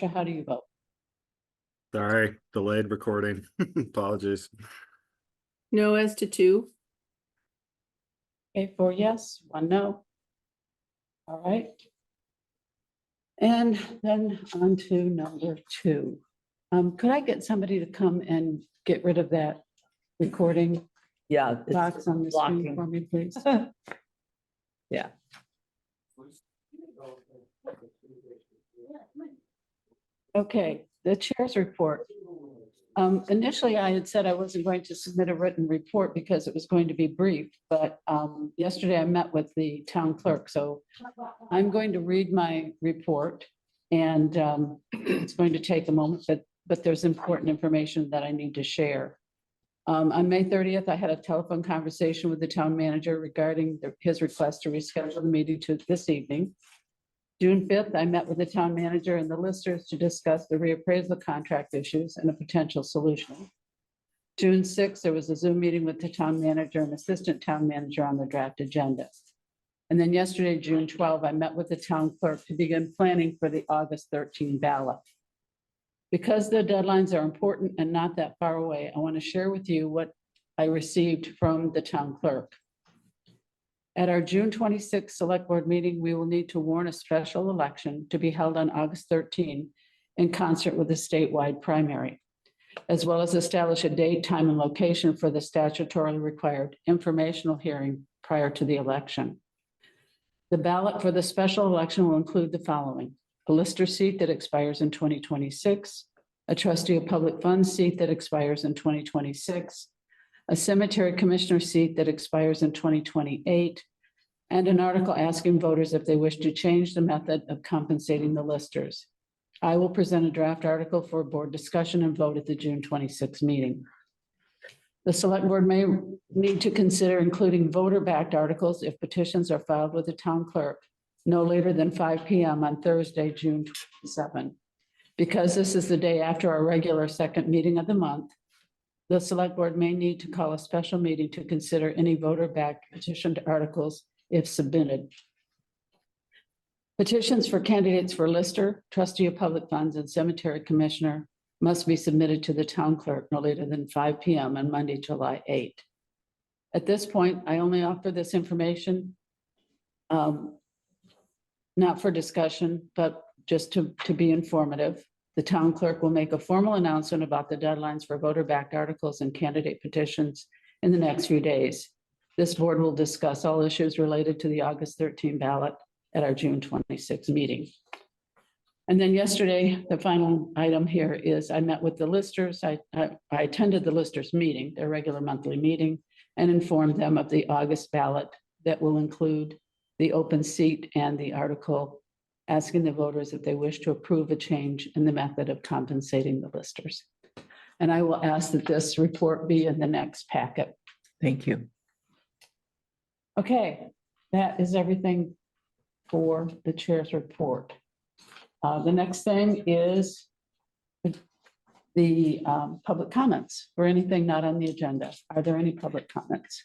How do you vote? Sorry, delayed recording. Apologies. No as to 2. Okay, 4 yes, 1 no. All right. And then on to number 2. Could I get somebody to come and get rid of that recording Yeah. box on the screen blocking. for me, please? Yeah. Okay, the chair's report. Initially, I had said I wasn't going to submit a written report because it was going to be brief, but yesterday I met with the town clerk, so I'm going to read my report, and it's going to take a moment, but there's important information that I need to share. On May 30th, I had a telephone conversation with the town manager regarding his request to reschedule the meeting to this evening. June 5th, I met with the town manager and the listers to discuss the reappraisal contract issues and a potential solution. June 6th, there was a Zoom meeting with the town manager and assistant town manager on the draft agenda. And then yesterday, June 12th, I met with the town clerk to begin planning for the August 13 ballot. Because the deadlines are important and not that far away, I want to share with you what I received from the town clerk. At our June 26th Select Board meeting, we will need to warn a special election to be held on August 13 in concert with the statewide primary, as well as establish a date, time, and location for the statutorily required informational hearing prior to the election. The ballot for the special election will include the following: a lister seat that expires in 2026, a trustee of public funds seat that expires in 2026, a cemetery commissioner seat that expires in 2028, and an article asking voters if they wish to change the method of compensating the listers. I will present a draft article for board discussion and vote at the June 26 meeting. The select board may need to consider including voter-backed articles if petitions are filed with the town clerk no later than 5 p.m. on Thursday, June 27. Because this is the day after our regular second meeting of the month, the select board may need to call a special meeting to consider any voter-backed petitioned articles if submitted. Petitions for candidates for lister, trustee of public funds, and cemetery commissioner must be submitted to the town clerk no later than 5 p.m. on Monday, July 8. At this point, I only offer this information, not for discussion, but just to be informative. The town clerk will make a formal announcement about the deadlines for voter-backed articles and candidate petitions in the next few days. This board will discuss all issues related to the August 13 ballot at our June 26 meeting. And then yesterday, the final item here is I met with the listers. I attended the listers meeting, their regular monthly meeting, and informed them of the August ballot that will include the open seat and the article asking the voters if they wish to approve a change in the method of compensating the listers. And I will ask that this report be in the next packet. Thank you. Okay, that is everything for the chair's report. The next thing is the public comments for anything not on the agenda. Are there any public comments?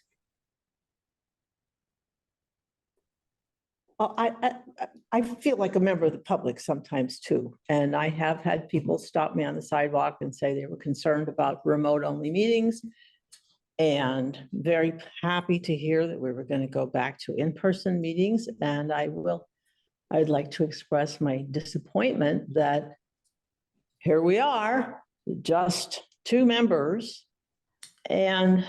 I feel like a member of the public sometimes too. And I have had people stop me on the sidewalk and say they were concerned about remote only meetings. And very happy to hear that we were going to go back to in-person meetings. And I'd like to express my disappointment that here we are, just 2 members. And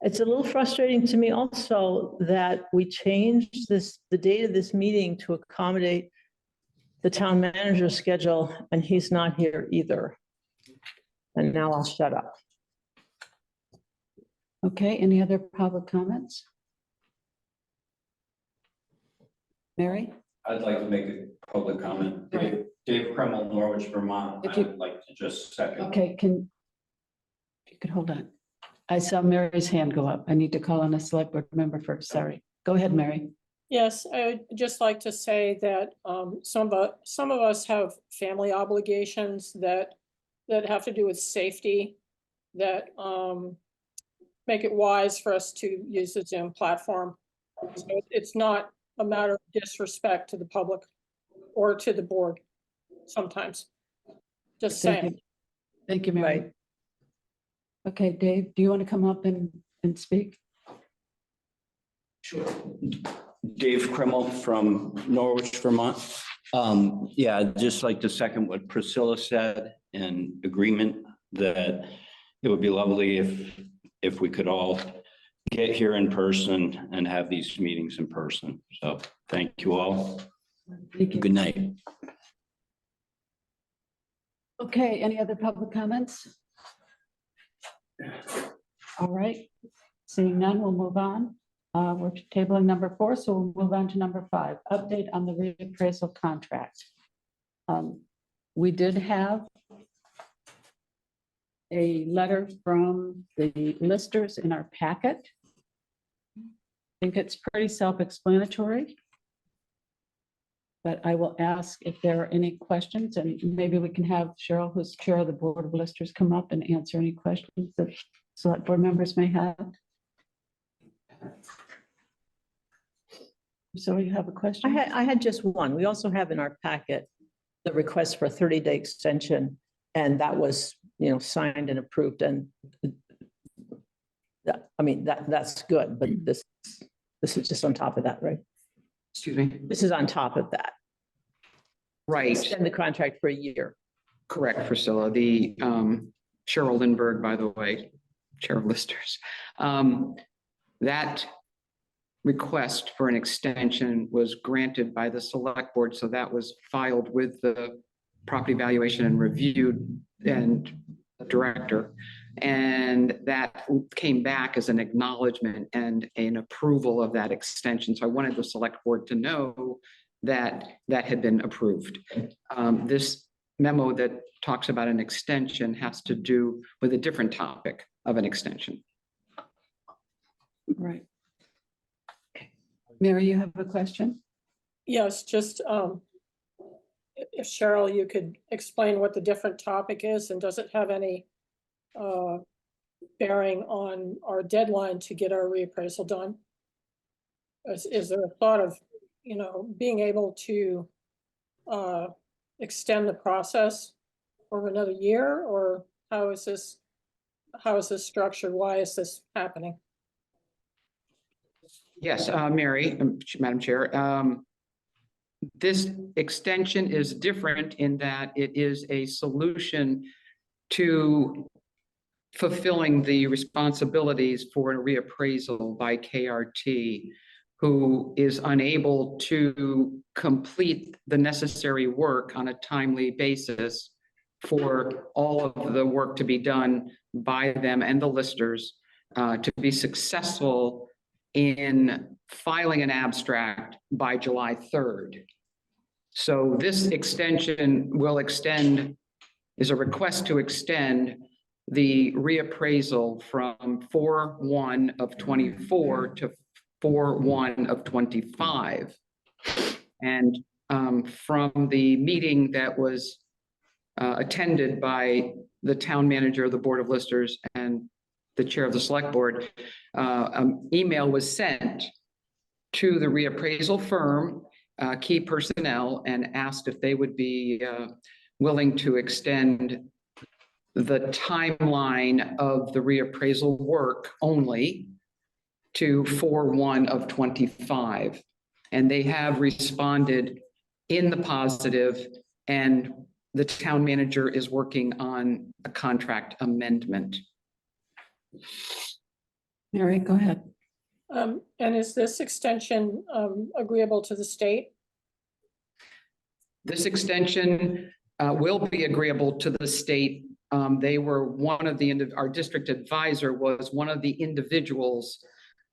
it's a little frustrating to me also that we changed the date of this meeting to accommodate the town manager's schedule, and he's not here either. And now I'll shut up. Okay, any other public comments? Mary? I'd like to make a public comment. Dave Kreml, Norwich, Vermont. If I you- would like to just second. Okay, if you could hold on. I saw Mary's hand go up. I need to call on a select board member first. Sorry. Go ahead, Mary. Yes, I would just like to say that some of us have family obligations that have to do with safety, that make it wise for us to use the Zoom platform. So it's not a matter of disrespect to the public or to the board. sometimes. Just Thank saying. you. Thank you, Mary. Right. Okay, Dave, do you want to come up and speak? Sure. Dave Krimmel from Norwich, Vermont. Yeah, I'd just like to second what Priscilla said in agreement that it would be lovely if we could all get here in person and have these meetings in person. So thank you all. Thank you. Good night. Okay, any other public comments? All right, seeing none, we'll move on. We're tabling number 4, so we'll move on to number 5, update on the reappraisal contract. We did have a letter from the listers in our packet. I think it's pretty self-explanatory. But I will ask if there are any questions, and maybe we can have Cheryl, who's chair of the Board of Listers, come up and answer any questions that select board members may have. So you have a question? I had just one. We also have in our packet the request for a 30-day extension, and that was, signed and approved, and that's good, but this is just on top of that, right? Excuse me. This is on top of that. Right, Extend the contract for a year. correct, Priscilla. The Cheryl Lindbergh, by the way, Chair of Listers. That request for an extension was granted by the select board, so that was filed with the property valuation and reviewed and the director. And that came back as an acknowledgement and an approval of that extension. So I wanted the select board to know that that had been approved. This memo that talks about an extension has to do with a different topic of an extension. Right. Okay. Mary, you have a question? Yes, just if Cheryl, you could explain what the different topic is, and does it have any bearing on our deadline to get our reappraisal done? Is there a thought of, being able to extend the process for another year, or how is this structured? Why is this happening? Yes, Mary, Madam Chair. This extension is different in that it is a solution to fulfilling the responsibilities for a reappraisal by KRT, who is unable to complete the necessary work on a timely basis for all of the work to be done by them and the listers to be successful in filing an abstract by July 3rd. So this extension is a request to extend the reappraisal from 4/1 of 24 to 4/1 of 25. And from the meeting that was attended by the town manager of the Board of Listers and the chair of the select board, an email was sent to the reappraisal firm, key personnel, and asked if they would be willing to extend the timeline of the reappraisal work only to 4/1 of 25. And they have responded in the positive, and the town manager is working on a contract amendment. Mary, go ahead. And is this extension agreeable to the state? This extension will be agreeable to the state. They were one of our district advisor was one of the individuals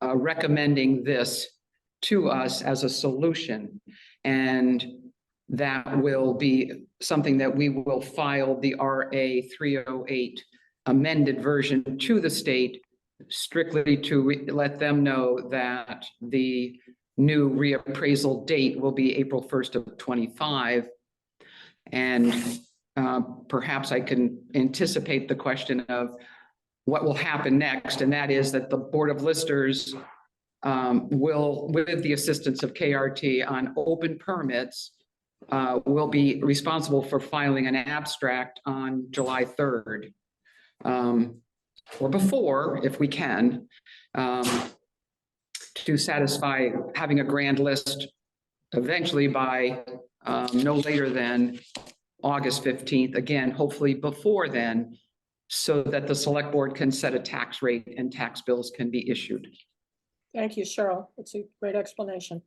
recommending this to us as a solution. And that will be something that we will file the RA 308 amended version to the state, strictly to let them know that the new reappraisal date will be April 1st of 25. And perhaps I can anticipate the question of what will happen next. And that is that the Board of Listers will, with the assistance of KRT on open permits, will be responsible for filing an abstract on July 3rd. Or before, if we can, to satisfy having a grand list eventually by no later than August 15th, again, hopefully before then, so that the select board can set a tax rate and tax bills can be issued. Thank you, Cheryl. It's a great explanation.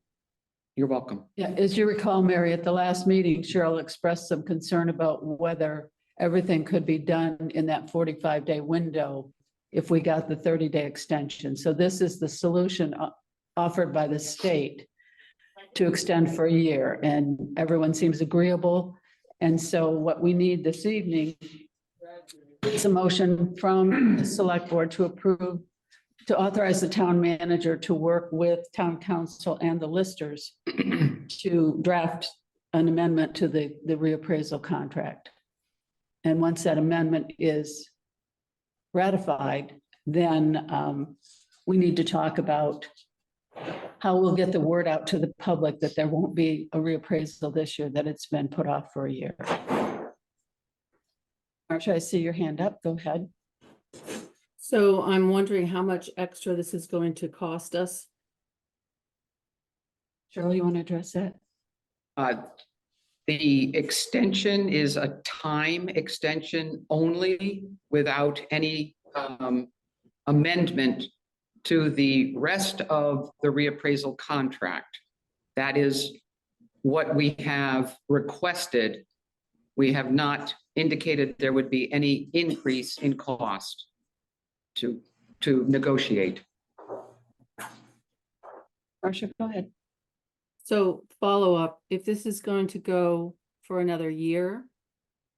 You're welcome. Yeah, as you recall, Mary, at the last meeting, Cheryl expressed some concern about whether everything could be done in that 45-day window if we got the 30-day extension. So this is the solution offered by the state to extend for a year, and everyone seems agreeable. And so what we need this evening is a motion from the select board to approve, to authorize the town manager to work with town council and the listers to draft an amendment to the reappraisal contract. And once that amendment is ratified, then we need to talk about how we'll get the word out to the public that there won't be a reappraisal this year, that it's been put off for a year. Marcia, I see your hand up. Go ahead. So I'm wondering how much extra this is going to cost us? Cheryl, you want to address that? The extension is a time extension only without any amendment to the rest of the reappraisal contract. That is what we have requested. We have not indicated there would be any increase in cost to negotiate. Marcia, go ahead. So follow up, if this is going to go for another year,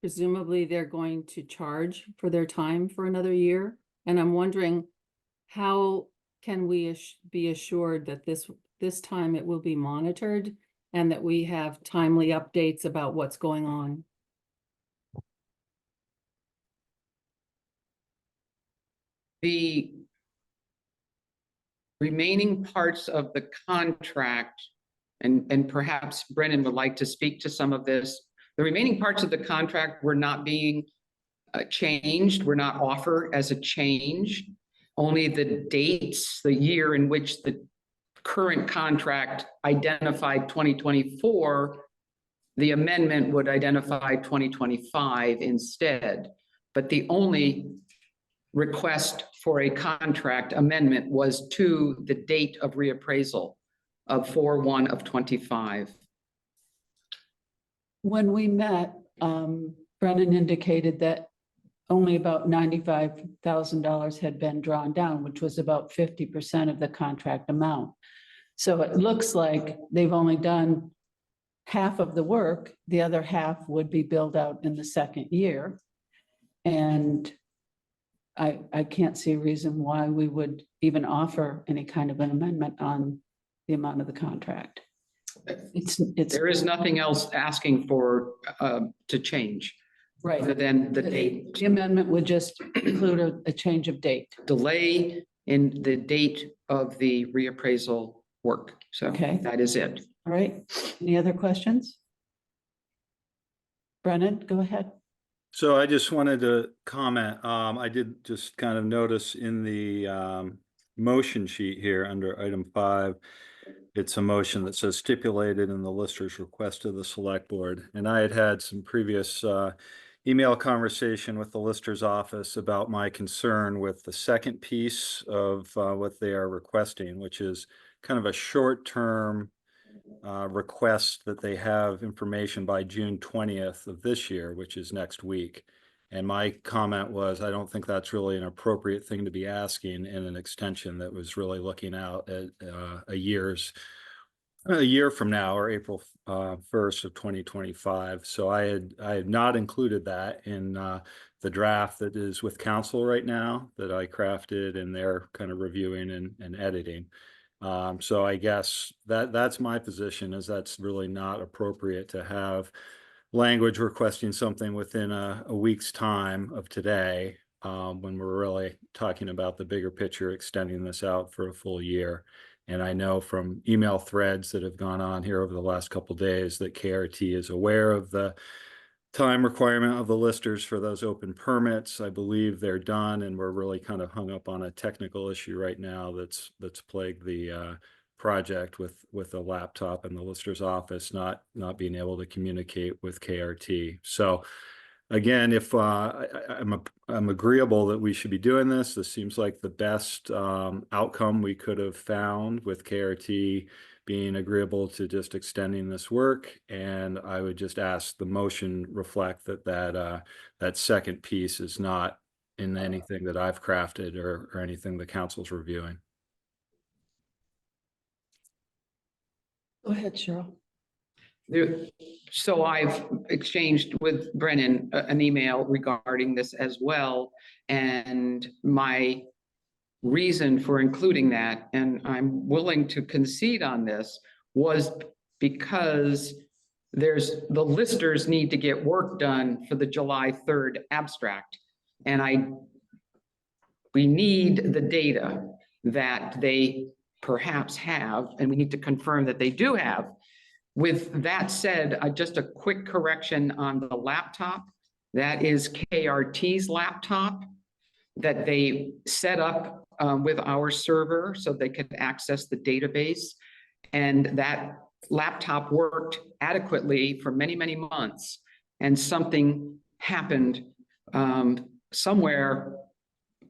presumably they're going to charge for their time for another year. And I'm wondering, how can we be assured that this time it will be monitored and that we have timely updates about what's going on? The remaining parts of the contract, and perhaps Brennan would like to speak to some of this. The remaining parts of the contract were not being changed, were not offered as a change. Only the dates, the year in which the current contract identified 2024, the amendment would identify 2025 instead. But the only request for a contract amendment was to the date of reappraisal of 4/1/25. When we met, Brennan indicated that only about $95,000 had been drawn down, which was about 50% of the contract amount. So it looks like they've only done half of the work. The other half would be billed out in the second year. And I can't see a reason why we would even offer any kind of an amendment on the amount of the contract. There is nothing else asking for to change right. other than the date. The amendment would just include a change of date. Delay in the date of the reappraisal work. So Okay. that is it. All right. Any other questions? Brennan, go ahead. So I just wanted to comment. I did just kind of notice in the motion sheet here under item 5, it's a motion that says stipulated in the lister's request to the select board. And I had some previous email conversation with the lister's office about my concern with the second piece of what they are requesting, which is kind of a short-term request that they have information by June 20th of this year, which is next week. And my comment was, I don't think that's really an appropriate thing to be asking in an extension that was really looking out at a year from now, or April 1st of 2025. So I had not included that in the draft that is with council right now that I crafted, and they're kind of reviewing and editing. So I guess that's my position, is that's really not appropriate to have language requesting something within a week's time of today, when we're really talking about the bigger picture, extending this out for a full year. And I know from email threads that have gone on here over the last couple of days that KRT is aware of the time requirement of the listers for those open permits. I believe they're done, and we're really kind of hung up on a technical issue right now that's plagued the project with a laptop in the lister's office not being able to communicate with KRT. So again, if I'm agreeable that we should be doing this. This seems like the best outcome we could have found, with KRT being agreeable to just extending this work. And I would just ask the motion reflect that second piece is not in anything that I've crafted or anything the council's reviewing. Go ahead, Cheryl. So I've exchanged with Brennan an email regarding this as well. And my reason for including that, and I'm willing to concede on this, was because the listers need to get work done for the July 3rd abstract. And we need the data that they perhaps have, and we need to confirm that they do have. With that said, just a quick correction on the laptop. That is KRT's laptop that they set up with our server so they could access the database. And that laptop worked adequately for many, many months. And something happened somewhere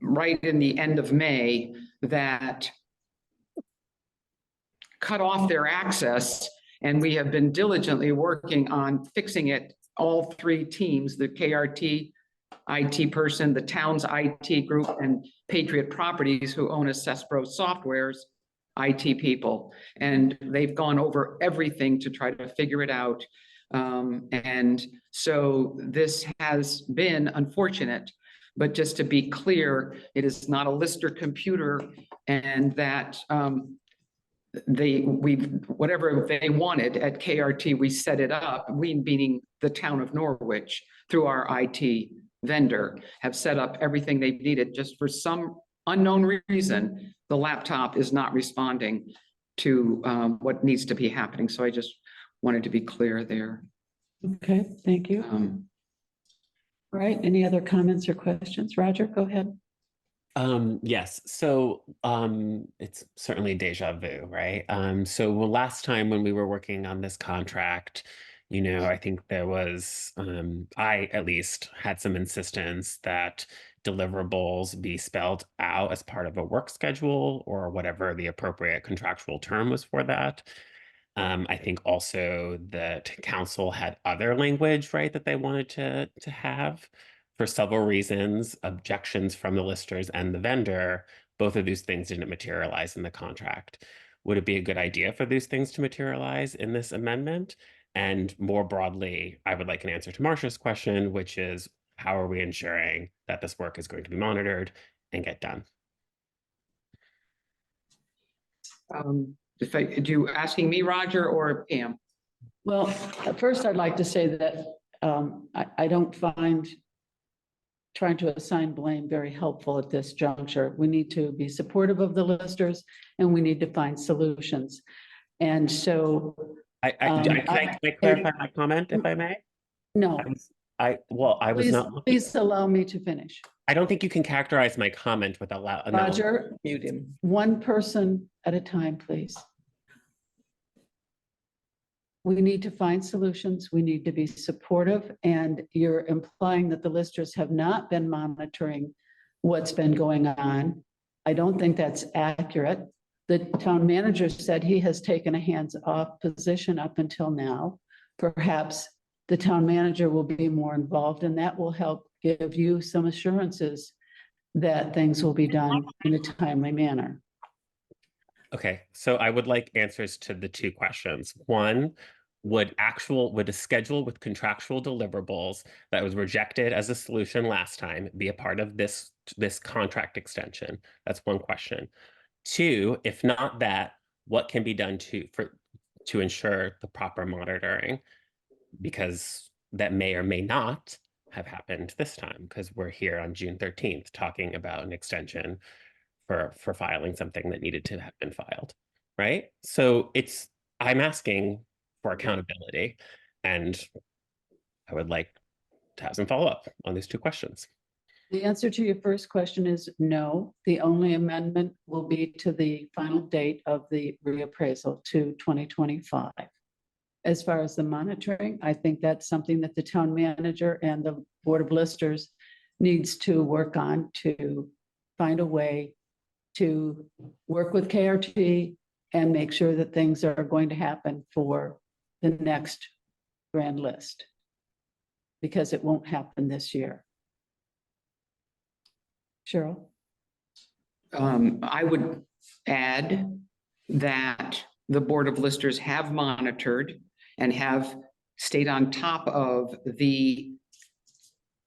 right in the end of May that cut off their access. And we have been diligently working on fixing it, all three teams, the KRT IT person, the town's IT group, and Patriot Properties, who own Assespro Software's IT people. And they've gone over everything to try to figure it out. And so this has been unfortunate, but just to be clear, it is not a lister computer, and that whatever they wanted at KRT, we set it up. We, meaning the town of Norwich, through our IT vendor, have set up everything they needed. Just for some unknown reason, the laptop is not responding to what needs to be happening. So I just wanted to be clear there. Okay, thank you. All right, any other comments or questions? Roger, go ahead. Yes, so it's certainly deja vu, right? So last time when we were working on this contract, I think there was, I at least had some insistence that deliverables be spelled out as part of a work schedule or whatever the appropriate contractual term was for that. I think also that council had other language, right, that they wanted to have. For several reasons, objections from the listers and the vendor, both of these things didn't materialize in the contract. Would it be a good idea for these things to materialize in this amendment? And more broadly, I would like an answer to Marcia's question, which is, how are we ensuring that this work is going to be monitored and get done? Do you asking me, Roger, or Pam? Well, first I'd like to say that I don't find trying to assign blame very helpful at this juncture. We need to be supportive of the listers, and we need to find solutions. And so Can I clarify my comment, if I may? no, I was please, not. please allow me to finish. I don't think you can characterize my comment with a loud. Roger, Mute him. one person at a time, please. We need to find solutions. We need to be supportive, and you're implying that the listers have not been monitoring what's been going on. I don't think that's accurate. The town manager said he has taken a hands-off position up until now. Perhaps the town manager will be more involved, and that will help give you some assurances that things will be done in a timely manner. Okay, so I would like answers to the two questions. One, would a schedule with contractual deliverables that was rejected as a solution last time be a part of this contract extension? That's one question. Two, if not that, what can be done to ensure the proper monitoring? Because that may or may not have happened this time, because we're here on June 13th talking about an extension for filing something that needed to have been filed. right? So I'm asking for accountability, and I would like to have some follow-up on these two questions. The answer to your first question is no. The only amendment will be to the final date of the reappraisal to 2025. As far as the monitoring, I think that's something that the town manager and the Board of Listers needs to work on to find a way to work with KRT and make sure that things are going to happen for the next grand list. Because it won't happen this year. Cheryl? I would add that the Board of Listers have monitored and have stayed on top of the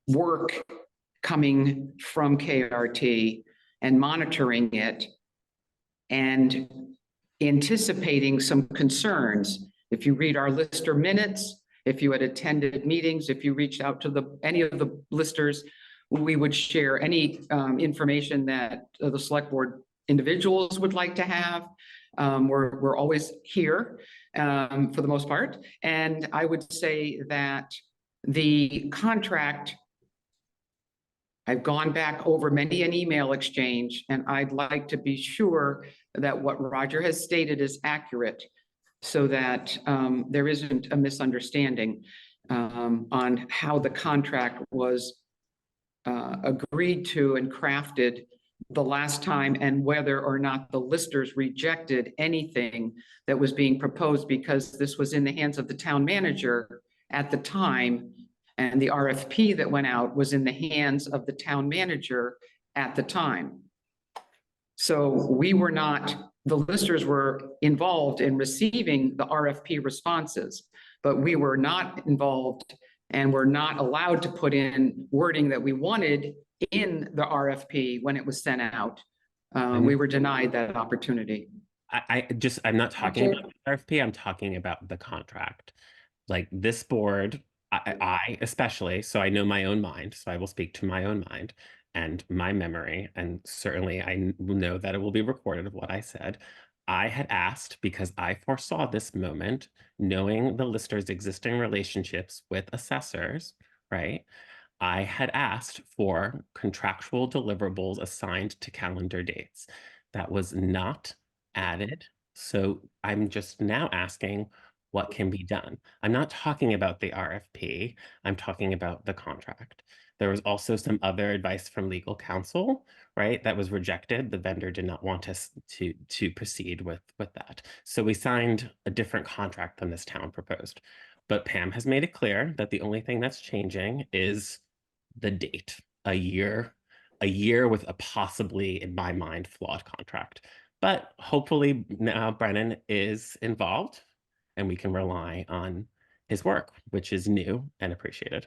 work coming from KRT and monitoring it and anticipating some concerns. If you read our lister minutes, if you had attended meetings, if you reached out to any of the listers, we would share any information that the select board individuals would like to have. We're always here for the most part. And I would say that the contract, I've gone back over many an email exchange, and I'd like to be sure that what Roger has stated is accurate so that there isn't a misunderstanding on how the contract was agreed to and crafted the last time, and whether or not the listers rejected anything that was being proposed, because this was in the hands of the town manager at the time, and the RFP that went out was in the hands of the town manager at the time. So we were not, the listers were involved in receiving the RFP responses, but we were not involved and were not allowed to put in wording that we wanted in the RFP when it was sent out. We were denied that opportunity. I'm not talking about the RFP, I'm talking about the contract. Like this board, I especially, so I know my own mind, so I will speak to my own mind and my memory, and certainly I know that it will be recorded of what I said. I had asked, because I foresaw this moment, knowing the listers' existing relationships with assessors, right? I had asked for contractual deliverables assigned to calendar dates. That was not added. So I'm just now asking what can be done. I'm not talking about the RFP. I'm talking about the contract. There was also some other advice from legal counsel, right? That was rejected. The vendor did not want us to proceed with that. So we signed a different contract than this town proposed. But Pam has made it clear that the only thing that's changing is the date, a year with a possibly, in my mind, flawed contract. But hopefully now Brennan is involved and we can rely on his work, which is new and appreciated.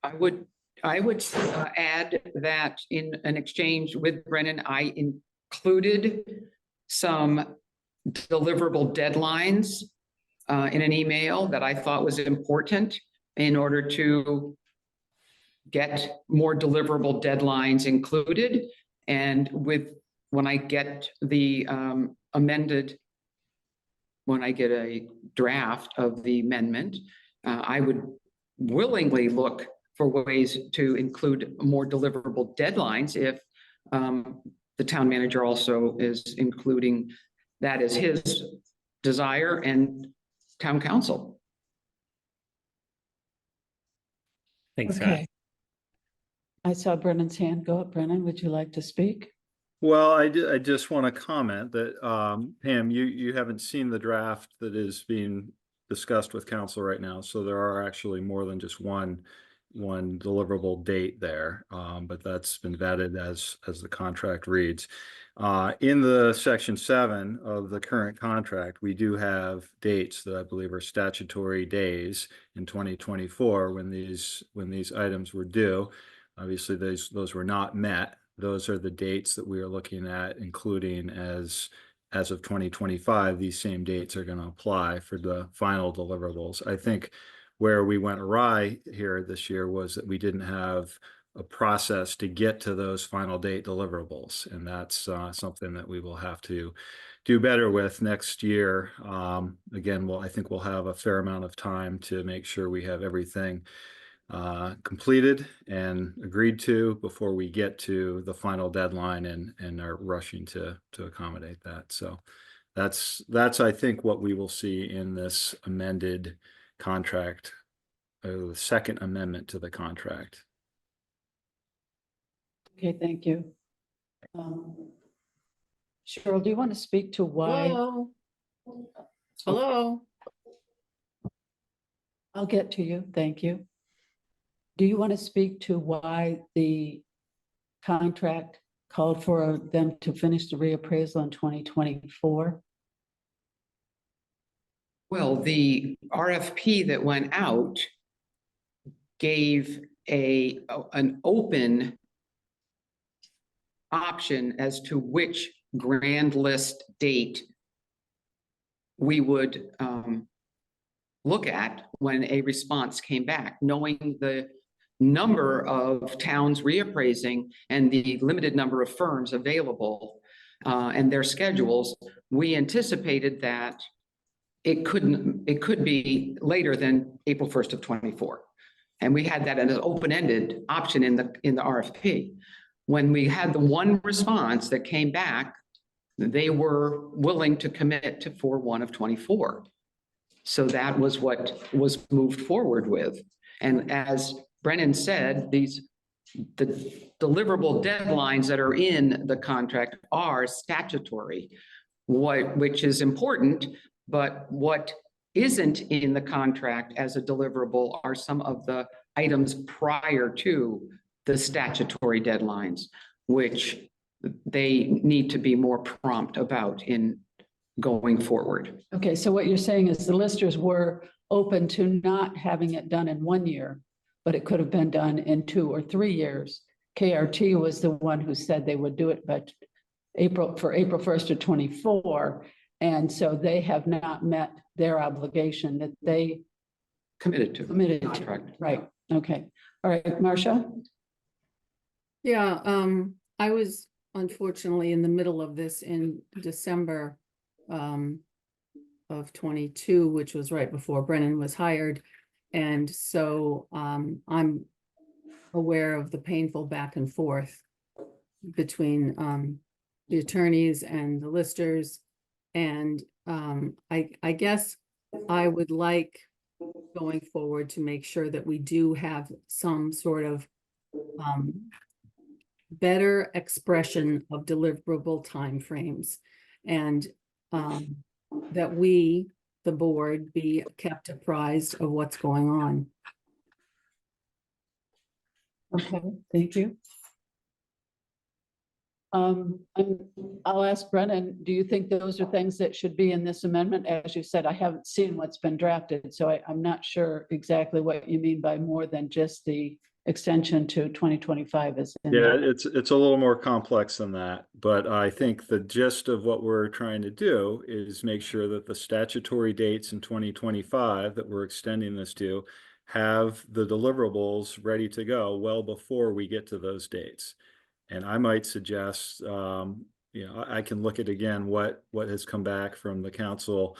I would add that in an exchange with Brennan, I included some deliverable deadlines in an email that I thought was important in order to get more deliverable deadlines included. And when I get the when I get a draft of the amendment, I would willingly look for ways to include more deliverable deadlines if the town manager also is including that as his desire, and town council. Thanks, Okay. Scott. I saw Brennan's hand go up. Brennan, would you like to speak? Well, I just want to comment that, Pam, you haven't seen the draft that is being discussed with council right now. So there are actually more than just one deliverable date there, but that's been vetted as the contract reads. In the section 7 of the current contract, we do have dates that I believe are statutory days in 2024 when these items were due. Obviously, those were not met. Those are the dates that we are looking at, including as of 2025, these same dates are going to apply for the final deliverables. I think where we went awry here this year was that we didn't have a process to get to those final date deliverables. And that's something that we will have to do better with next year. Again, I think we'll have a fair amount of time to make sure we have everything completed and agreed to before we get to the final deadline and are rushing to accommodate that. So that's I think what we will see in this amended contract, the second amendment to the contract. Okay, thank you. Cheryl, do you want to speak to why? Hello? Hello? I'll get to you. Thank you. Do you want to speak to why the contract called for them to finish the reappraisal in 2024? Well, the RFP that went out gave an open option as to which grand list date we would look at when a response came back, knowing the number of towns reappraising and the limited number of firms available and their schedules. We anticipated that it could be later than April 1st of 24. And we had that as an open-ended option in the RFP. When we had the one response that came back, they were willing to commit to 4/1 of 24. So that was what was moved forward with. And as Brennan said, the deliverable deadlines that are in the contract are statutory, which is important, but what isn't in the contract as a deliverable are some of the items prior to the statutory deadlines, which they need to be more prompt about in going forward. Okay, so what you're saying is the listers were open to not having it done in 1 year, but it could have been done in 2 or 3 years. KRT was the one who said they would do it by April 1st of 24. And so they have not met their obligation that they Committed to. to. Right, okay. All right, Marcia? Yeah, I was unfortunately in the middle of this in December of 22, which was right before Brennan was hired. And so I'm aware of the painful back and forth between the attorneys and the listers. And I guess I would like going forward to make sure that we do have some sort of better expression of deliverable timeframes, and that we, the board, be kept apprised of what's going on. Okay, thank you. I'll ask Brennan, do you think those are things that should be in this amendment? As you said, I haven't seen what's been drafted, so I'm not sure exactly what you mean by more than just the extension to 2025 is in Yeah, there. it's a little more complex than that, but I think the gist of what we're trying to do is make sure that the statutory dates in 2025 that we're extending this to have the deliverables ready to go well before we get to those dates. And I might suggest, I can look at again what has come back from the council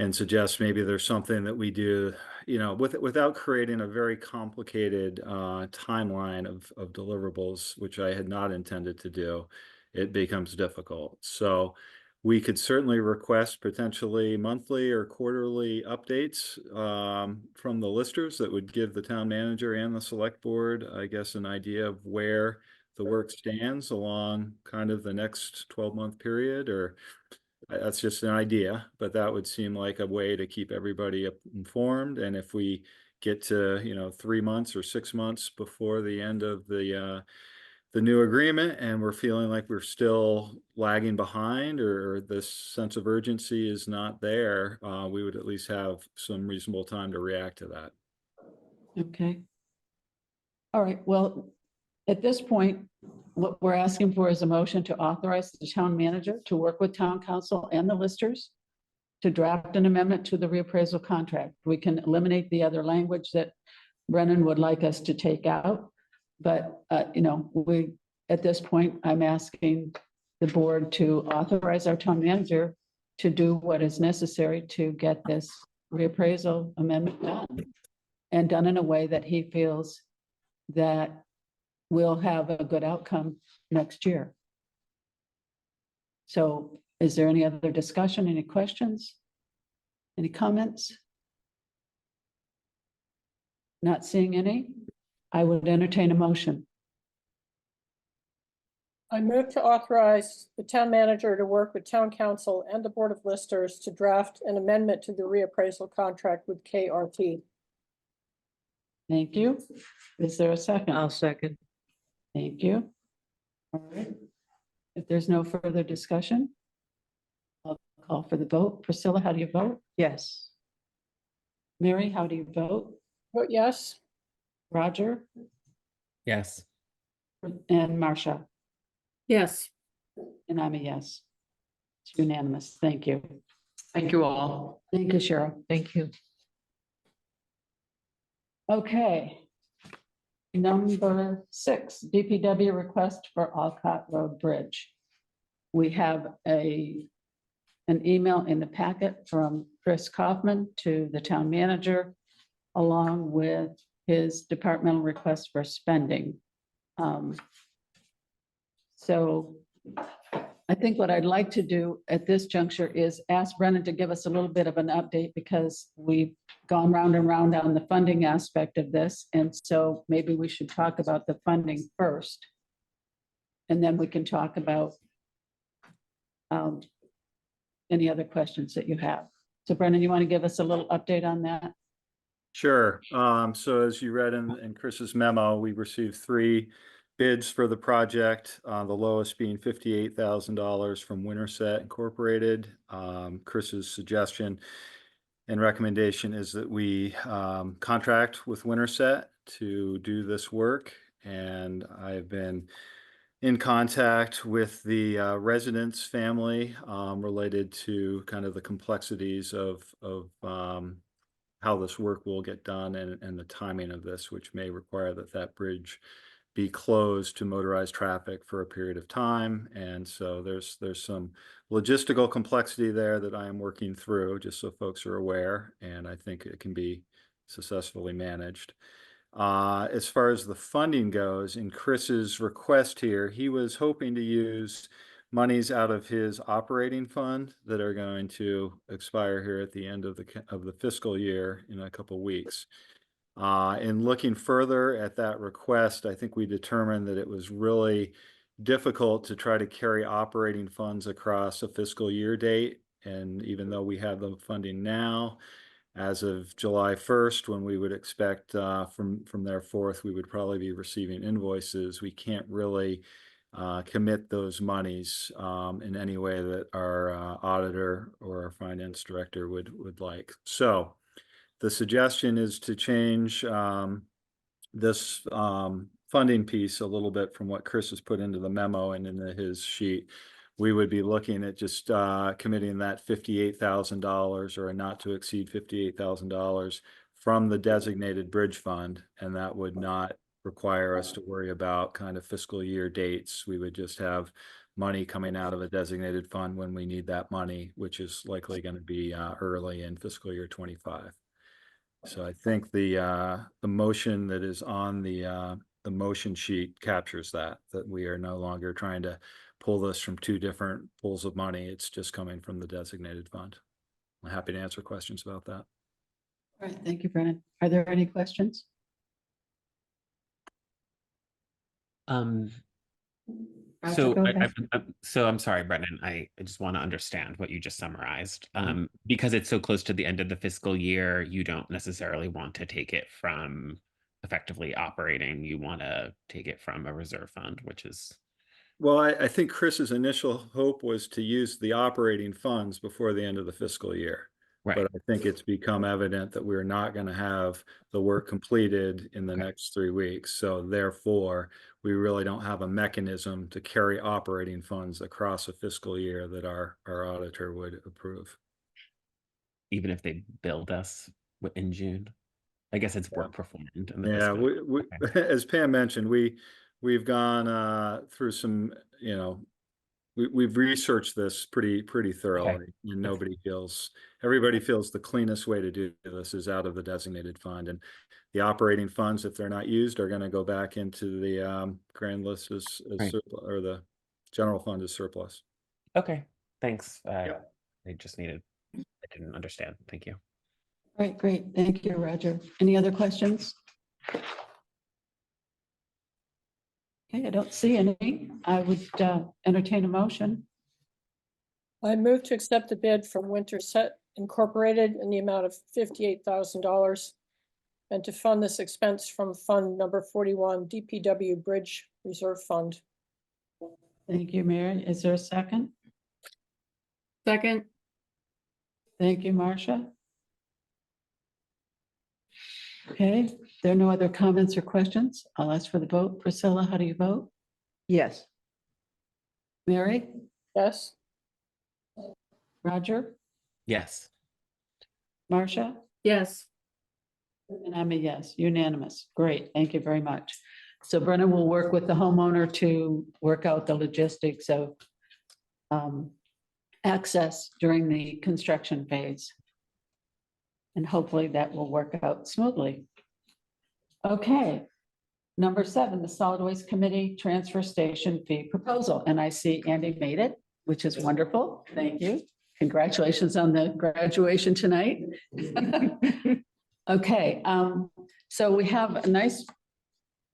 and suggest maybe there's something that we do, without creating a very complicated timeline of deliverables, which I had not intended to do. It becomes difficult. So we could certainly request potentially monthly or quarterly updates from the listers that would give the town manager and the select board, I guess, an idea of where the work stands along kind of the next 12-month period, or that's just an idea, but that would seem like a way to keep everybody informed. And if we get to, 3 months or 6 months before the end of the new agreement and we're feeling like we're still lagging behind, or this sense of urgency is not there, we would at least have some reasonable time to react to that. Okay. All right, well, at this point, what we're asking for is a motion to authorize the town manager to work with town council and the listers to draft an amendment to the reappraisal contract. We can eliminate the other language that Brennan would like us to take out. But, you know, at this point, I'm asking the board to authorize our town manager to do what is necessary to get this reappraisal amendment done. And done in a way that he feels that we'll have a good outcome next year. So is there any other discussion, any questions? Any comments? Not seeing any? I would entertain a motion. I move to authorize the town manager to work with town council and the board of listers to draft an amendment to the reappraisal contract with KRT. Thank you. Is there a second? I'll second. Thank you. All right. If there's no further discussion, I'll call for the vote. Priscilla, how do you vote? Yes. Mary, how do you vote? Vote yes. Roger Yes. and Marcia, Yes, and I'm a yes. It's unanimous. Thank you. Thank you all. Thank you, Cheryl. Thank you. Okay. Number 6, DPW request for Olcott Road Bridge. We have an email in the packet from Chris Kaufman to the town manager, along with his departmental request for spending. So I think what I'd like to do at this juncture is ask Brennan to give us a little bit of an update, because we've gone round and round on the funding aspect of this. And so maybe we should talk about the funding first. And then we can talk about any other questions that you have. So Brennan, you want to give us a little update on that? Sure. So as you read in Chris's memo, we received 3 bids for the project, the lowest being $58,000 from Winterset Incorporated. Chris's suggestion and recommendation is that we contract with Winterset to do this work. And I've been in contact with the residents' family related to kind of the complexities of how this work will get done and the timing of this, which may require that bridge be closed to motorized traffic for a period of time. And so there's some logistical complexity there that I am working through, just so folks are aware, and I think it can be successfully managed. As far as the funding goes, in Chris's request here, he was hoping to use monies out of his operating fund that are going to expire here at the end of the fiscal year in a couple weeks. In looking further at that request, I think we determined that it was really difficult to try to carry operating funds across a fiscal year date. And even though we have the funding now, as of July 1st, when we would expect from there forth, we would probably be receiving invoices, we can't really commit those monies in any way that our auditor or our finance director would like. So the suggestion is to change this funding piece a little bit from what Chris has put into the memo and into his sheet. We would be looking at just committing that $58,000 or not to exceed $58,000 from the designated bridge fund, and that would not require us to worry about kind of fiscal year dates. We would just have money coming out of a designated fund when we need that money, which is likely going to be early in fiscal year 25. So I think the motion that is on the motion sheet captures that we are no longer trying to pull this from 2 different pools of money. It's just coming from the designated fund. I'm happy to answer questions about that. All right, thank you, Brennan. Are there any questions? So, go ahead. so I'm sorry, Brendan, I just want to understand what you just summarized. Because it's so close to the end of the fiscal year, you don't necessarily want to take it from effectively operating. You want to take it from a reserve fund, which is. Well, I think Chris's initial hope was to use the operating funds before the end of the fiscal year. Right. But I think it's become evident that we're not going to have the work completed in the next 3 weeks. So therefore, we really don't have a mechanism to carry operating funds across a fiscal year that our auditor would approve. Even if they billed us in June? I guess it's work performed. in the Yeah, fiscal year. we, Okay. as Pam mentioned, we've gone through some, we've researched this pretty thoroughly, and everybody feels the cleanest way to do this is out of the designated fund, and the operating funds, if they're not used, are going to go back into the grand list as Right. surplus, or the general fund as surplus. Okay, thanks. Yep. I didn't understand. Thank you. All right, great. Thank you, Roger. Any other questions? Okay, I don't see any. I would entertain a motion. I move to accept the bid from Winter Set Incorporated in the amount of $58,000 and to fund this expense from Fund Number 41 DPW Bridge Reserve Fund. Thank you, Mary. Is there a second? Second, Thank you, Marcia. Okay, there are no other comments or questions. I'll ask for the vote. Priscilla, how do you vote? Yes. Mary? Yes, Roger? Yes. Marcia? yes. And I'm a yes, unanimous. Great, thank you very much. So Brenna will work with the homeowner to work out the logistics of access during the construction phase. And hopefully that will work out smoothly. Okay. Number 7, the Solid Waste Committee Transfer Station Fee Proposal. And I see Andy made it, which is wonderful. Thank you. Congratulations on the graduation tonight. Okay, so we have a nice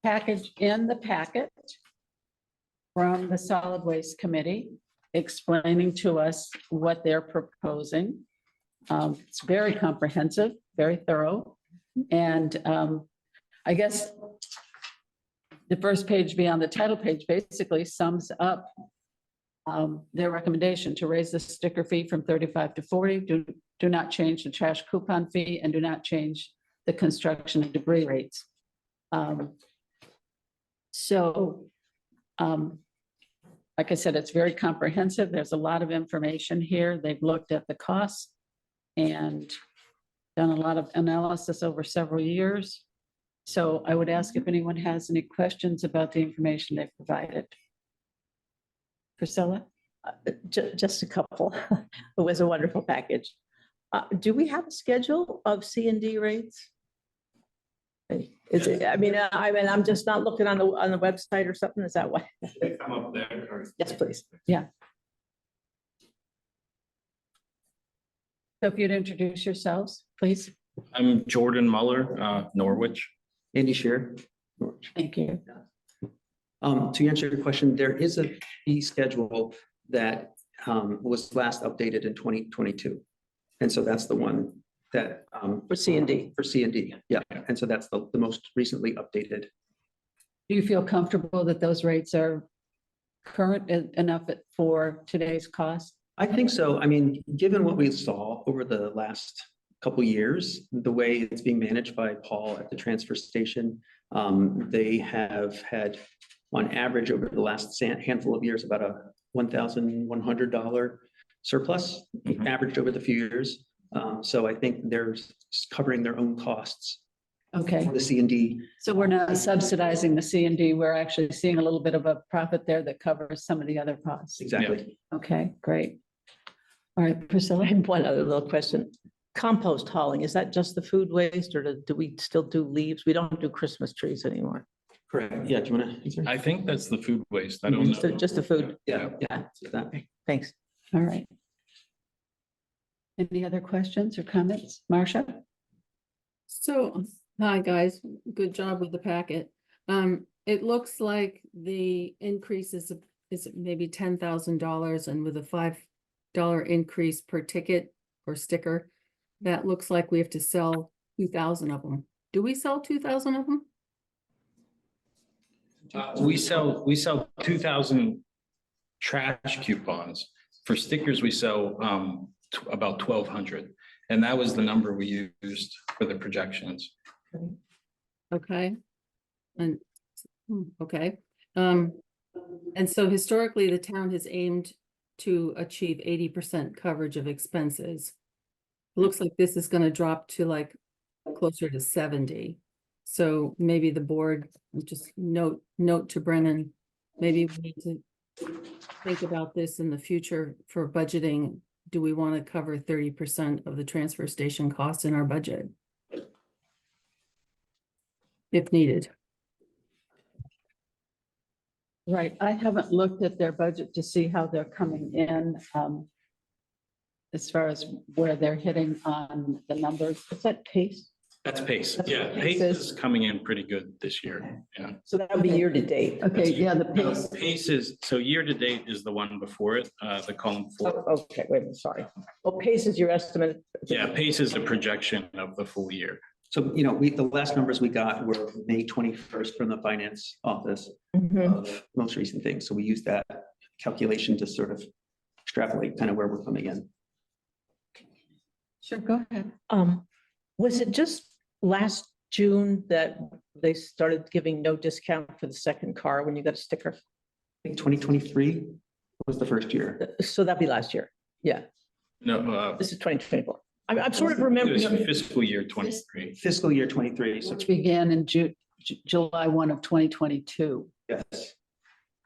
package in the packet from the Solid Waste Committee explaining to us what they're proposing. It's very comprehensive, very thorough. And I guess the first page beyond the title page basically sums up their recommendation to raise the sticker fee from 35 to 40, do not change the trash coupon fee, and do not change the construction and debris rates. Like I said, it's very comprehensive. There's a lot of information here. They've looked at the costs and done a lot of analysis over several years. So I would ask if anyone has any questions about the information they've provided. Priscilla? Just a couple. It was a wonderful package. Do we have a schedule of C&D rates? Is it, I'm just not looking on the website or something. Is that why? Come up there. Yes, please. Yeah. So if you'd introduce yourselves, please. I'm Jordan Muller, Norwich. Andy Shear. Thank you. To answer your question, there is a fee schedule that was last updated in 2022. And so that's the one that For C&D. for C&D. Yeah. And so that's the most recently updated. Do you feel comfortable that those rates are current enough for today's cost? I think so. I mean, given what we saw over the last couple of years, the way it's being managed by Paul at the transfer station, they have had, on average, over the last handful of years, about a $1,100 surplus, averaged over the few years. So I think they're covering their own costs. Okay, For the C&D. so we're not subsidizing the C&D. We're actually seeing a little bit of a profit there that covers some of the other costs. Exactly. Okay, great. All right, Priscilla. I have one other little question. Compost hauling, is that just the food waste, or do we still do leaves? We don't do Christmas trees anymore. Correct. Yeah. Do you want to answer? I think that's the food waste. I don't know. Just the food. Yeah. Yeah, That. thanks. All right. Any other questions or comments? Marcia? So, hi, guys. Good job with the packet. It looks like the increase is maybe $10,000, and with a $5 increase per ticket or sticker, that looks like we have to sell 2,000 of them. Do we sell 2,000 of them? We sell 2,000 trash coupons. For stickers, we sell about 1,200. And that was the number we used for the projections. Okay. And, okay. And so historically, the town has aimed to achieve 80% coverage of expenses. It looks like this is going to drop to like closer to 70. So maybe the board, just note to Brennan, maybe we need to think about this in the future for budgeting. Do we want to cover 30% of the transfer station costs in our budget? If needed. Right, I haven't looked at their budget to see how they're coming in, as far as where they're hitting on the numbers. Is that pace? That's pace. That's Yeah, what pace pace is. is coming in pretty good this year. Yeah. So that would be year to date. Okay, yeah, the No, pace. pace is, so year to date is the one before it, the column 4. Oh, okay, wait a minute, sorry. Well, pace is your estimate. Yeah, pace is a projection of the full year. So, you know, the last numbers we got were May 21st from the finance office Mhm. of most recent things. So we used that calculation to sort of extrapolate kind of where we're coming in. Sure, go ahead. Was it just last June that they started giving no discount for the second car when you got a sticker? I think 2023 was the first year. So that'd be last year. Yeah, No, this is 2024. I'm sort of it was remembering. fiscal year 23. Fiscal year 23. So Which began in July 1 of 2022. yes,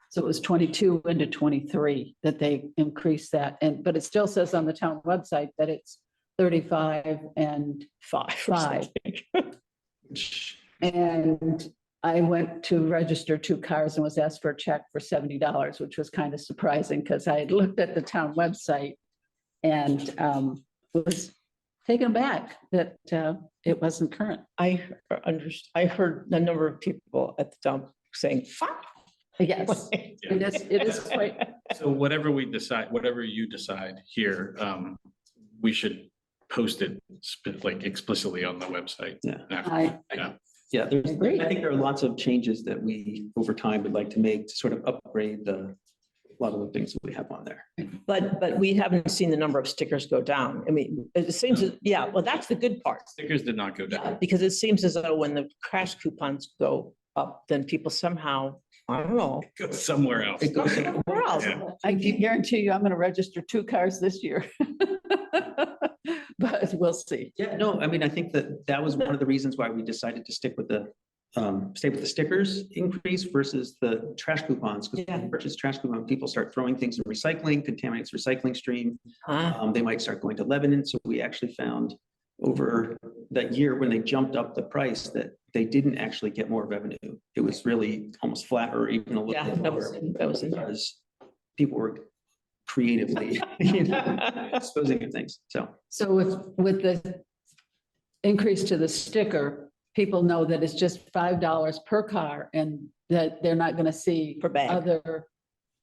So it was 22 into 23 that they increased that. And, but it still says on the town website that it's 35 and Five. five. And I went to register 2 cars and was asked for a check for $70, which was kind of surprising because I had looked at the town website and was taken aback that it wasn't current. I heard a number of people at the dump saying, "Fuck." Yes, it is quite, So whatever we decide, whatever you decide here, we should post it like explicitly on the website. Yeah. I, yeah, there's, Agreed. I think there are lots of changes that we over time would like to make to sort of upgrade a lot of the things that we have on there. But we haven't seen the number of stickers go down. I mean, it seems, yeah, well, that's the good part. Stickers did not go down. Because it seems as though when the crash coupons go up, then people somehow, I don't know. Go somewhere else. It goes somewhere else. Yeah. I can guarantee you I'm going to register 2 cars this year. But we'll see. Yeah, no, I mean, I think that was one of the reasons why we decided to stick with the stickers increase versus the trash coupons. Because when you purchase trash coupon, people start throwing things in recycling, contaminates recycling stream. They might start going to Lebanon. So we actually found over that year when they jumped up the price that they didn't actually get more revenue. It was really almost flat or even a little Yeah, bit that lower was in there. because people were creatively disposing of things. So with the increase to the sticker, people know that it's just $5 per car and that they're not going to see Per bag. other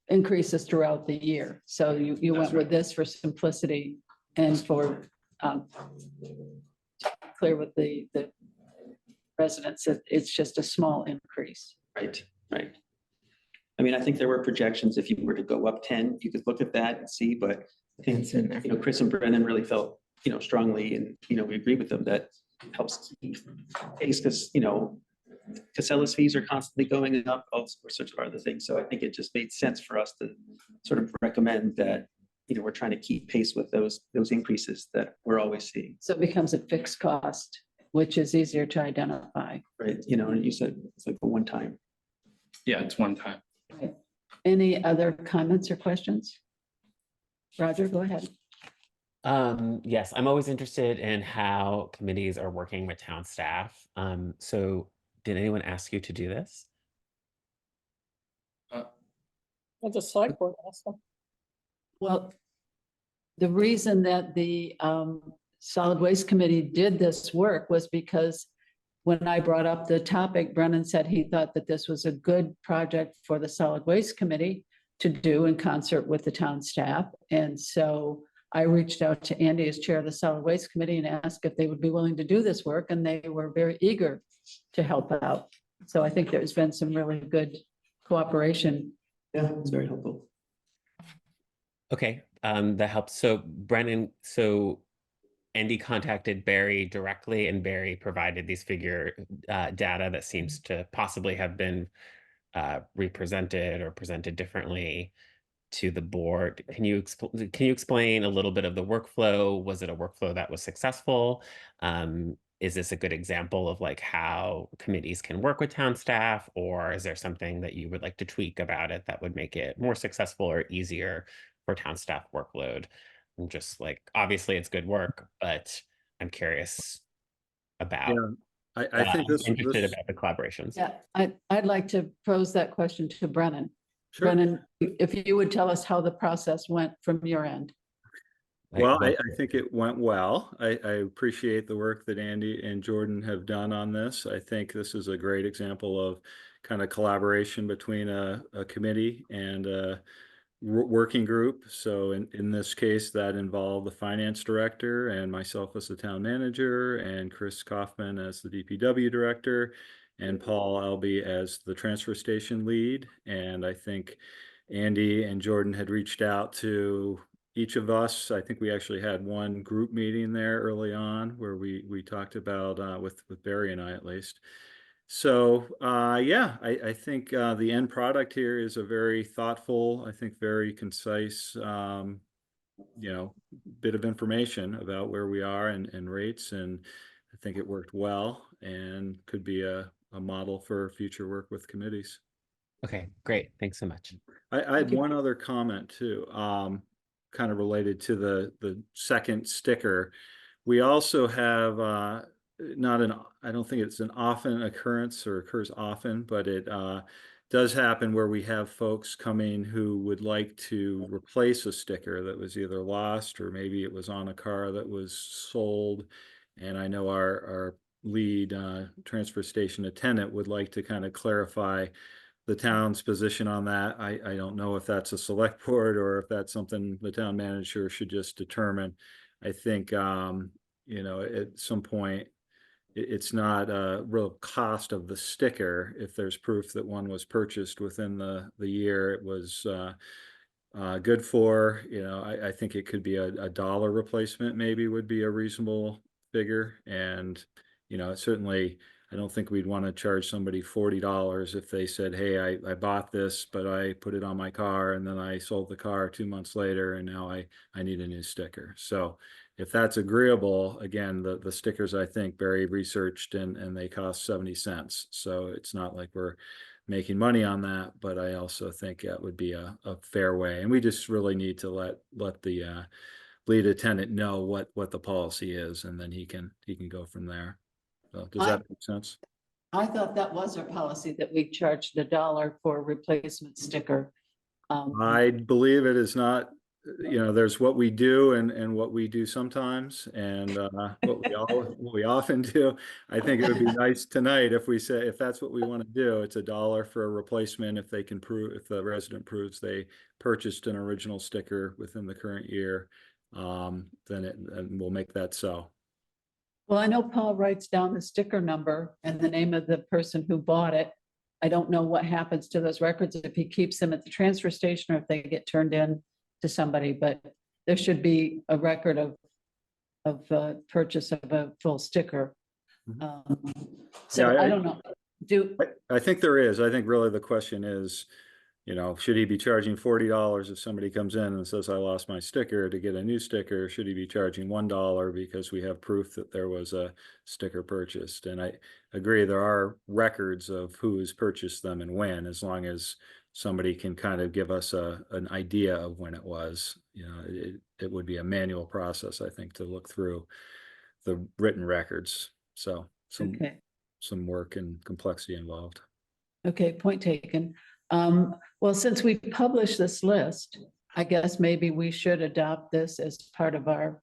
increases throughout the year. So you went with this for simplicity and for clear with the residents that it's just a small increase. Right, right. I mean, I think there were projections, if you were to go up 10, you could look at that and see, but I think, It's in there. you know, Chris and Brennan really felt, you know, strongly and, you know, we agree with them that helps keep pace because, you know, Casella's fees are constantly going up, all sorts of other things. So I think it just made sense for us to sort of recommend that, you know, we're trying to keep pace with those increases that we're always seeing, So it becomes a fixed cost, which is easier to identify. right? You know, and you said it's like a one time. Yeah, it's one time. Right. Any other comments or questions? Roger, go ahead. Yes, I'm always interested in how committees are working with town staff. So did anyone ask you to do this? Well, the select board also. Well, the reason that the Solid Waste Committee did this work was because when I brought up the topic, Brennan said he thought that this was a good project for the Solid Waste Committee to do in concert with the town staff. And so I reached out to Andy as chair of the Solid Waste Committee and asked if they would be willing to do this work, and they were very eager to help out. So I think there's been some really good cooperation. Yeah, it's very helpful. Okay, that helps. So Brennan, so Andy contacted Barry directly and Barry provided these figure data that seems to possibly have been represented or presented differently to the board. Can you explain a little bit of the workflow? Was it a workflow that was successful? is this a good example of like how committees can work with town staff, or is there something that you would like to tweak about it that would make it more successful or easier for town staff workload? I'm just like, obviously it's good work, but I'm curious about Yeah, I think I'm this, interested about the collaborations. Yeah, I'd like to pose that question to Brennan. sure. Brennan, if you would tell us how the process went from your end. Well, I think it went well. I appreciate the work that Andy and Jordan have done on this. I think this is a great example of kind of collaboration between a committee and a working group. So in this case, that involved the finance director and myself as the town manager, and Chris Kaufman as the DPW director, and Paul Albee as the transfer station lead. And I think Andy and Jordan had reached out to each of us. I think we actually had one group meeting there early on where we talked about with Barry and I at least. So yeah, I think the end product here is a very thoughtful, I think very concise, you know, bit of information about where we are and rates, and I think it worked well and could be a model for future work with committees. Okay, great. Thanks so much. I had one other comment too, kind of related to the second sticker. We also have not an, I don't think it's an often occurrence or occurs often, but it does happen where we have folks coming who would like to replace a sticker that was either lost or maybe it was on a car that was sold. And I know our lead transfer station attendant would like to kind of clarify the town's position on that. I don't know if that's a select board or if that's something the town manager should just determine. I think, you know, at some point, it's not a real cost of the sticker if there's proof that one was purchased within the year it was good for. You know, I think it could be a dollar replacement maybe would be a reasonable figure. And, you know, certainly I don't think we'd want to charge somebody $40 if they said, hey, I bought this, but I put it on my car and then I sold the car 2 months later and now I need a new sticker. So if that's agreeable, again, the stickers, I think, Barry researched and they cost 70 cents. So it's not like we're making money on that, but I also think that would be a fair way. And we just really need to let the lead attendant know what the policy is, and then he can go from there. So does that make sense? I thought that was our policy, that we charged $1 for a replacement sticker. I believe it is not. You know, there's what we do and what we do sometimes, and what we often do. I think it would be nice tonight if we say, if that's what we want to do, it's $1 for a replacement if they can prove, if the resident proves they purchased an original sticker within the current year, then we'll make that so. Well, I know Paul writes down the sticker number and the name of the person who bought it. I don't know what happens to those records, if he keeps them at the transfer station or if they get turned in to somebody, but there should be a record of purchase of a full sticker. So Yeah, I don't know. I think there is. I think really the question is, you know, should he be charging $40 if somebody comes in and says, I lost my sticker, to get a new sticker? Should he be charging $1 because we have proof that there was a sticker purchased? And I agree, there are records of who has purchased them and when, as long as somebody can kind of give us an idea of when it was. You know, it would be a manual process, I think, to look through the written records. So some work and complexity involved. Okay, point taken. Well, since we published this list, I guess maybe we should adopt this as part of our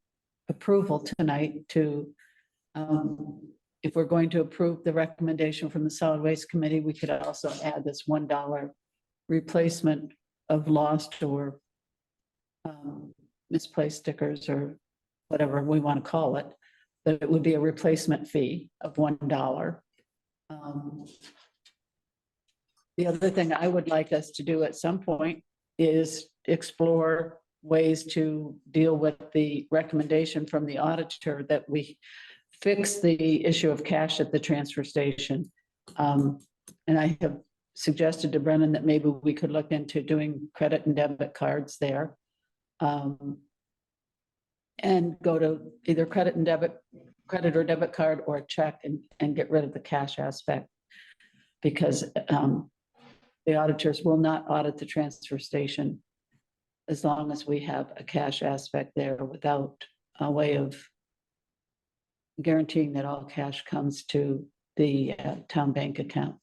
approval tonight to, if we're going to approve the recommendation from the Solid Waste Committee, we could also add this $1 replacement of lost or misplaced stickers or whatever we want to call it, that it would be a replacement fee of $1. The other thing I would like us to do at some point is explore ways to deal with the recommendation from the auditor that we fix the issue of cash at the transfer station. And I have suggested to Brennan that maybe we could look into doing credit and debit cards there. And go to either credit and debit credit or debit card or a check and get rid of the cash aspect. Because the auditors will not audit the transfer station as long as we have a cash aspect there without a way of guaranteeing that all cash comes to the town bank account.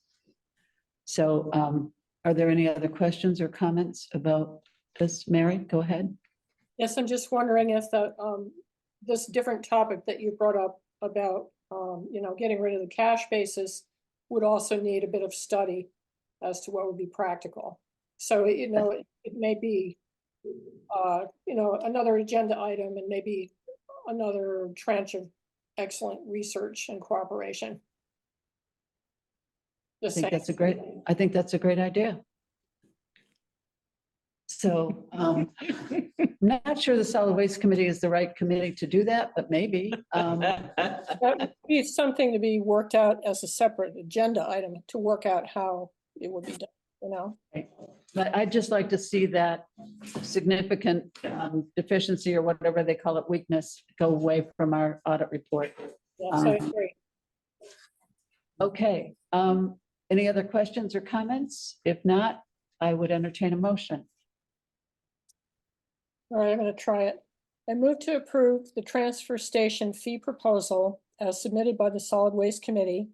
So are there any other questions or comments about this? Mary, go ahead. Yes, I'm just wondering if the, this different topic that you brought up about, you know, getting rid of the cash basis would also need a bit of study as to what would be practical. So, you know, it may be, you know, another agenda item and maybe another tranche of excellent research and cooperation. I Just think saying. that's a great idea. So I'm not sure the solid waste committee is the right committee to do that, but maybe. That would be something to be worked out as a separate agenda item to work out how it would be done, you know? But I'd just like to see that significant deficiency or whatever they call it, weakness, go away from our audit report. Yes, I agree. Okay, any other questions or comments? If not, I would entertain a motion. All right, I'm gonna try it. I move to approve the transfer station fee proposal as submitted by the Solid Waste Committee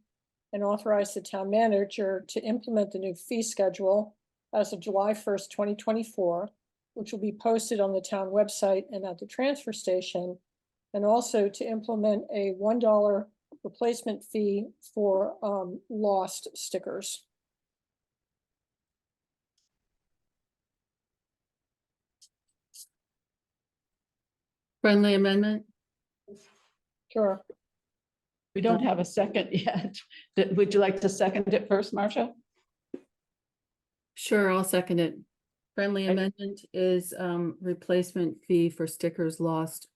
and authorize the town manager to implement the new fee schedule as of July 1st, 2024, which will be posted on the town website and at the transfer station, and also to implement a $1 replacement fee for lost stickers. Friendly amendment? Sure. We don't have a second yet. Would you like to second it first, Marcia? Sure, I'll second it. Friendly Okay. amendment is replacement fee for stickers lost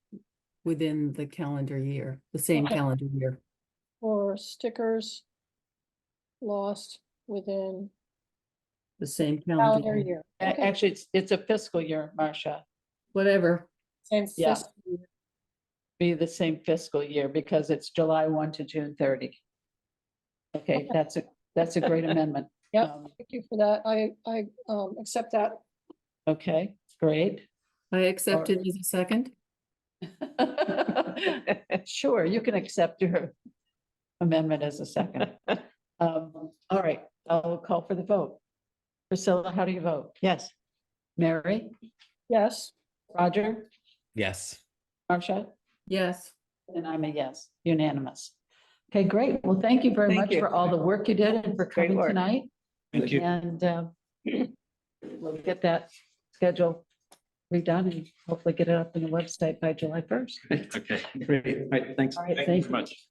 within the calendar year, the same Okay. calendar year. For stickers lost within The same calendar calendar year. year. Okay. Actually, it's a fiscal year, Marcia. Whatever. Same Yeah. fiscal year. Be the same fiscal year because it's July 1 to June 30. Okay, that's a great amendment. Yep. Thank you for that. I accept that. Okay, great. I accept it as a second. Sure, you can accept your amendment as a second. All right, I'll call for the vote. Priscilla, how do you vote? Yes. Mary, Yes. Roger, Yes. Marcia, Yes. and I'm a yes, unanimous. Okay, great. Well, thank you very Thank much you. for all the work you did and for Great coming work. tonight. Thank you. And we'll get that schedule redone and hopefully get it up on the website by July 1st. Okay. Great. All right, thanks. All right, Thank you thank so you. much.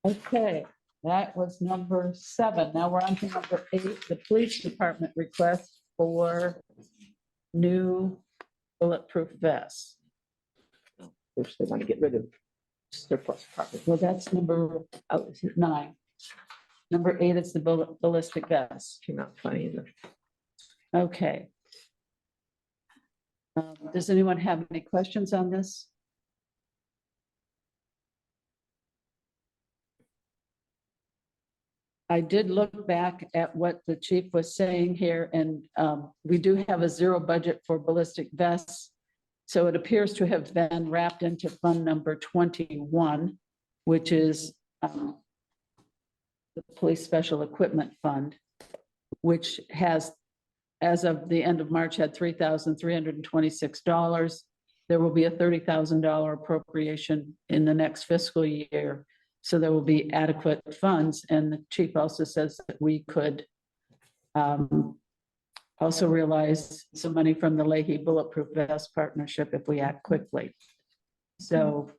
Okay, that was number 7. Now we're on to number 8, the police department request for new bulletproof vests. Which they want to get rid of surplus property. Well, that's number 9. Number 8 is the ballistic vest. Came out funny either. Okay. Does anyone have any questions on this? I did look back at what the chief was saying here, and we do have a 0 budget for ballistic vests. So it appears to have been wrapped into fund number 21, which is the Police Special Equipment Fund, which has, as of the end of March, had $3,326. There will be a $30,000 appropriation in the next fiscal year. So there will be adequate funds. And the chief also says that we could also realize some money from the Leahy Bulletproof Vest Partnership if we act quickly. So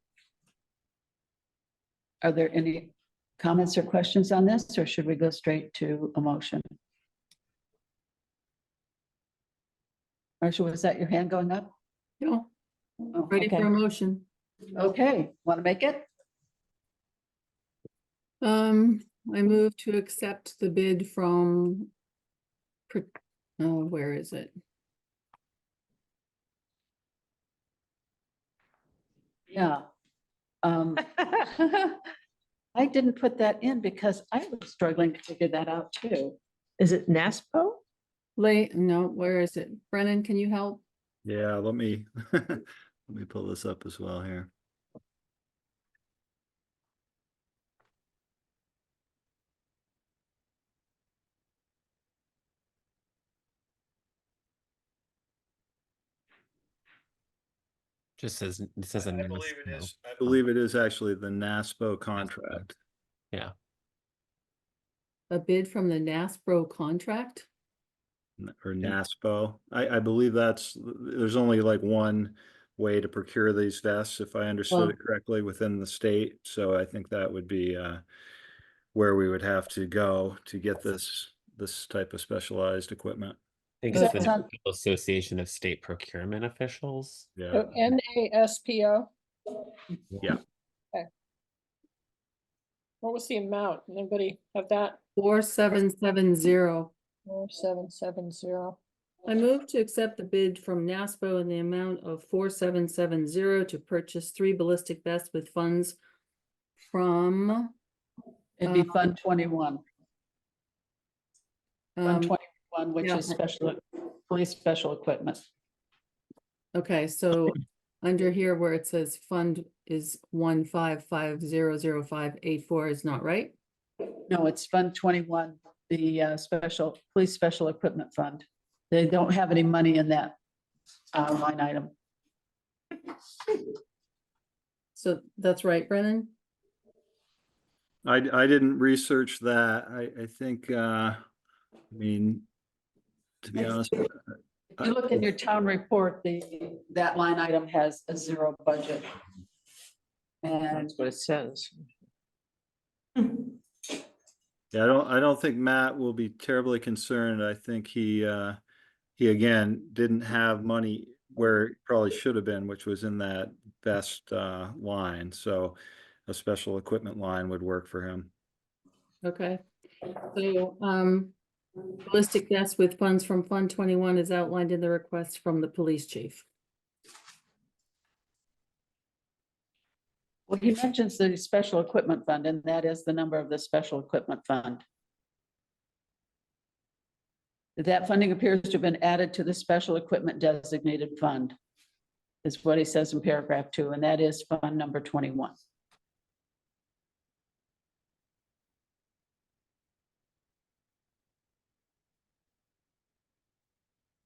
are there any comments or questions on this, or should we go straight to a motion? Marcia, was that your hand going up? No, Oh, ready okay. for a motion. Okay, want to make it? I move to accept the bid from, where is it? Yeah. I didn't put that in because I was struggling to figure that out too. Is it NASPO? No, where is it? Brennan, can you help? Yeah, let me, let me pull this up as well here. Just says, it says a I believe it NASPO. is. I believe it is actually the NASPO contract. Yeah. A bid from the NASPRO contract? Or NASPO. I believe there's only like one way to procure these vests, if I understood it correctly, within the state. So I think that would be where we would have to go to get this type of specialized equipment. I think Does it's that the sound- National Association of State Procurement Officials. Yeah. NASPO. Yeah. What was the amount? Anybody have that? 4770. 4770. I move to accept the bid from NASPO in the amount of 4770 to purchase 3 ballistic vests with funds from It'd be Fund 21. Fund um, 21, which yeah. is police special equipment. okay, so under here where it says fund is 155000584 is not right. No, it's Fund 21, the police special equipment fund. They don't have any money in that line item. So that's right, Brennan? I didn't research that. I think, I mean, to be honest. If you look in your town report, that line item has a 0 budget. And That's what it says. Yeah, I don't think Matt will be terribly concerned. I think he again didn't have money where it probably should have been, which was in that best line. So a special equipment line would work for him. Okay, so ballistic vests with funds from Fund 21 is outlined in the request from the police chief. well, he mentions the special equipment fund, and that is the number of the special equipment fund. That funding appears to have been added to the special equipment designated fund, is what he says in paragraph 2, and that is fund number 21.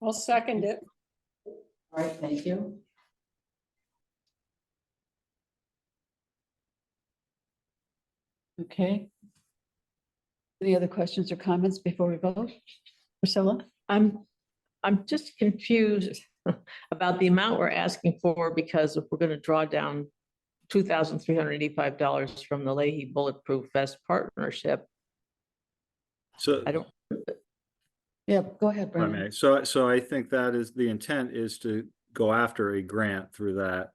I'll second it. All right, thank you. Okay. Any other questions or comments before we vote? Priscilla? I'm just confused about the amount we're asking for, because if we're gonna draw down $2,385 from the Leahy Bulletproof Vest Partnership, So I don't, Yeah, go ahead, if I Brendan. may. So I think that is the intent, is to go after a grant through that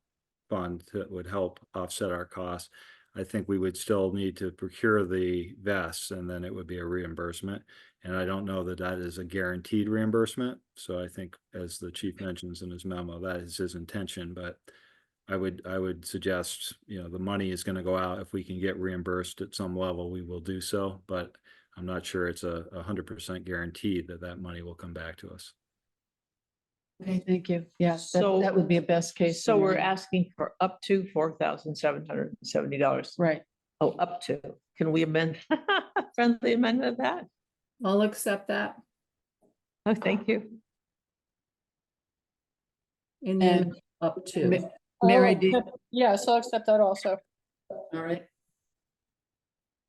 fund that would help offset our costs. I think we would still need to procure the vests, and then it would be a reimbursement. And I don't know that that is a guaranteed reimbursement. So I think, as the chief mentions in his memo, that is his intention. But I would suggest, the money is going to go out. If we can get reimbursed at some level, we will do so. But I'm not sure it's 100% guaranteed that money will come back to us. Okay, thank you. Yeah, So- that would be a best case. so we're scenario. asking for up to $4,770. Right. Oh, up to, can we amend, friendly amendment of that? I'll accept that. Oh, thank you. And then And up to. Mary, I'll accept- Yes, I'll accept that also. all right.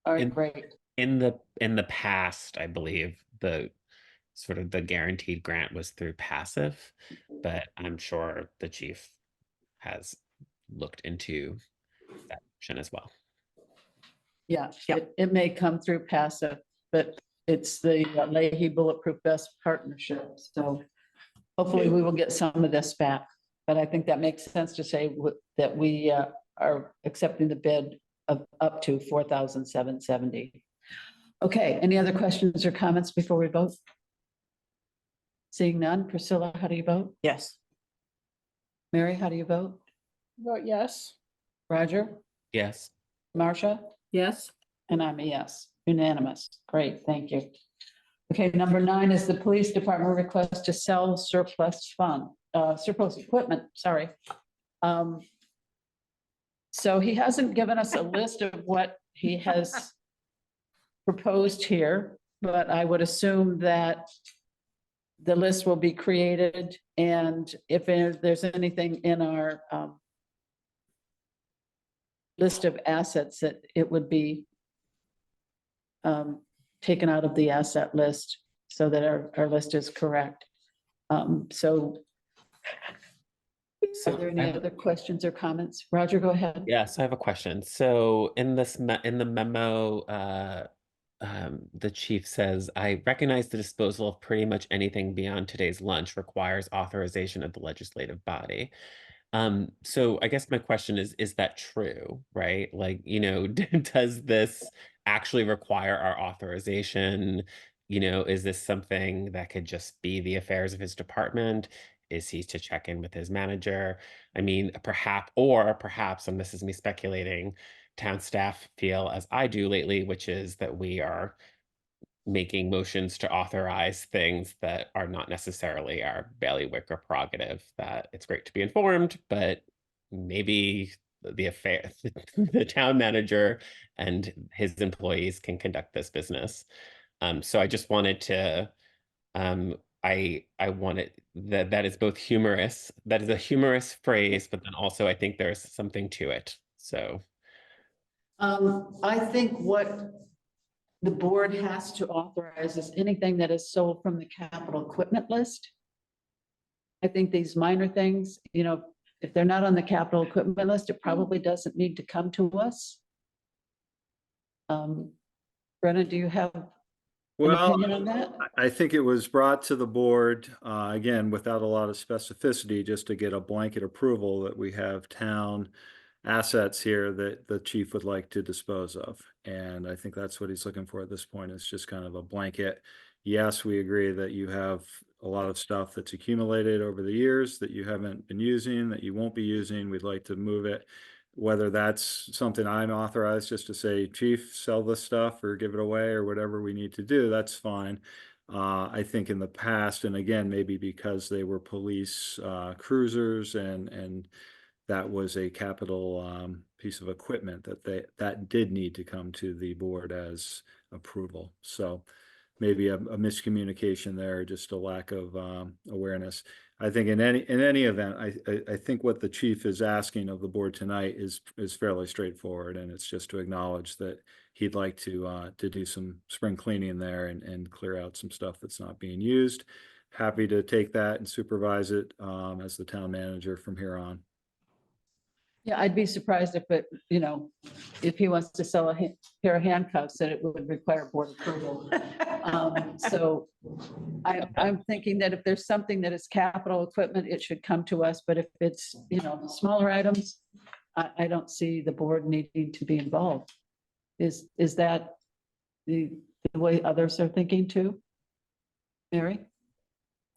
All right, And- great. In the past, I believe the guaranteed grant was through passive, but I'm sure the chief has looked into that option as well. Yeah, Yeah. it may come through passive, but it's the Leahy Bulletproof Vest Partnership. So hopefully we will get some of this back. But I think that makes sense to say that we are accepting the bid of up to $4,770. Okay, any other questions or comments before we vote? Seeing none. Priscilla, how do you vote? Yes. Mary, how do you vote? Vote yes. Roger? Yes. Marcia, Yes, and I'm a yes, unanimous. Great, thank you. Okay, number 9 is the police department request to sell surplus surplus equipment, sorry. So he hasn't given us a list of what he has proposed here, but I would assume that the list will be created, and if there's anything in our list of assets, that it would be taken out of the asset list so that our list is correct. So are there any other questions or comments? Roger, go ahead. Yes, I have a question. So in in the memo, the chief says, I recognize the disposal of pretty much anything beyond today's lunch requires authorization of the legislative body. So I guess my question is that true, right? Like, you know, does this actually require our authorization? You know, is this something that could just be the affairs of his department? Is he to check in with his manager? I mean, perhaps, and this is me speculating, town staff feel as I do lately, which is that we are making motions to authorize things that are not necessarily our bailiwick or prerogative, that it's great to be informed, but maybe the town manager and his employees can conduct this business. So I just wanted to, I wanted that is both humorous, that is a humorous phrase, but then also I think there's something to it. So I think what the board has to authorize is anything that is sold from the capital equipment list. I think these minor things, you know, if they're not on the capital equipment list, it probably doesn't need to come to us. Brenna, do you have an Well, opinion on that? I think it was brought to the board, again, without a lot of specificity, just to get a blanket approval that we have town assets here that the chief would like to dispose of. And I think that's what he's looking for at this point, is just kind of a blanket. Yes, we agree that you have a lot of stuff that's accumulated over the years that you haven't been using, that you won't be using. We'd like to move it. Whether that's something I'm authorized just to say, chief, sell this stuff or give it away or whatever we need to do, that's fine. I think in the past, and again, maybe because they were police cruisers and that was a capital piece of equipment that did need to come to the board as approval. So maybe a miscommunication there, just a lack of awareness. I think in any event, I think what the chief is asking of the board tonight is fairly straightforward, and it's just to acknowledge that he'd like to do some spring cleaning there and clear out some stuff that's not being used. Happy to take that and supervise it as the town manager from here on. Yeah, I'd be surprised if it, you know, if he wants to sell a pair of handcuffs, that it would require board approval. So I'm thinking that if there's something that is capital equipment, it should come to us. But if it's, you know, smaller items, I don't see the board needing to be involved. Is that the way others are thinking too? Mary?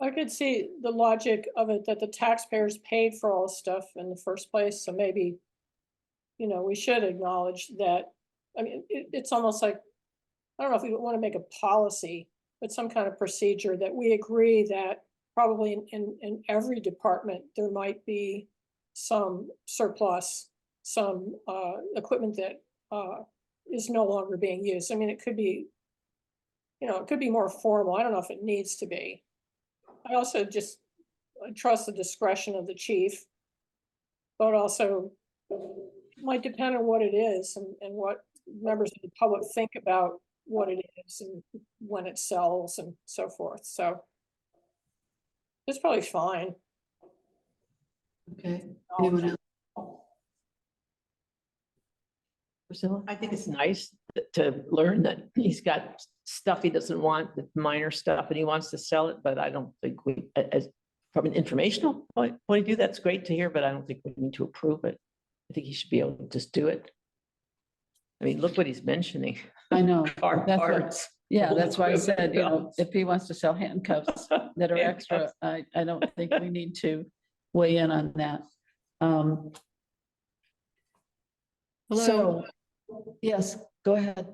I could see the logic of it, that the taxpayers paid for all this stuff in the first place, so maybe, you know, we should acknowledge that. I mean, it's almost like, I don't know if we want to make a policy, but some kind of procedure that we agree that probably in every department, there might be some surplus, some equipment that is no longer being used. I mean, it could be, you know, it could be more formal. I don't know if it needs to be. I also just trust the discretion of the chief, but also it might depend on what it is and what members of the public think about what it is and when it sells and so forth. So it's probably fine. Okay. Anyone else? Priscilla? I think it's nice to learn that he's got stuff he doesn't want, the minor stuff, and he wants to sell it, but I don't think we, as from an informational point of view, that's great to hear, but I don't think we need to approve it. I think he should be able to just do it. I mean, look what he's mentioning. I know. Car That's what- parts. Yeah, that's why I said, you know, if he wants to sell handcuffs that are extra, I don't think we need to weigh in on that. Hello, So, yes, go ahead.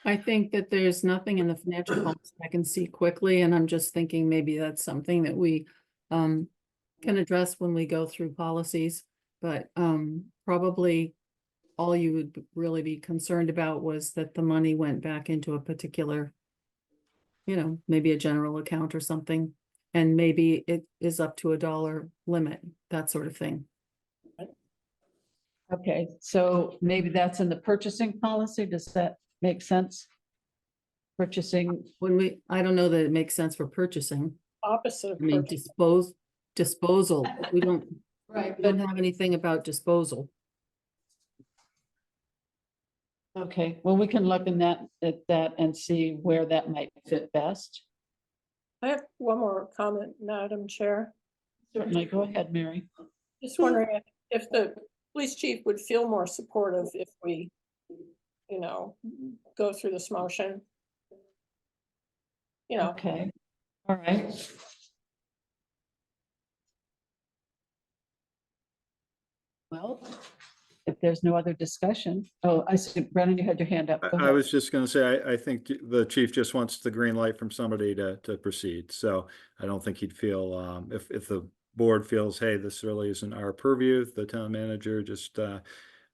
I think that there's nothing in the financial policy I can see quickly, and I'm just thinking maybe that's something that we can address when we go through policies, but probably all you would really be concerned about was that the money went back into a particular, maybe a general account or something, and maybe it is up to $1 limit, that sort of thing. Okay, so maybe that's in the purchasing policy. Does that make sense? Purchasing, I don't know that it makes sense for purchasing. Opposite of I mean, purchase. disposal, we don't right, don't have anything about disposal. okay, well, we can look at that and see where that might fit best. I have one more comment, Madam Chair. Certainly, go ahead, Mary. Just wondering if the police chief would feel more supportive if we, go through this motion. Okay, all right. Well, if there's no other discussion, oh, I see, Brennan, you had your hand up. Go I ahead. was just gonna say, I think the chief just wants the green light from somebody to proceed. So I don't think he'd feel, if the board feels, hey, this really isn't our purview, the town manager just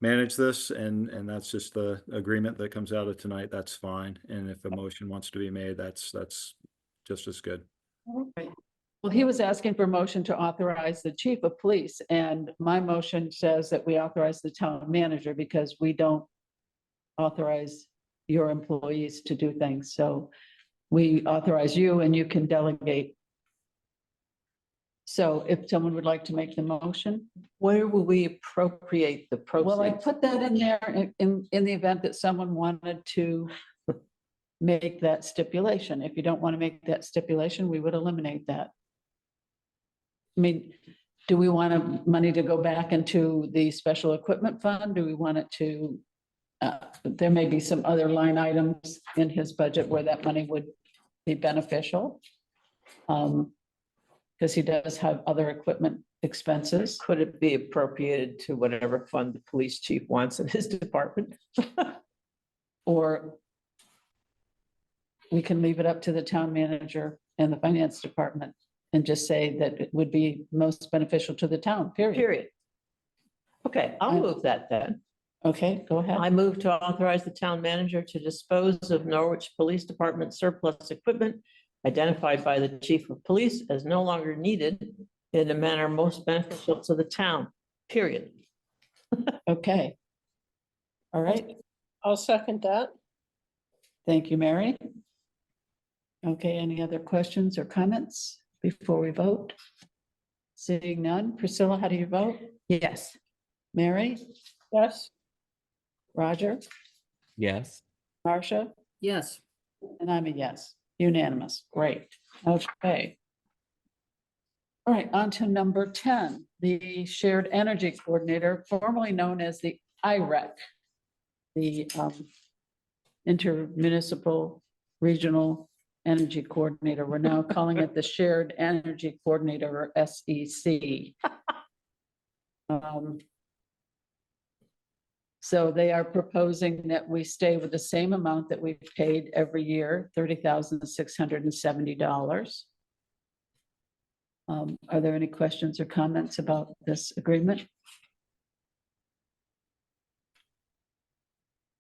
manage this, and that's just the agreement that comes out of tonight, that's fine. And if a motion wants to be made, that's just as good. Well, he was asking for a motion to authorize the chief of police, and my motion says that we authorize the town manager because we don't authorize your employees to do things. So we authorize you and you can delegate. So if someone would like to make the motion, Where will we appropriate the well, I proceeds? put that in there in the event that someone wanted to make that stipulation. If you don't want to make that stipulation, we would eliminate that. I mean, do we want money to go back into the special equipment fund? Do we want it to, there may be some other line items in his budget where that money would be beneficial. Because he does have other equipment expenses. Could it be appropriated to whatever fund the police chief wants in his department? Or we can leave it up to the town manager and the finance department and just say that it would be most beneficial to the town, period. Period. Okay, I'll move that then. Okay, go ahead. I move to authorize the town manager to dispose of Norwich Police Department surplus equipment identified by the chief of police as no longer needed in a manner most beneficial to the town, period. Okay. All right, I'll second that. thank you, Mary. Okay, any other questions or comments before we vote? Seeing none. Priscilla, how do you vote? Yes. Mary, Yes, Roger, Yes. Marcia, Yes, and I'm a yes. Unanimous. Great. Okay. All right, on to number 10, the Shared Energy Coordinator, formerly known as the IREC, the Intermunicipal Regional Energy Coordinator. We're now calling it the Shared Energy Coordinator, or SEC. So they are proposing that we stay with the same amount that we've paid every year, $30,670. Are there any questions or comments about this agreement?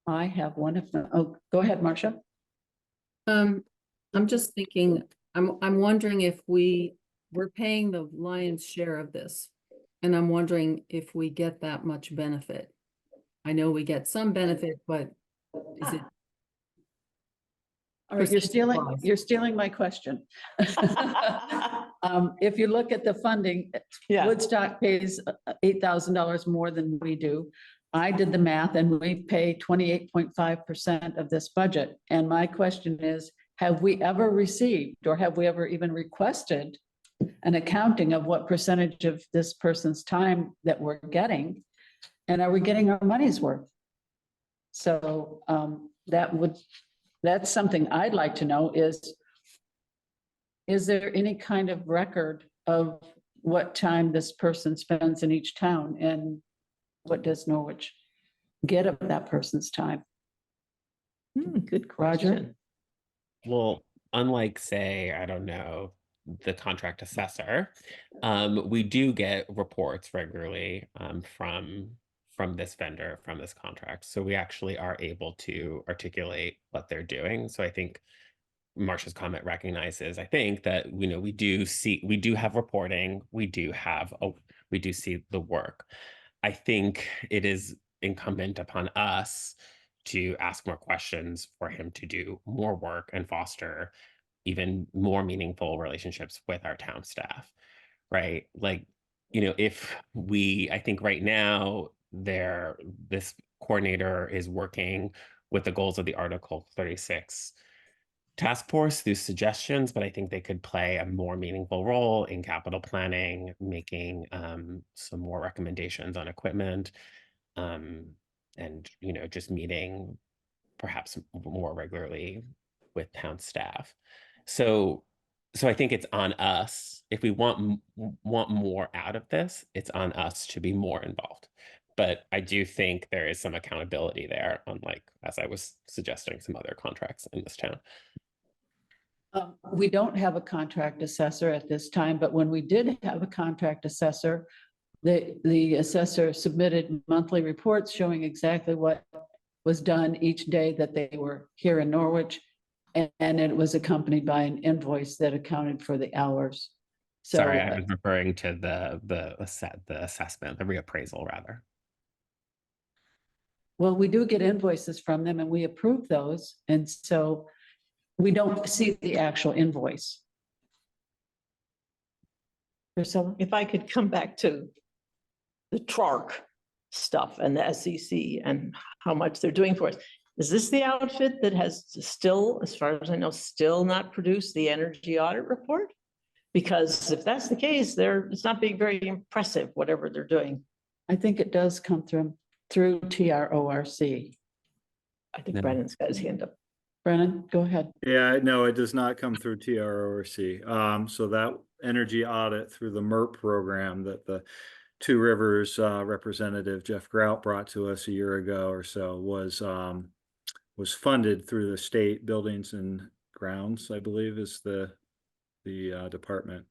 I have one of them. Oh, go ahead, Marcia. I'm just thinking, I'm wondering if we're paying the lion's share of this. And I'm wondering if we get that much benefit. I know we get some benefit, but is it? All right, you're stealing my question. If you look at the funding, Yeah. Woodstock pays $8,000 more than we do. I did the math and we pay 28.5% of this budget. And my question is, have we ever received or have we ever even requested an accounting of what percentage of this person's time that we're getting? And are we getting our money's worth? So that's something I'd like to know is there any kind of record of what time this person spends in each town, and what does Norwich get of that person's time? Good Roger? question. Well, unlike, say, I don't know, the contract assessor, we do get reports regularly from this vendor, from this contract. So we actually are able to articulate what they're doing. So I think Marcia's comment recognizes, I think, that we do have reporting, we do see the work. I think it is incumbent upon us to ask more questions for him to do more work and foster even more meaningful relationships with our town staff, right? Like, I think right now this coordinator is working with the goals of the Article 36 task force through suggestions, but I think they could play a more meaningful role in capital planning, making some more recommendations on equipment, and just meeting perhaps more regularly with town staff. So I think it's on us. If we want more out of this, it's on us to be more involved. But I do think there is some accountability there, unlike, as I was suggesting, some other contracts in this town. We don't have a contract assessor at this time, but when we did have a contract assessor, the assessor submitted monthly reports showing exactly what was done each day that they were here in Norwich. And it was accompanied by an invoice that accounted for the hours. So, Sorry, I was referring to the assessment, the reappraisal rather. well, we do get invoices from them and we approve those. And so we don't see the actual invoice. Priscilla? If I could come back to the TRORC stuff and the SEC and how much they're doing for us. Is this the outfit that has still, as far as I know, still not produced the energy audit report? Because if that's the case, it's not being very impressive, whatever they're doing. I think it does come through TRORC. I think No. Brennan's got his hand up. Brennan, go ahead. Yeah, no, it does not come through TRORC. So that energy audit through the MERP program that the Two Rivers representative Jeff Grout brought to us a year ago or so was funded through the state Buildings and Grounds, I believe, is the department.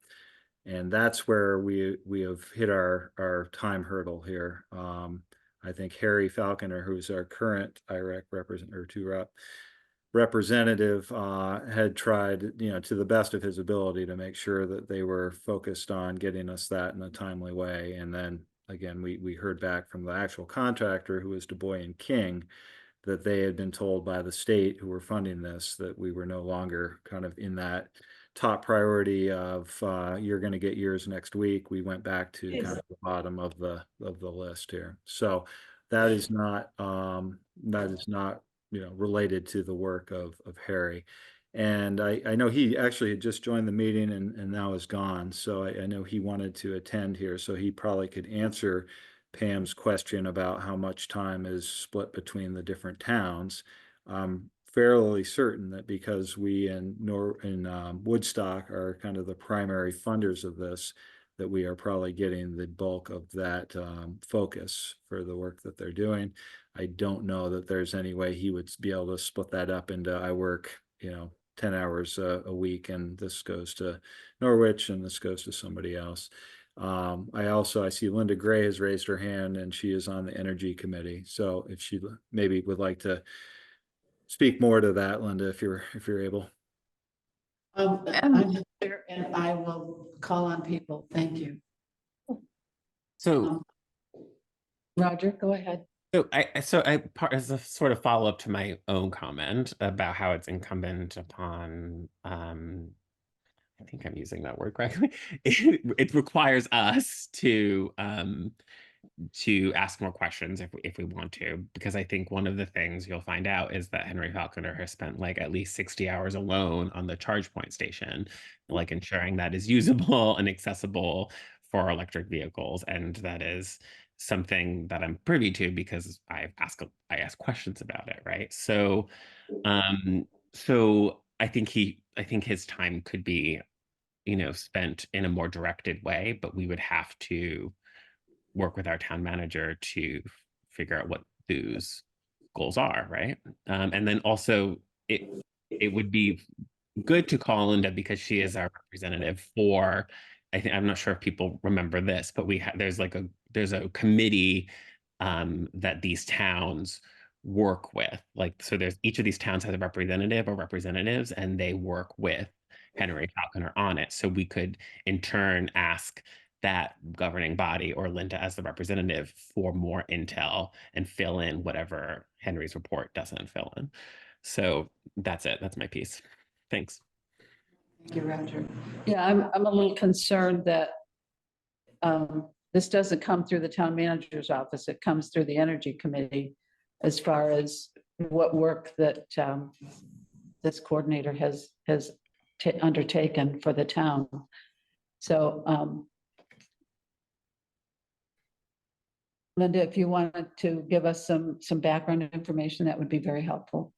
And that's where we have hit our time hurdle here. I think Harry Falconer, who's our current IREC representative, had tried, to the best of his ability to make sure that they were focused on getting us that in a timely way. And then again, we heard back from the actual contractor, who was Du Bois and King, that they had been told by the state who were funding this that we were no longer kind of in that top priority of you're going to get yours next week. We went back to kind of the bottom of the list here. So that is not related to the work of Harry. And I know he actually had just joined the meeting and now is gone. So I know he wanted to attend here, so he probably could answer Pam's question about how much time is split between the different towns. I'm fairly certain that because we in Woodstock are kind of the primary funders of this, that we are probably getting the bulk of that focus for the work that they're doing. I don't know that there's any way he would be able to split that up into, I work, 10 hours a week, and this goes to Norwich and this goes to somebody else. I see Linda Gray has raised her hand, and she is on the Energy Committee. So if she maybe would like to speak more to that, Linda, if you're able. I'm there and I will call on people. Thank you. So Roger, go ahead. Part as a sort of follow-up to my own comment about how it's incumbent upon, I think I'm using that word correctly. It requires us to ask more questions if we want to, because I think one of the things you'll find out is that Henry Falconer has spent like at least 60 hours alone on the charge point station, like ensuring that is usable and accessible for electric vehicles. And that is something that I'm privy to because I ask questions about it, right? So I think his time could be spent in a more directed way, but we would have to work with our town manager to figure out what whose goals are, right? And then also it would be good to call Linda because she is our representative for, I'm not sure if people remember this, but there's a committee that these towns work with. Like, so each of these towns has a representative or representatives, and they work with Henry Falconer on it. So we could in turn ask that governing body or Linda as the representative for more intel and fill in whatever Henry's report doesn't fill in. So that's it. That's my piece. Thanks. Thank you, Roger. Yeah, I'm a little concerned that this doesn't come through the town manager's office. It comes through the energy committee as far as what work that this coordinator has undertaken for the town. So Linda, if you wanted to give us some background information, that would be very helpful.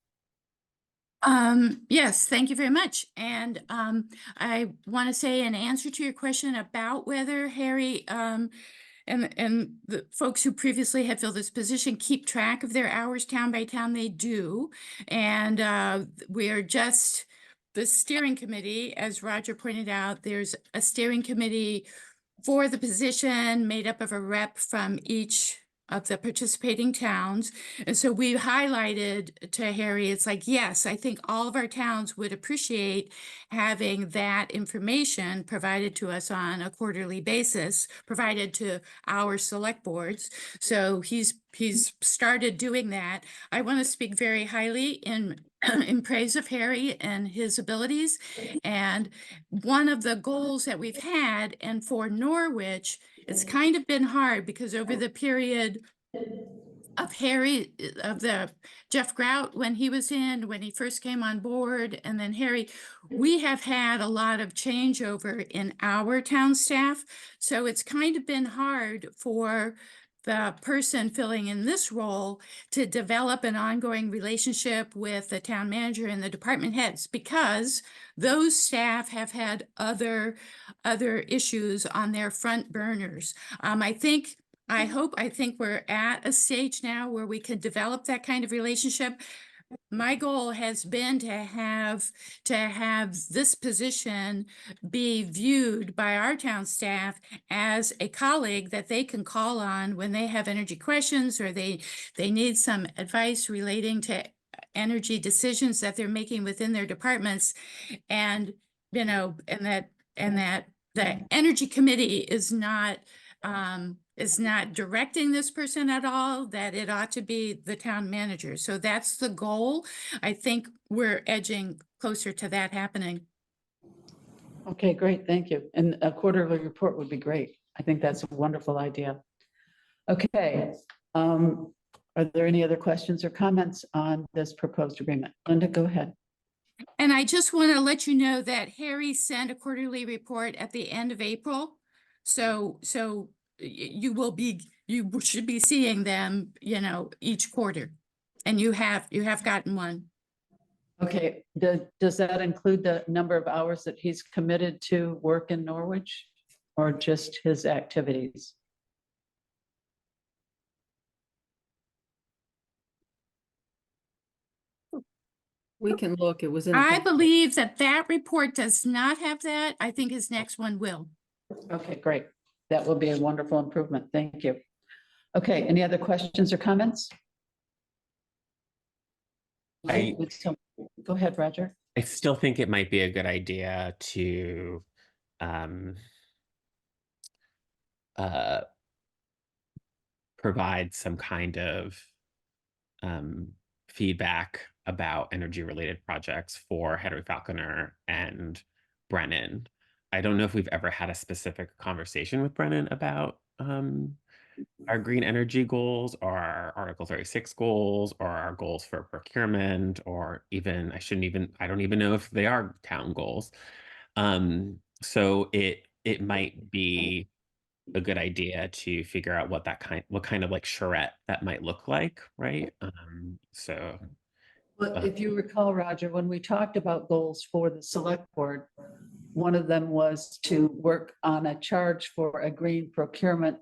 Yes, thank you very much. And I want to say in answer to your question about whether Harry and the folks who previously had filled this position keep track of their hours town by town, they do. And we are just the steering committee, as Roger pointed out, there's a steering committee for the position made up of a rep from each of the participating towns. And so we highlighted to Harry, it's like, yes, I think all of our towns would appreciate having that information provided to us on a quarterly basis, provided to our select boards. So he's started doing that. I want to speak very highly in praise of Harry and his abilities. And one of the goals that we've had, and for Norwich, it's kind of been hard because over the period of Jeff Grout, when he first came on board, and then Harry, we have had a lot of changeover in our town staff. So it's kind of been hard for the person filling in this role to develop an ongoing relationship with the town manager and the department heads, because those staff have had other issues on their front burners. I think we're at a stage now where we can develop that kind of relationship. My goal has been to have this position be viewed by our town staff as a colleague that they can call on when they have energy questions or they need some advice relating to energy decisions that they're making within their departments. And, and that the energy committee is not directing this person at all, that it ought to be the town manager. So that's the goal. I think we're edging closer to that happening. Okay, great, thank you. And a quarterly report would be great. I think that's a wonderful idea. Okay, are there any other questions or comments on this proposed agreement? Linda, go ahead. And I just want to let you know that Harry sent a quarterly report at the end of April. So you should be seeing them, each quarter, and you have gotten one. Okay, does that include the number of hours that he's committed to work in Norwich, or just his activities? We can look, it was in. I believe that report does not have that. I think his next one will. Okay, great. That will be a wonderful improvement. Thank you. Okay, any other questions or comments? So, go ahead, Roger. I still think it might be a good idea to provide some kind of feedback about energy related projects for Henry Falconer and Brennan. I don't know if we've ever had a specific conversation with Brennan about our green energy goals or our Article 36 goals or our goals for procurement, or even, I don't even know if they are town goals. So it might be a good idea to figure out what kind of like charrette that might look like, right? Well, if you recall, Roger, when we talked about goals for the select board, one of them was to work on a charge for a green procurement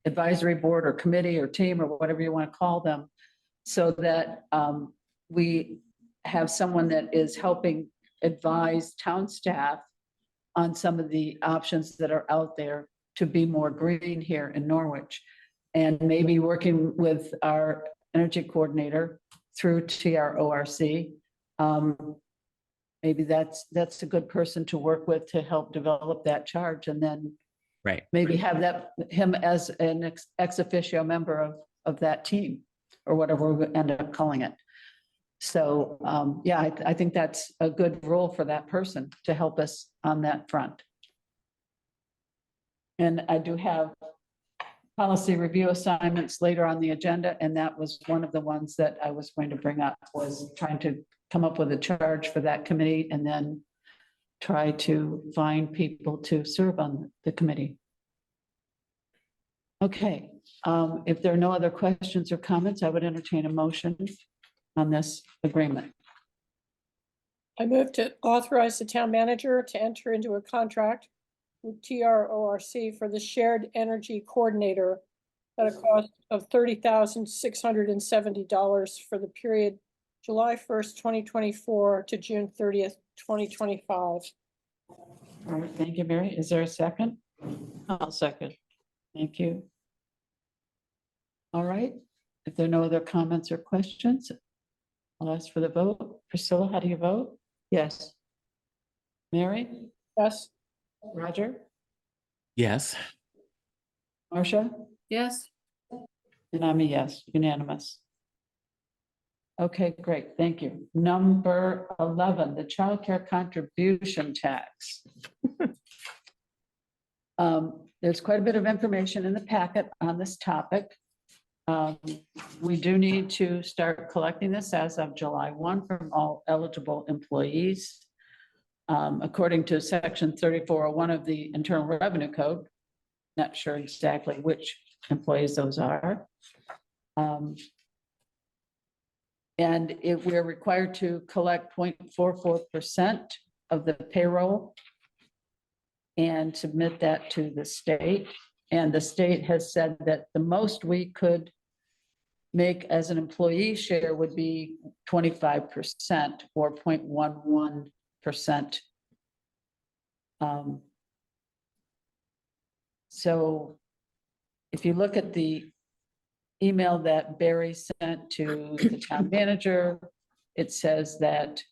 advisory board or committee or team or whatever you want to call them, so that we have someone that is helping advise town staff on some of the options that are out there to be more green here in Norwich. And maybe working with our energy coordinator through TRORC. Maybe that's a good person to work with to help develop that charge, and then Right. maybe have him as an ex officio member of that team, or whatever we end up calling it. So, yeah, I think that's a good role for that person to help us on that front. And I do have policy review assignments later on the agenda, and that was one of the ones that I was going to bring up, was trying to come up with a charge for that committee and then try to find people to serve on the committee. Okay, if there are no other questions or comments, I would entertain a motion on this agreement. I move to authorize the town manager to enter into a contract with TRORC for the shared energy coordinator at a cost of $30,670 for the period July 1st, 2024 to June 30th, 2025. All right, thank you, Mary. Is there a second? I'll second. Thank you. All right, if there are no other comments or questions, I'll ask for the vote. Priscilla, how do you vote? Yes. Mary? Yes, Roger? Yes. Marcia? Yes, And I'm a yes, unanimous. Okay, great, thank you. Number 11, the childcare contribution tax. There's quite a bit of information in the packet on this topic. We do need to start collecting this as of July 1 from all eligible employees. According to section 3401 of the Internal Revenue Code, not sure exactly which employees those are. And if we're required to collect 0.44% of the payroll and submit that to the state. And the state has said that the most we could make as an employee share would be 25% or 0.11%. So if you look at the email that Barry sent to the town manager, it says that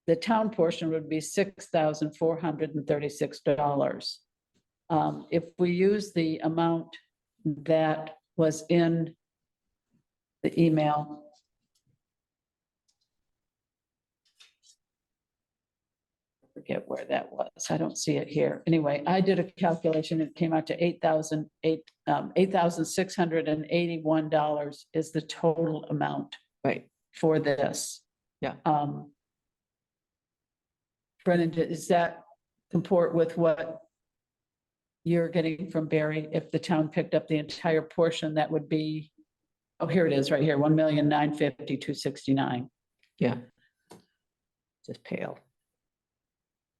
the town portion would be $6,436. If we use the amount that was in the email, I forget where that was. I don't see it here. Anyway, I did a calculation. It came out to $8,681 is the total amount Right. for this. Yeah. Brennan, does that comport with what you're getting from Barry? If the town picked up the entire portion, that would be, oh, here it is, right here, 1,950,269. Yeah. Just pale.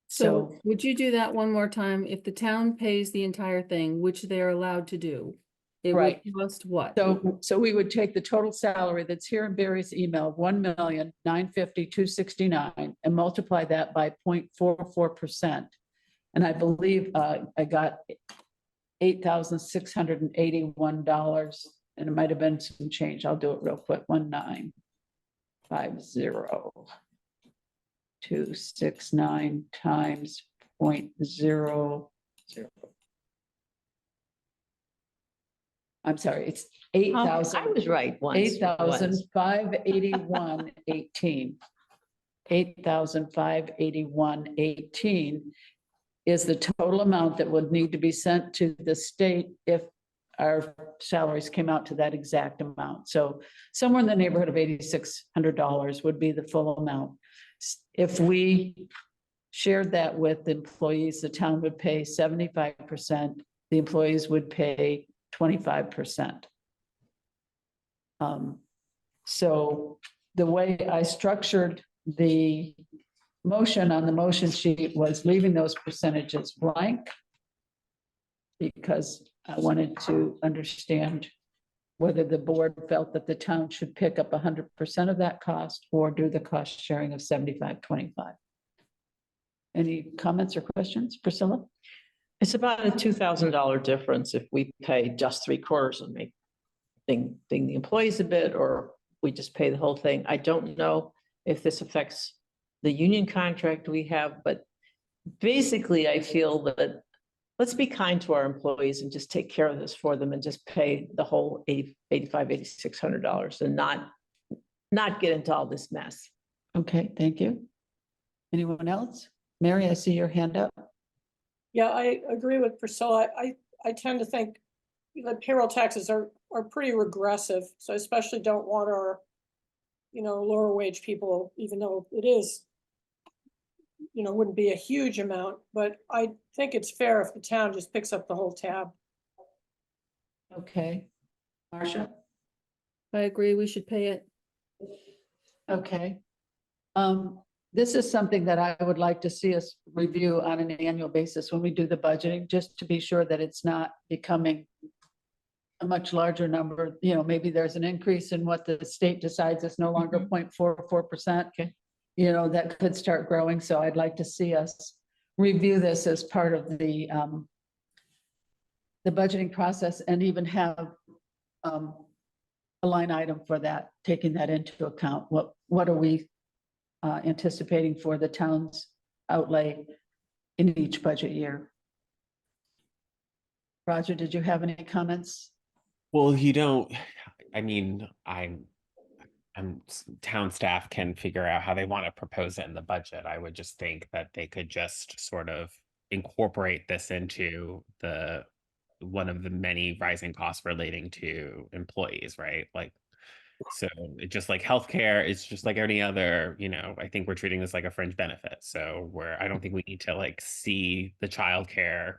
so would you do that one more time? If the town pays the entire thing, which they're allowed to do, it would Right. cost what? So we would take the total salary that's here in Barry's email, 1,950,269, and multiply that by 0.44%. And I believe I got $8,681, and it might have been some change. I'll do it real quick. 1,950,269 times 0.00. I'm sorry, it's I 8,000. was right once. 8,581.18. 8,581.18 is the total amount that would need to be sent to the state if our salaries came out to that exact amount. So somewhere in the neighborhood of $8,600 would be the full amount. If we shared that with employees, the town would pay 75%, the employees would pay 25%. So the way I structured the motion on the motion sheet was leaving those percentages blank, because I wanted to understand whether the board felt that the town should pick up 100% of that cost or do the cost sharing of 75-25. Any comments or questions, Priscilla? It's about a $2,000 difference if we pay just 3/4 and make ding the employees a bit, or we just pay the whole thing. I don't know if this affects the union contract we have, but basically I feel that let's be kind to our employees and just take care of this for them and just pay the whole $8,600 and not get into all this mess. Okay, thank you. Anyone else? Mary, I see your hand up. Yeah, I agree with Priscilla. I tend to think that payroll taxes are pretty regressive. So I especially don't want our, lower wage people, even though it is, wouldn't be a huge amount, but I think it's fair if the town just picks up the whole tab. Okay. Marcia? I agree, we should pay it. Okay. This is something that I would like to see us review on an annual basis when we do the budgeting, just to be sure that it's not becoming a much larger number. Maybe there's an increase in what the state decides is no longer 0.44%. Okay. That could start growing. So I'd like to see us review this as part of the budgeting process and even have a line item for that, taking that into account. What are we anticipating for the town's outlay in each budget year? Roger, did you have any comments? Well, town staff can figure out how they want to propose it in the budget. I would just think that they could just sort of incorporate this into one of the many rising costs relating to employees, right? So it's just like healthcare, it's just like any other, I think we're treating this like a fringe benefit. So I don't think we need to see the childcare,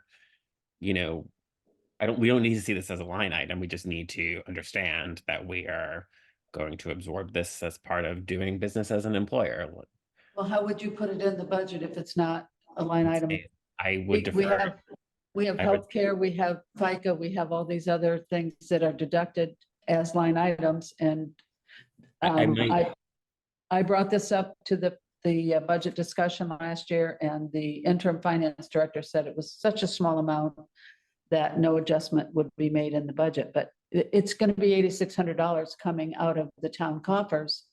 we don't need to see this as a line item. We just need to understand that we are going to absorb this as part of doing business as an employer. Well, how would you put it in the budget if it's not a line item? I would defer. We have I would- healthcare, we have FICA, we have all these other things that are deducted as line items, and I brought this up to the budget discussion last year, and the interim finance director said it was such a small amount that no adjustment would be made in the budget, but it's going to be $8,600 coming out of the town coffers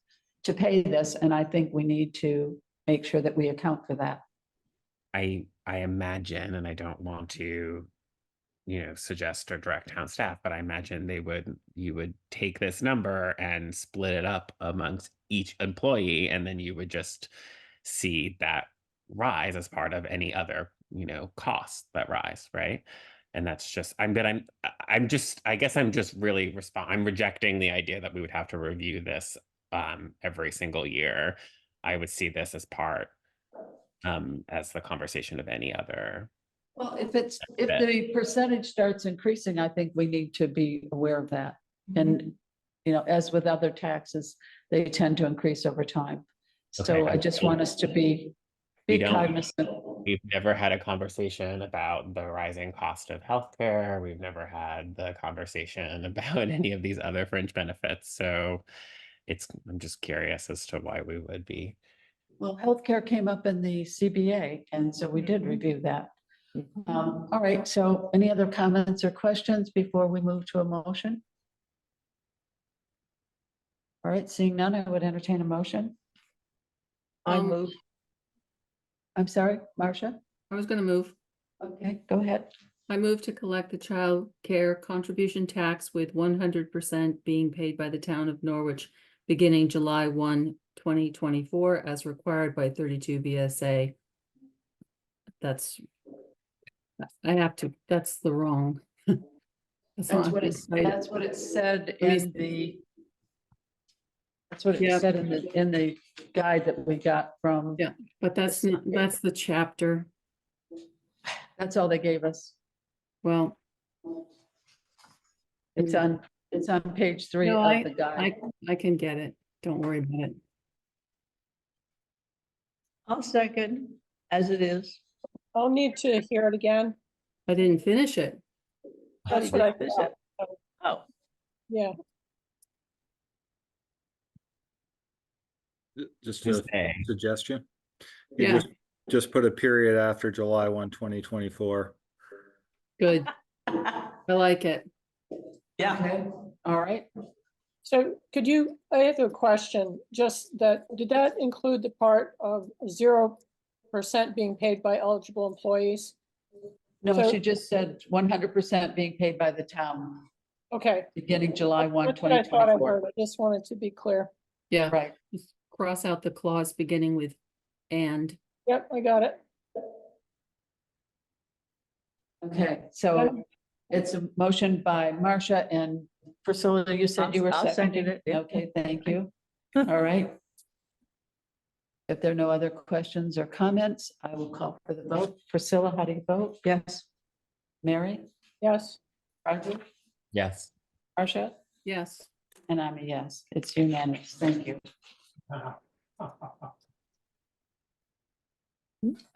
to pay this, and I think we need to make sure that we account for that. I imagine, and I don't want to, suggest or direct town staff, but I imagine you would take this number and split it up amongst each employee, and then you would just see that rise as part of any other, costs that rise, right? And that's just, I'm rejecting the idea that we would have to review this every single year. I would see this as part as the conversation of any other. Well, if the percentage starts increasing, I think we need to be aware of that. And, as with other taxes, they tend to increase over time. So Okay. I just want us to be cognizant. We've never had a conversation about the rising cost of healthcare. We've never had the conversation about any of these other fringe benefits. So I'm just curious as to why we would be. Well, healthcare came up in the CBA, and so we did review that. All right, so any other comments or questions before we move to a motion? All right, seeing none, I would entertain a motion. I move. I'm sorry, Marcia? I was gonna move. Okay, go ahead. I move to collect the child care contribution tax with 100% being paid by the town of Norwich beginning July 1, 2024, as required by 32 VSA. That's the wrong. That's what it said in the. That's what it said in the guide that we got from. Yeah, but that's the chapter. That's all they gave us. Well, It's on page 3 no, of the guide. I can get it. Don't worry about it. I'll second as it is. I'll need to hear it again. I didn't finish it. That's did what I you finish thought. it? Oh, Yeah, Just Who's a they? suggestion. You Yeah. just put a period after July 1, 2024. Good. I like it. yeah. Okay, all right. so could you, I have a question, just that, did that include the part of 0% being paid by eligible employees? No, So- she just said 100% being paid by the town, Okay. beginning July 1, That's what I thought I 2024. heard. I just wanted to be clear. Yeah. Right. Just cross out the clause beginning with and. Yep, I got it. Okay, so it's a motion by Marcia and Priscilla, you said you were I'll second seconding it, yeah. Okay, thank you. All right. If there are no other questions or comments, I will call for the vote. Priscilla, how do you vote? Yes. Mary? Yes. Roger? Yes. Marcia? Yes. And I'm a yes. It's unanimous. Thank you.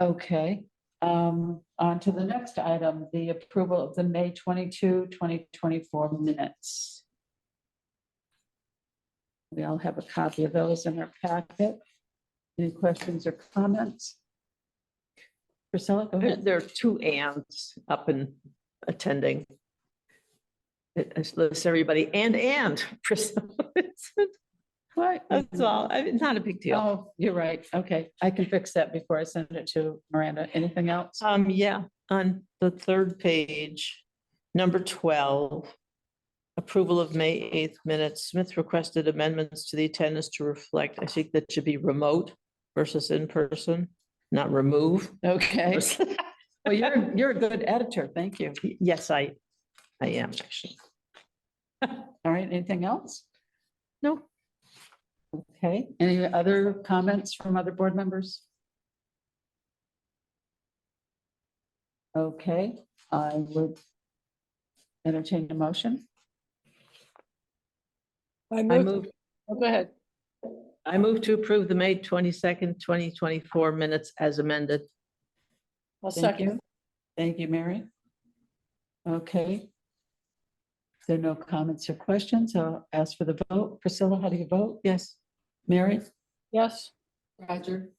Okay, on to the next item, the approval of the May 22, 2024 minutes. We all have a copy of those in our packet. Any questions or comments? Priscilla, go ahead. There are two ands up and attending. It lists everybody and Priscilla. What? That's all. I mean, it's not a big deal. Oh, you're right. Okay, I can fix that before I send it to Miranda. Anything else? Yeah, on the third page, number 12. Approval of May 8th minutes. Smith requested amendments to the attendance to reflect, I think that should be remote versus in person, not remove. Okay, well, you're a good editor. Thank you. Yes, I am actually. All right, anything else? No. Okay, any other comments from other board members? Okay, I would entertain a motion. I I moved, move, oh, go ahead. I move to approve the May 22nd, 2024 minutes as amended. I'll Thank second. you. Thank you, Mary. Okay. If there are no comments or questions, I'll ask for the vote. Priscilla, how do you vote? Yes. Mary? Yes. Roger?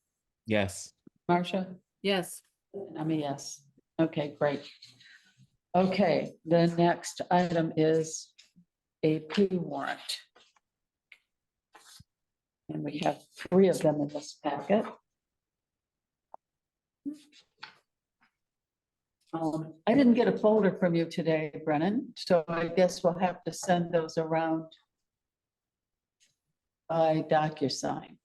Yes. Marcia? Yes. And I'm a yes. Okay, great. Okay, the next item is AP warrant. And we have 3 of them in this packet. I didn't get a folder from you today, Brennan, so I guess we'll have to send those around by DocuSign.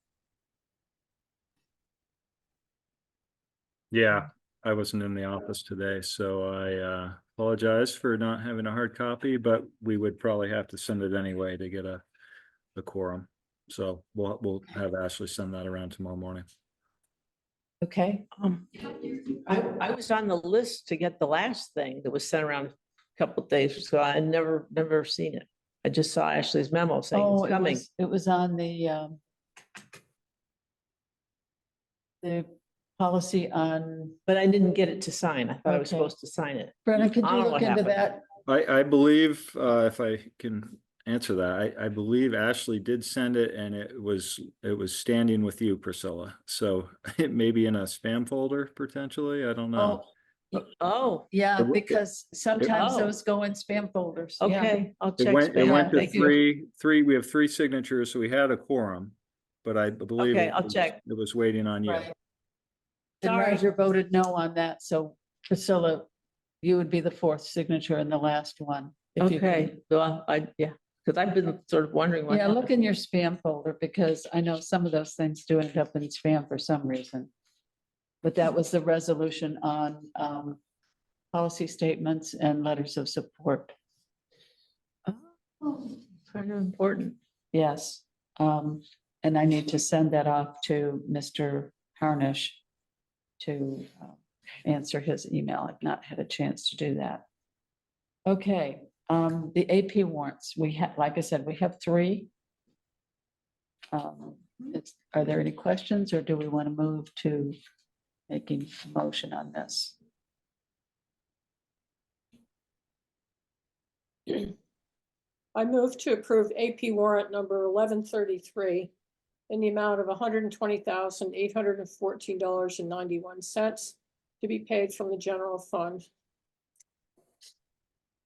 Yeah, I wasn't in the office today, so I apologize for not having a hard copy, but we would probably have to send it anyway to get a quorum. So we'll have Ashley send that around tomorrow morning. Okay, I was on the list to get the last thing that was sent around a couple of days, so I never seen it. I just saw Ashley's memo saying oh, it's coming. it was on the policy on, But I didn't get it to sign. I thought I was Okay. supposed to sign it. Brennan, could I you don't know look what into happened. that? I believe, if I can answer that, I believe Ashley did send it and it was standing with you, Priscilla. So it may be in a spam folder potentially. I don't know. Oh, Yeah, It- because sometimes Oh. those go in spam folders. Yeah. okay, I'll It check. went Yeah, to thank you. three, we have 3 signatures, so we had a quorum. But I believe Okay, it I'll was- check. It was waiting on you. Right. And Sorry. Roger voted no on that, so Priscilla, you would be the 4th signature and the last one. if you could. Okay, well, yeah, because I've been sort of wondering what Yeah, look happened. in your spam folder because I know some of those things do end up in spam for some reason. But that was the resolution on policy statements and letters of support. Oh, kind of important. Yes, and I need to send that off to Mr. Harnish to answer his email. I've not had a chance to do that. Okay, the AP warrants, we have, like I said, we have 3. Are there any questions or do we want to move to making a motion on this? I move to approve AP warrant number 1133 in the amount of $120,814.91 to be paid from the general fund.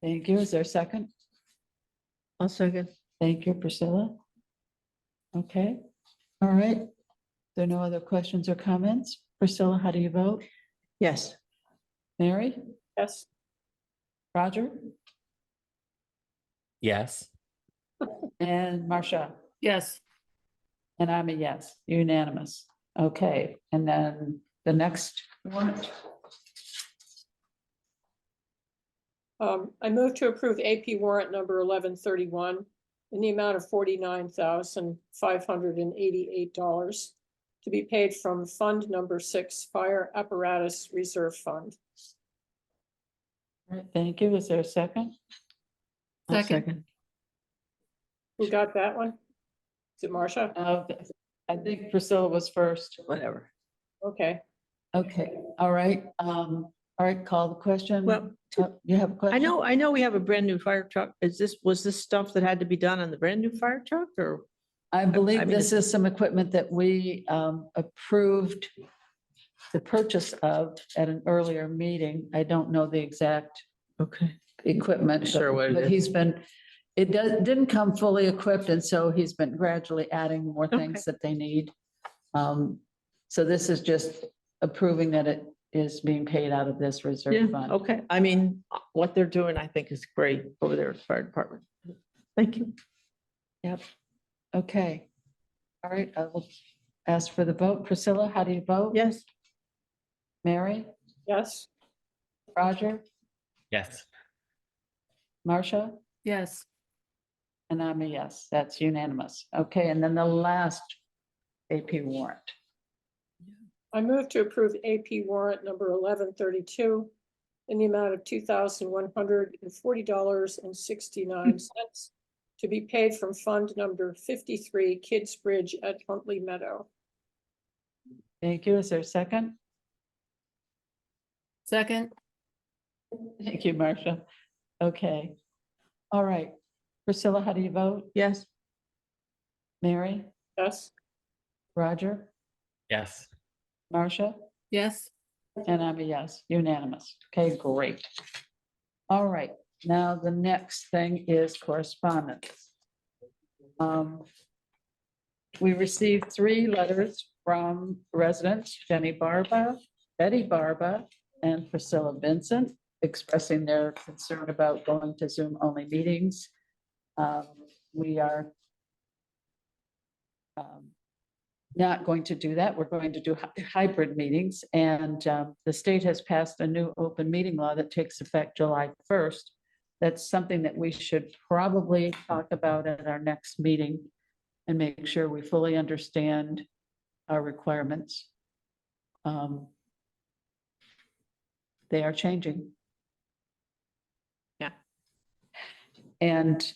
Thank you. Is there a second? I'll second. Thank you, Priscilla. Okay, all right. There are no other questions or comments? Priscilla, how do you vote? Yes. Mary? Yes, Roger? Yes. And Marcia? Yes, And I'm a yes, unanimous. Okay, and then the next warrant. I move to approve AP warrant number 1131 in the amount of $49,588 to be paid from Fund Number 6 Fire Apparatus Reserve Fund. All right, thank you. Is there a second? I'll Second. Who got that one? Is it Marcia? I think Priscilla was first. Whatever. Okay, Okay, all right. All right, call the question. Well, You have a question? I know we have a brand new fire truck. Was this stuff that had to be done on the brand new fire truck or? I believe mean, this is some equipment that we approved the purchase of at an earlier meeting. I don't know the exact Okay. equipment. Sure what it But is. he's been, didn't come fully equipped, and so he's been gradually adding more things that they need. So this is just approving that it is being paid out of this Yeah, reserve fund. okay. I mean, what they're doing, I think is great over there at the fire department. Thank you. Yep. Okay. All right, I will ask for the vote. Priscilla, how do you vote? Yes. Mary? yes, Roger? Yes. Marcia? yes, And I'm a yes. That's unanimous. Okay, and then the last AP warrant. I move to approve AP warrant number 1132 in the amount of $2,140.69 to be paid from Fund Number 53 Kids Bridge at Huntley Meadow. Thank you. Is there a second? second, Thank you, Marcia. Okay. All right. Priscilla, how do you vote? Yes. Mary? Yes, Roger? Yes. Marcia? yes, And I'm a yes, unanimous. Okay, great. All right, now the next thing is correspondence. We received 3 letters from residents, Jenny Barba, Betty Barba, and Priscilla Vincent, expressing their concern about going to Zoom only meetings. We are not going to do that. We're going to do hybrid meetings, and the state has passed a new open meeting law that takes effect July 1st. That's something that we should probably talk about at our next meeting and make sure we fully understand our requirements. They are changing. Yeah. And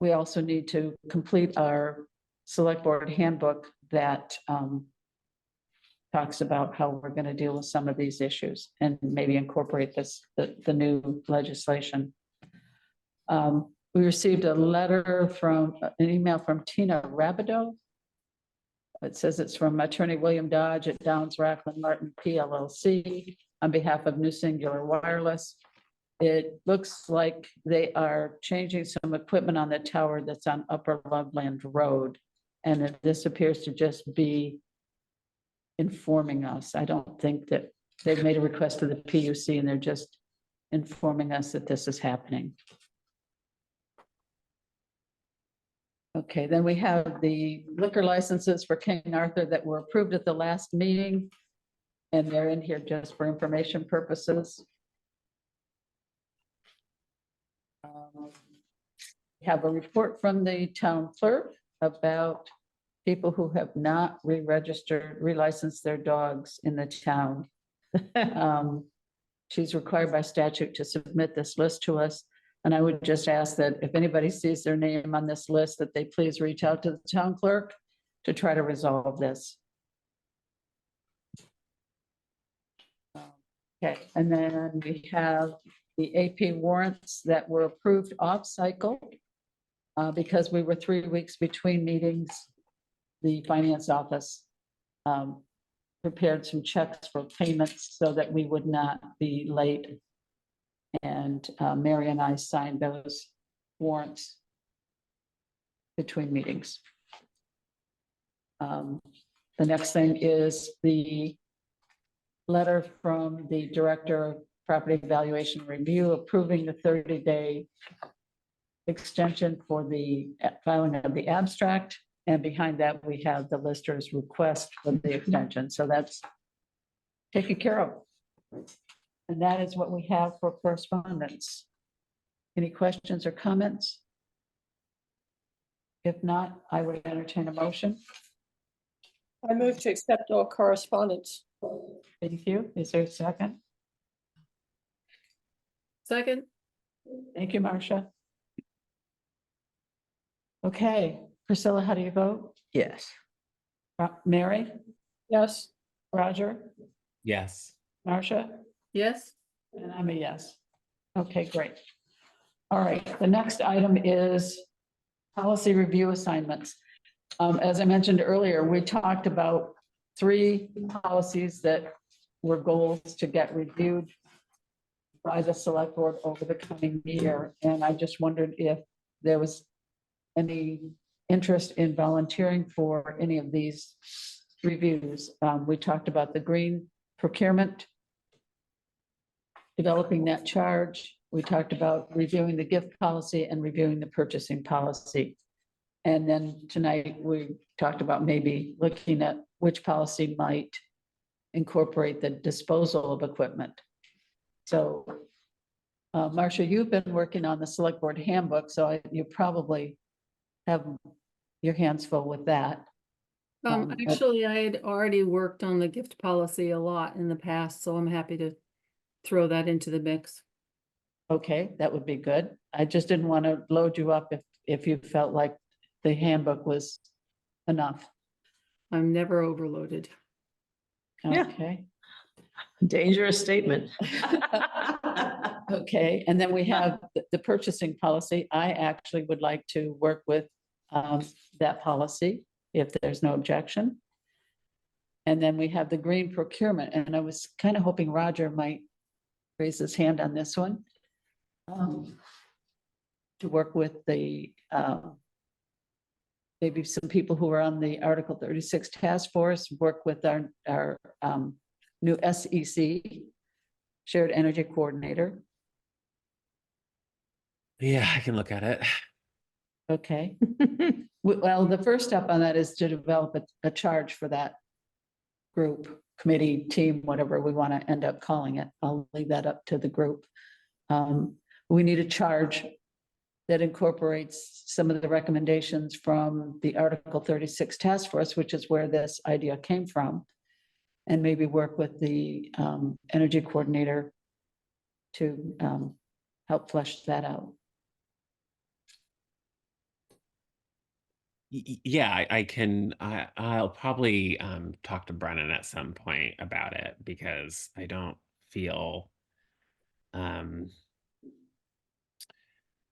we also need to complete our select board handbook that talks about how we're going to deal with some of these issues and maybe incorporate the new legislation. We received a letter from an email from Tina Rabideau. It says it's from Attorney William Dodge at Downs Racklin Martin PLLC on behalf of New Singular Wireless. It looks like they are changing some equipment on the tower that's on Upper Loveland Road. And this appears to just be informing us. I don't think that they've made a request to the PUC and they're just informing us that this is happening. Okay, then we have the liquor licenses for King Arthur that were approved at the last meeting. And they're in here just for information purposes. We have a report from the town clerk about people who have not re-registered, relicensed their dogs in the town. She's required by statute to submit this list to us. And I would just ask that if anybody sees their name on this list, that they please reach out to the town clerk to try to resolve this. Okay, and then we have the AP warrants that were approved off cycle. Because we were 3 weeks between meetings, the finance office prepared some checks for payments so that we would not be late. And Mary and I signed those warrants between meetings. The next thing is the letter from the Director of Property Evaluation Review approving the 30-day extension for the filing of the abstract. And behind that, we have the lister's request for the extension. So that's taken care of. And that is what we have for correspondence. Any questions or comments? If not, I would entertain a motion. I move to accept all correspondence. Thank you. Is there a second? Second, Thank you, Marcia. Okay, Priscilla, how do you vote? Yes. Mary, Yes, Roger, Yes. Marcia, yes, and I'm a yes. Okay, great. All right, the next item is policy review assignments. As I mentioned earlier, we talked about 3 policies that were goals to get reviewed by the select board over the coming year. And I just wondered if there was any interest in volunteering for any of these reviews. We talked about the green procurement, developing that charge. We talked about reviewing the gift policy and reviewing the purchasing policy. And then tonight we talked about maybe looking at which policy might incorporate the disposal of equipment. So, Marcia, you've been working on the select board handbook, so you probably have your hands full with that. actually, I had already worked on the gift policy a lot in the past, so I'm happy to throw that into the mix. Okay, that would be good. I just didn't want to load you up if you felt like the handbook was enough. I'm never overloaded. Yeah. Okay, Dangerous statement. okay, and then we have the purchasing policy. I actually would like to work with that policy if there's no objection. And then we have the green procurement, and I was kind of hoping Roger might raise his hand on this one. To work with the maybe some people who are on the Article 36 task force, work with our new SEC, Shared Energy Coordinator. Yeah, I can look at it. Okay. Well, the first step on that is to develop a charge for that group, committee, team, whatever we want to end up calling it. I'll leave that up to the group. We need a charge that incorporates some of the recommendations from the Article 36 task force, which is where this idea came from. And maybe work with the energy coordinator to help flesh that out. Yeah, I can. I'll probably talk to Brennan at some point about it because I don't feel.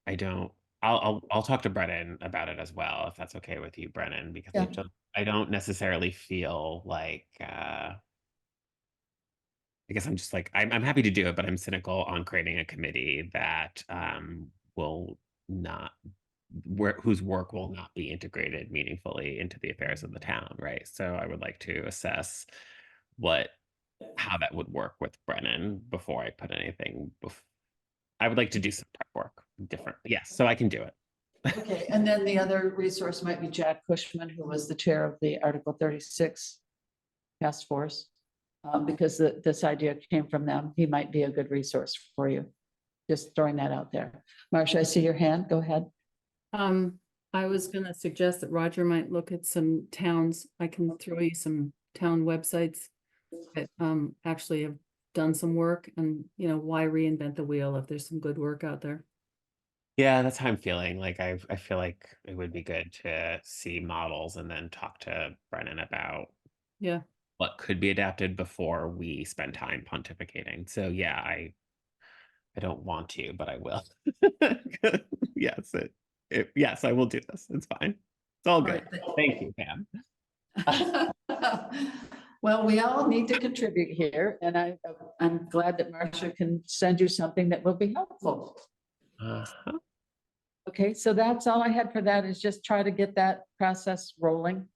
I don't. I'll talk to Brennan about it as well if that's okay with you, Brennan, because Yeah. I don't necessarily feel like. I guess I'm just like I'm happy to do it, but I'm cynical on creating a committee that will not. Whose work will not be integrated meaningfully into the affairs of the town, right? So I would like to assess how that would work with Brennan before I put anything. I would like to do some prep work different. Yes, so I can do it. Okay, and then the other resource might be Jack Cushman, who was the chair of the Article 36 task force. Because this idea came from them. He might be a good resource for you. Just throwing that out there. Marcia, I see your hand. Go ahead. I was gonna suggest that Roger might look at some towns. I can throw you some town websites that actually have done some work, and why reinvent the wheel if there's some good work out there. Yeah, that's how I'm feeling. Like I feel like it would be good to see models and then talk to Brennan about. Yeah. what could be adapted before we spend time pontificating. So yeah, I don't want to, but I will. Yes, yes, I will do this. It's fine. It's all good. right. Thank you, Pam. Well, we all need to contribute here, and I'm glad that Marcia can send you something that will be helpful. Uh-huh. Okay, so that's all I had for that, is just try to get that process rolling.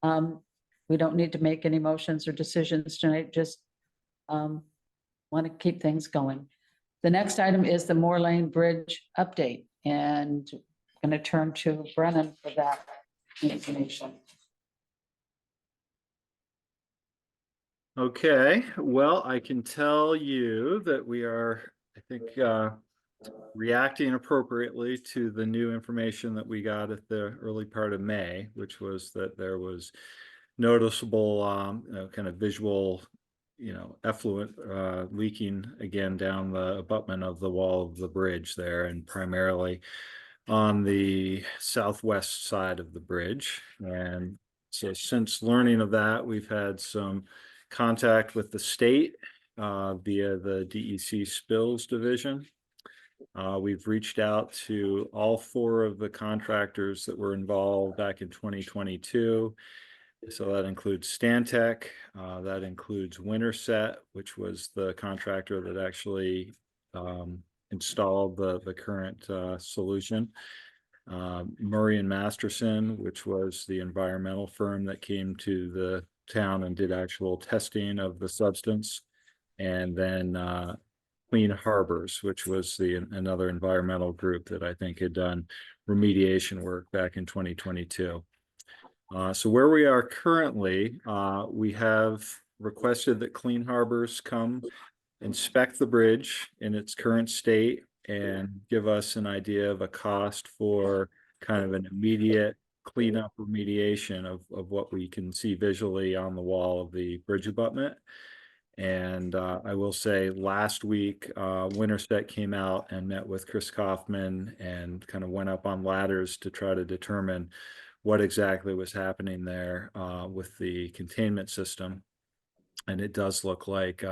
We don't need to make any motions or decisions tonight, just want to keep things going. The next item is the Moore Lane Bridge update, and I'm going to turn to Brennan for that information. Okay, well, I can tell you that we are, I think, reacting appropriately to the new information that we got at the early part of May, which was that there was noticeable, kind of visual, effluent leaking again down the abutment of the wall of the bridge there, and primarily on the southwest side of the bridge. And so since learning of that, we've had some contact with the state via the DEC Spills Division. We've reached out to all 4 of the contractors that were involved back in 2022. So that includes Stantec, that includes Winterset, which was the contractor that actually installed the current solution. Murray and Masterson, which was the environmental firm that came to the town and did actual testing of the substance. And then Clean Harbors, which was another environmental group that I think had done remediation work back in 2022. So where we are currently, we have requested that Clean Harbors come inspect the bridge in its current state and give us an idea of a cost for kind of an immediate cleanup remediation of what we can see visually on the wall of the bridge abutment. And I will say last week, Winterset came out and met with Chris Kaufman and kind of went up on ladders to try to determine what exactly was happening there with the containment system. And it does look like,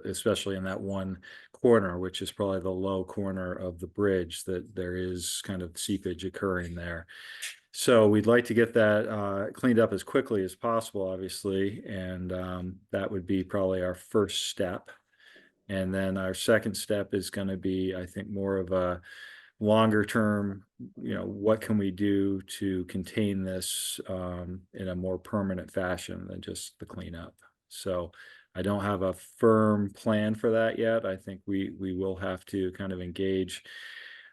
especially in that one corner, which is probably the low corner of the bridge, that there is kind of seepage occurring there. So we'd like to get that cleaned up as quickly as possible, obviously, and that would be probably our first step. And then our second step is going to be, I think, more of a longer term, what can we do to contain this in a more permanent fashion than just the cleanup. So I don't have a firm plan for that yet. I think we will have to kind of engage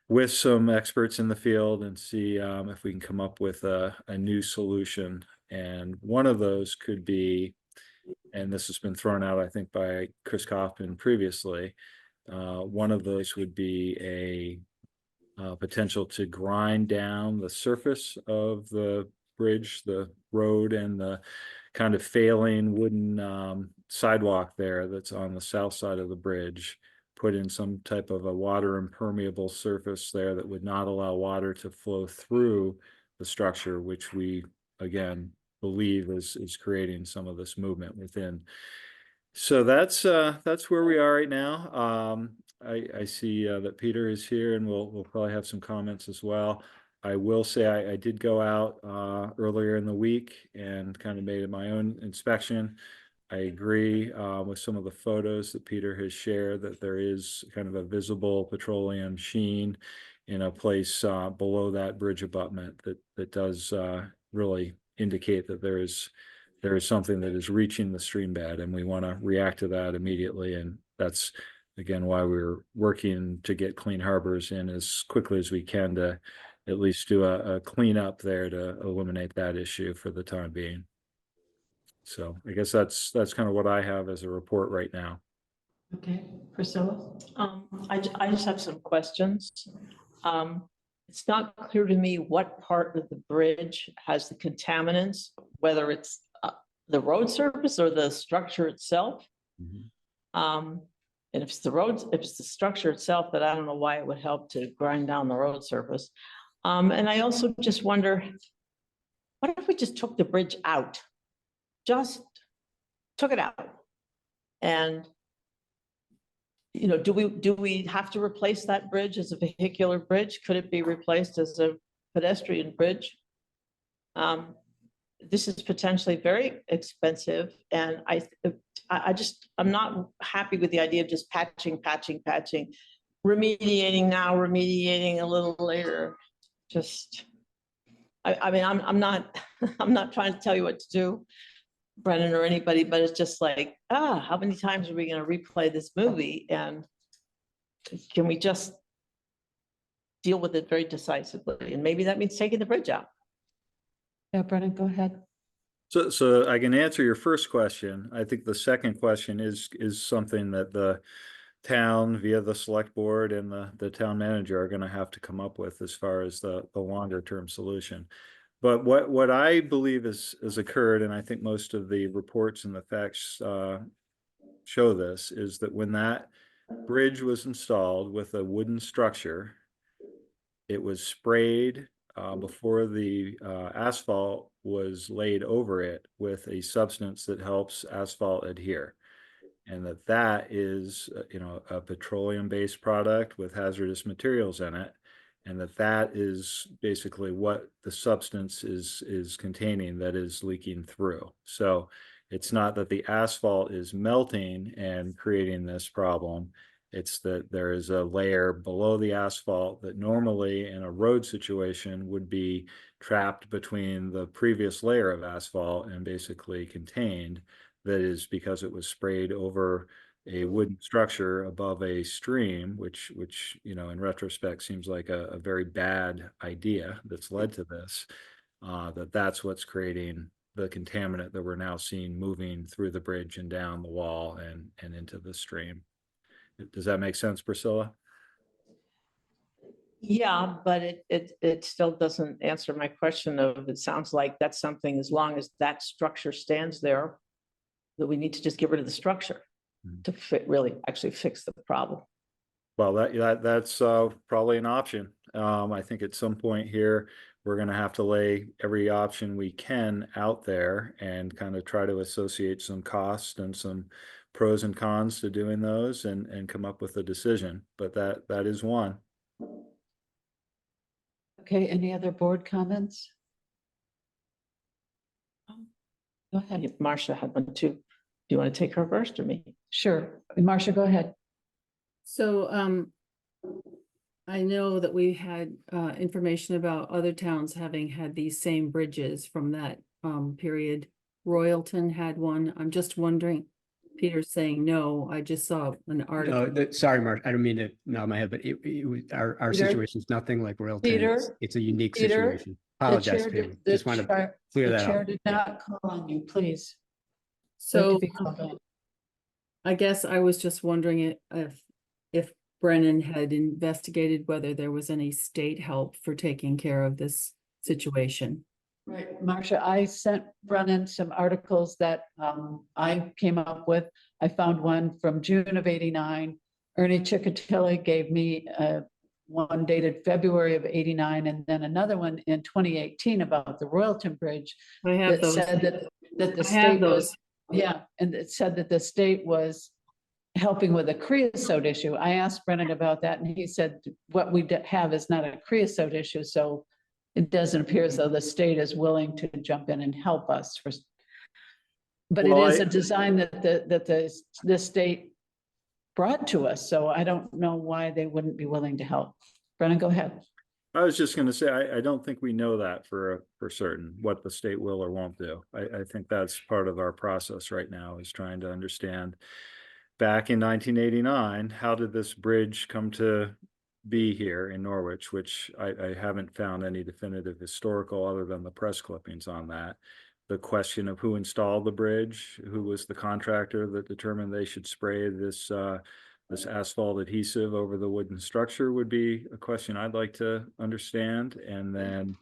with some experts in the field and see if we can come up with a new solution. And one of those could be, and this has been thrown out, I think, by Chris Kaufman previously, one of those would be a potential to grind down the surface of the bridge, the road, and the kind of failing wooden sidewalk there that's on the south side of the bridge, put in some type of a water impermeable surface there that would not allow water to flow through the structure, which we, again, believe is creating some of this movement within. So that's where we are right now. I see that Peter is here, and we'll probably have some comments as well. I will say I did go out earlier in the week and kind of made my own inspection. I agree with some of the photos that Peter has shared that there is kind of a visible petroleum sheen in a place below that bridge abutment that does really indicate that there is something that is reaching the stream bed, and we want to react to that immediately. And that's, again, why we're working to get Clean Harbors in as quickly as we can to at least do a cleanup there to eliminate that issue for the time being. So I guess that's kind of what I have as a report right now. Okay, Priscilla? I just have some questions. It's not clear to me what part of the bridge has the contaminants, whether it's the road surface or the structure itself. And if it's if it's the structure itself, then I don't know why it would help to grind down the road surface. And I also just wonder, what if we just took the bridge out? Just took it out. And, you know, do we have to replace that bridge as a vehicular bridge? Could it be replaced as a pedestrian bridge? This is potentially very expensive, and I'm not happy with the idea of just patching, remediating now, remediating a little later. Just, I mean, I'm not, I'm not trying to tell you what to do, Brennan or anybody, but it's just like, how many times are we going to replay this movie? And can we just deal with it very decisively? And maybe that means taking the bridge out. Yeah, Brennan, go ahead. So I can answer your first question. I think the second question is something that the town via the select board and the town manager are going to have to come up with as far as the longer term solution. But what I believe has occurred, and I think most of the reports and the facts show this, is that when that bridge was installed with a wooden structure, it was sprayed before the asphalt was laid over it with a substance that helps asphalt adhere. And that is, you know, a petroleum-based product with hazardous materials in it. And that is basically what the substance is containing that is leaking through. So it's not that the asphalt is melting and creating this problem. It's that there is a layer below the asphalt that normally in a road situation would be trapped between the previous layer of asphalt and basically contained. That is because it was sprayed over a wooden structure above a stream, which you know, in retrospect seems like a very bad idea that's led to this, that's what's creating the contaminant that we're now seeing moving through the bridge and down the wall and into the stream. Does that make sense, Priscilla? Yeah, but it still doesn't answer my question of, it sounds like that's something, as long as that structure stands there, that we need to just get rid of the structure to really actually fix the problem. Well, that's probably an option. I think at some point here, we're going to have to lay every option we can out there and kind of try to associate some cost and some pros and cons to doing those and come up with a decision. But that is one. Okay, any other board comments? Go ahead. Marcia had one too. Do you want to take her first or me? Sure. Marcia, go ahead. So I know that we had information about other towns having had these same bridges from that period. Royalton had one. I'm just wondering, Peter's saying no. I just saw an article. No, sorry, Mark, I don't mean to nod my head, but it was our Peter? situation is nothing like Royalton. Peter? It's a unique Peter? situation. Apologize, Peter. Just want to clear that The chair up. did not call on you, please. So Like to be called on. I guess I was just wondering if Brennan had investigated whether there was any state help for taking care of this situation. Right, Marcia, I sent Brennan some articles that I came up with. I found one from June of '89. Ernie Chickatilla gave me one dated February of '89, and then another one in 2018 about the Royalton Bridge. I have That those. said that the I have state those. was, yeah, and it said that the state was helping with a creosote issue. I asked Brennan about that, and he said what we have is not a creosote issue, so it doesn't appear as though the state is willing to jump in and help us. But it is a design that the state brought to us, so I don't know why they wouldn't be willing to help. Brennan, go ahead. I was just going to say, I don't think we know that for certain what the state will or won't do. I think that's part of our process right now, is trying to understand. Back in 1989, how did this bridge come to be here in Norwich, which I haven't found any definitive historical other than the press clippings on that. The question of who installed the bridge, who was the contractor that determined they should spray this asphalt adhesive over the wooden structure would be a question I'd like to understand. And then,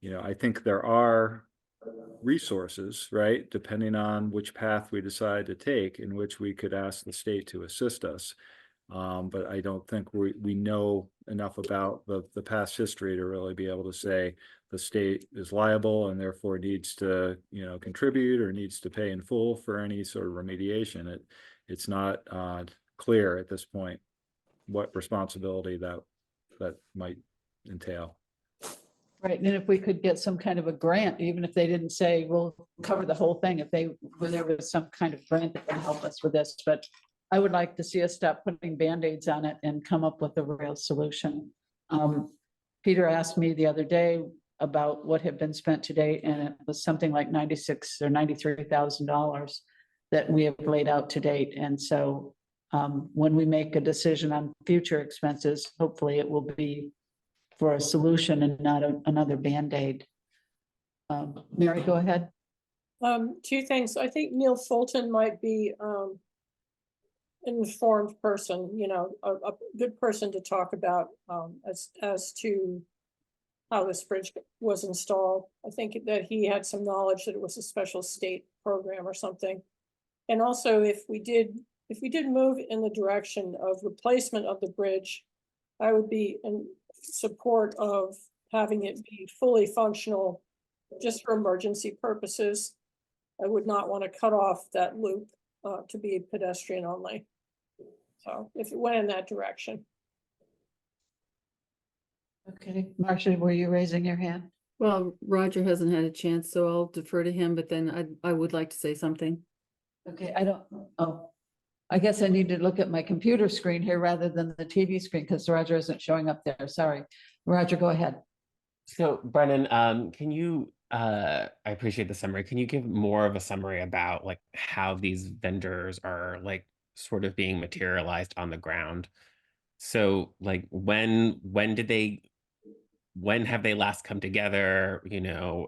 you know, I think there are resources, right, depending on which path we decide to take, in which we could ask the state to assist us. But I don't think we know enough about the past history to really be able to say the state is liable and therefore needs to, contribute or needs to pay in full for any sort of remediation. It's not clear at this point what responsibility that might entail. Right, and if we could get some kind of a grant, even if they didn't say we'll cover the whole thing, if there was some kind of grant that can help us with this, but I would like to see us stop putting Band-Aids on it and come up with a real solution. Peter asked me the other day about what had been spent to date, and it was something like $96,000 or $93,000 that we have laid out to date. And so when we make a decision on future expenses, hopefully it will be for a solution and not another Band-Aid. Mary, go ahead. Two things. I think Neil Fulton might be an informed person, a good person to talk about as to how this bridge was installed. I think that he had some knowledge that it was a special state program or something. And also, if we did move in the direction of replacement of the bridge, I would be in support of having it be fully functional just for emergency purposes. I would not want to cut off that loop to be pedestrian only. So if it went in that direction. Okay, Marcia, were you raising your hand? Well, Roger hasn't had a chance, so I'll defer to him, but then I would like to say something. Okay, I guess I need to look at my computer screen here rather than the TV screen because Roger isn't showing up there. Sorry. Roger, go ahead. So Brennan, can you, I appreciate the summary. Can you give more of a summary about like how these vendors are like sort of being materialized on the ground? So like when have they last come together?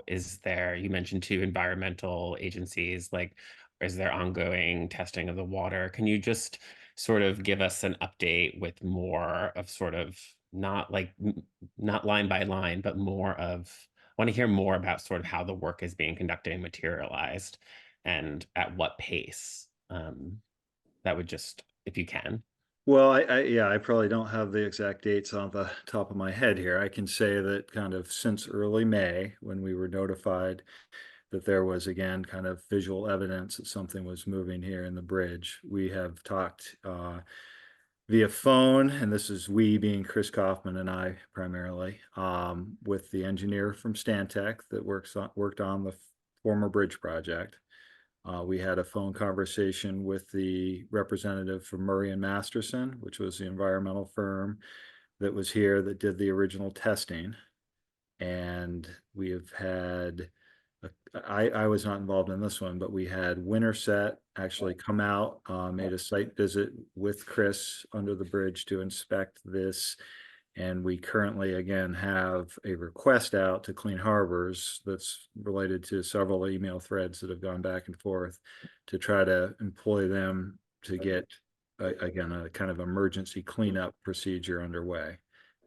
Is there, you mentioned 2 environmental agencies, like, is there ongoing testing of the water? Can you just sort of give us an update with more of sort of not line by line, but more of, I want to hear more about sort of how the work is being conducted and materialized and at what pace. That would just, if you can. Well, I probably don't have the exact dates on the top of my head here. I can say that kind of since early May, when we were notified that there was again kind of visual evidence that something was moving here in the bridge, we have talked via phone, and this is we being Chris Kaufman and I primarily, with the engineer from Stantec that worked on the former bridge project. We had a phone conversation with the representative from Murray and Masterson, which was the environmental firm that was here that did the original testing. And we have had, I was not involved in this one, but we had Winterset actually come out, made a site visit with Chris under the bridge to inspect this. And we currently, again, have a request out to Clean Harbors that's related to several email threads that have gone back and forth to try to employ them to get, again, a kind of emergency cleanup procedure underway.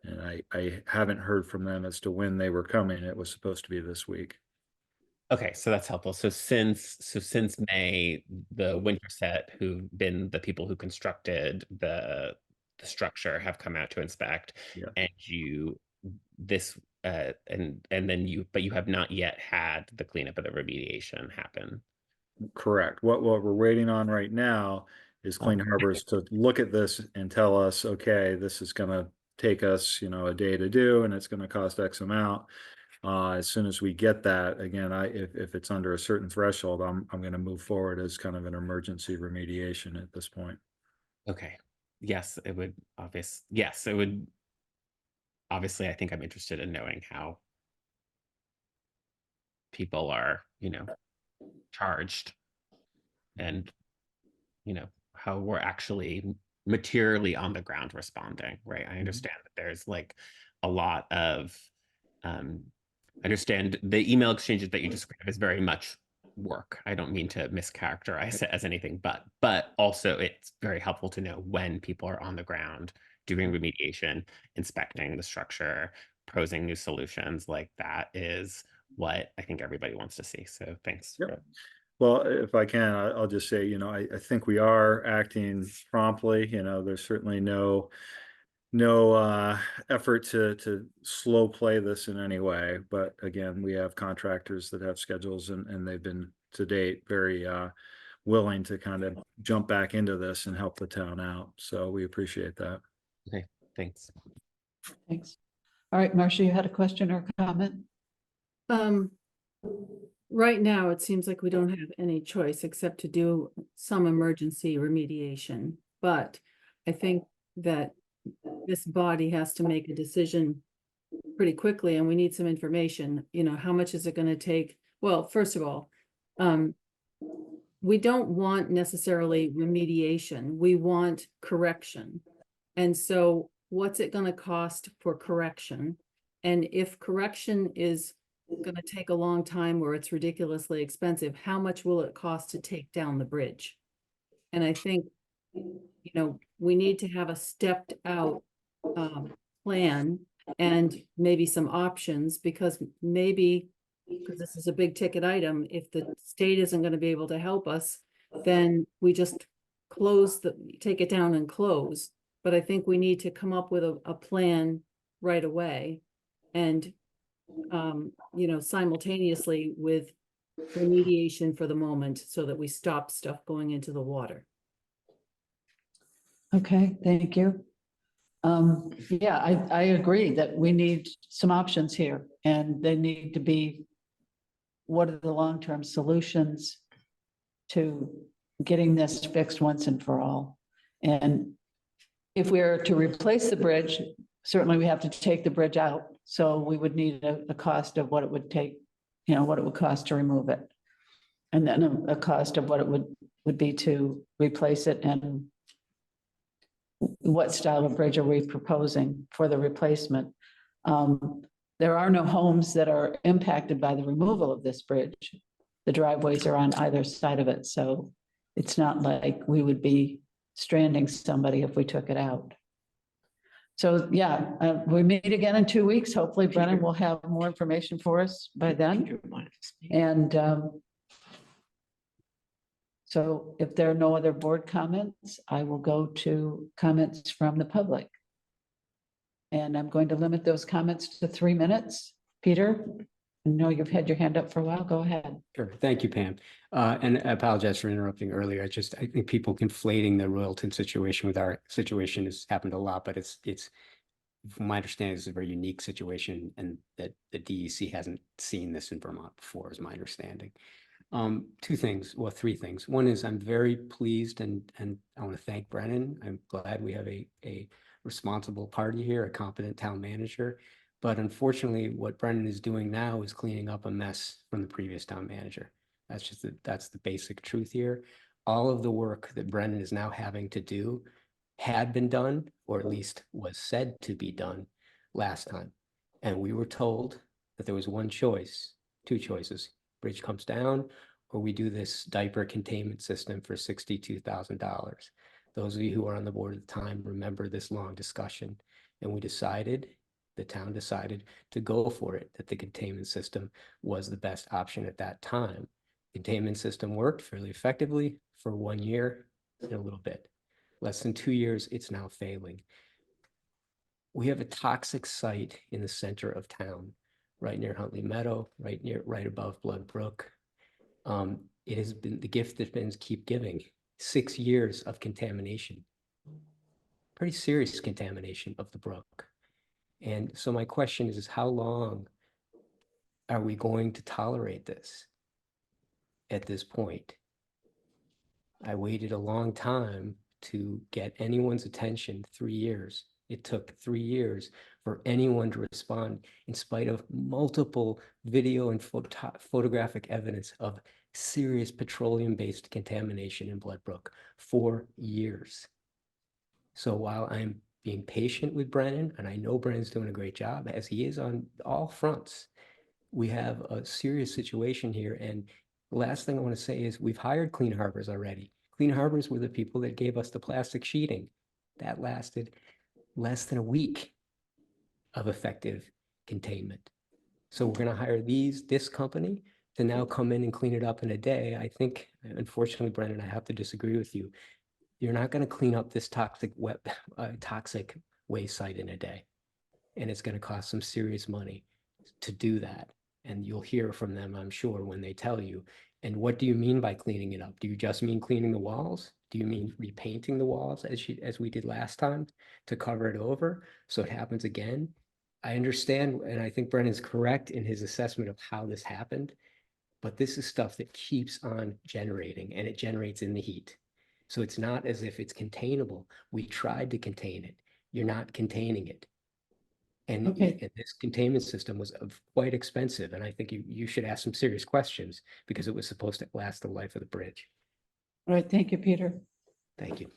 And I haven't heard from them as to when they were coming. It was supposed to be this week. Okay, so that's helpful. So since May, the Winterset, who've been the people who constructed the structure, have come out to inspect, Yeah. and but you have not yet had the cleanup of the remediation happen. Correct. What we're waiting on right now is Clean Harbors to look at this and tell us, okay, this is going to take us, a day to do, and it's going to cost X amount. As soon as we get that, again, if it's under a certain threshold, I'm going to move forward as kind of an emergency remediation at this point. Okay. Yes, it would Yes, it would. Obviously, I think I'm interested in knowing how people are, charged and, how we're actually materially on the ground responding, right? I understand that there's like a lot of, I understand the email exchanges that you describe is very much work. I don't mean to mischaracterize it as anything, but also it's very helpful to know when people are on the ground doing remediation, inspecting the structure, proposing new solutions. Like that is what I think everybody wants to see. So thanks. Yep. Well, if I can, I'll just say, I think we are acting promptly, there's certainly no effort to slow play this in any way. But again, we have contractors that have schedules and they've been to date very willing to kind of jump back into this and help the town out. So we appreciate that. Okay, thanks. Thanks. All right, Marcia, you had a question or comment? Right now, it seems like we don't have any choice except to do some emergency remediation. But I think that this body has to make a decision pretty quickly, and we need some information. How much is it going to take? Well, first of all, we don't want necessarily remediation. We want correction. And so what's it going to cost for correction? And if correction is going to take a long time or it's ridiculously expensive, how much will it cost to take down the bridge? And I think, we need to have a stepped out plan and maybe some options, because this is a big ticket item, if the state isn't going to be able to help us, then we just take it down and close. But I think we need to come up with a plan right away, and simultaneously with remediation for the moment, so that we stop stuff going into the water. Okay, thank you. Yeah, I agree that we need some options here, and they need to be, what are the long-term solutions to getting this fixed once and for all? And if we are to replace the bridge, certainly we have to take the bridge out. So we would need a cost of what it would take, what it would cost to remove it. And then a cost of what it would be to replace it, and what style of bridge are we proposing for the replacement. There are no homes that are impacted by the removal of this bridge. The driveways are on either side of it, so it's not like we would be stranding somebody if we took it out. So yeah, we meet again in 2 weeks. Hopefully Brennan will have more information for us by then. And so if there are no other board comments, I will go to comments from the public. And I'm going to limit those comments to 3 minutes. Peter, I know you've had your hand up for a while. Go ahead. Sure. Thank you, Pam. And I apologize for interrupting earlier. I think people conflating the Royalton situation with our situation has happened a lot, but it's from my understanding, it's a very unique situation, and that the DEC hasn't seen this in Vermont before, is my understanding. 2 things, well, 3 things. One is I'm very pleased, and I want to thank Brennan. I'm glad we have a responsible party here, a competent town manager. But unfortunately, what Brennan is doing now is cleaning up a mess from the previous town manager. That's the basic truth here. All of the work that Brennan is now having to do had been done, or at least was said to be done last time. And we were told that there was 2 choices. Bridge comes down, or we do this diaper containment system for $62,000. Those of you who are on the board at the time remember this long discussion, and the town decided to go for it, that the containment system was the best option at that time. Containment system worked fairly effectively for 1 year and a little bit. Less than 2 years, it's now failing. We have a toxic site in the center of town, right near Huntley Meadow, right above Blood Brook. It has been the gift that been keep giving. 6 years of contamination, pretty serious contamination of the brook. And so my question is how long are we going to tolerate this at this point? I waited a long time to get anyone's attention, 3 years. It took 3 years for anyone to respond, in spite of multiple video and photographic evidence of serious petroleum-based contamination in Blood Brook. 4 years. So while I'm being patient with Brennan, and I know Brennan's doing a great job, as he is on all fronts, we have a serious situation here. And the last thing I want to say is we've hired Clean Harbors already. Clean Harbors were the people that gave us the plastic sheeting. That lasted less than a week of effective containment. So we're going to hire this company to now come in and clean it up in a day, I think, unfortunately, Brendan, I have to disagree with you. You're not going to clean up this toxic waste site in a day. And it's going to cost some serious money to do that. And you'll hear from them, I'm sure, when they tell you. And what do you mean by cleaning it up? Do you just mean cleaning the walls? Do you mean repainting the walls as we did last time to cover it over so it happens again? I understand, and I think Brendan's correct in his assessment of how this happened, but this is stuff that keeps on generating, and it generates in the heat. So it's not as if it's containable. We tried to contain it. You're not containing it. And, Okay. and this containment system was quite expensive, and I think you should ask some serious questions because it was supposed to last the life of the bridge. All right, thank you, Peter. Thank you.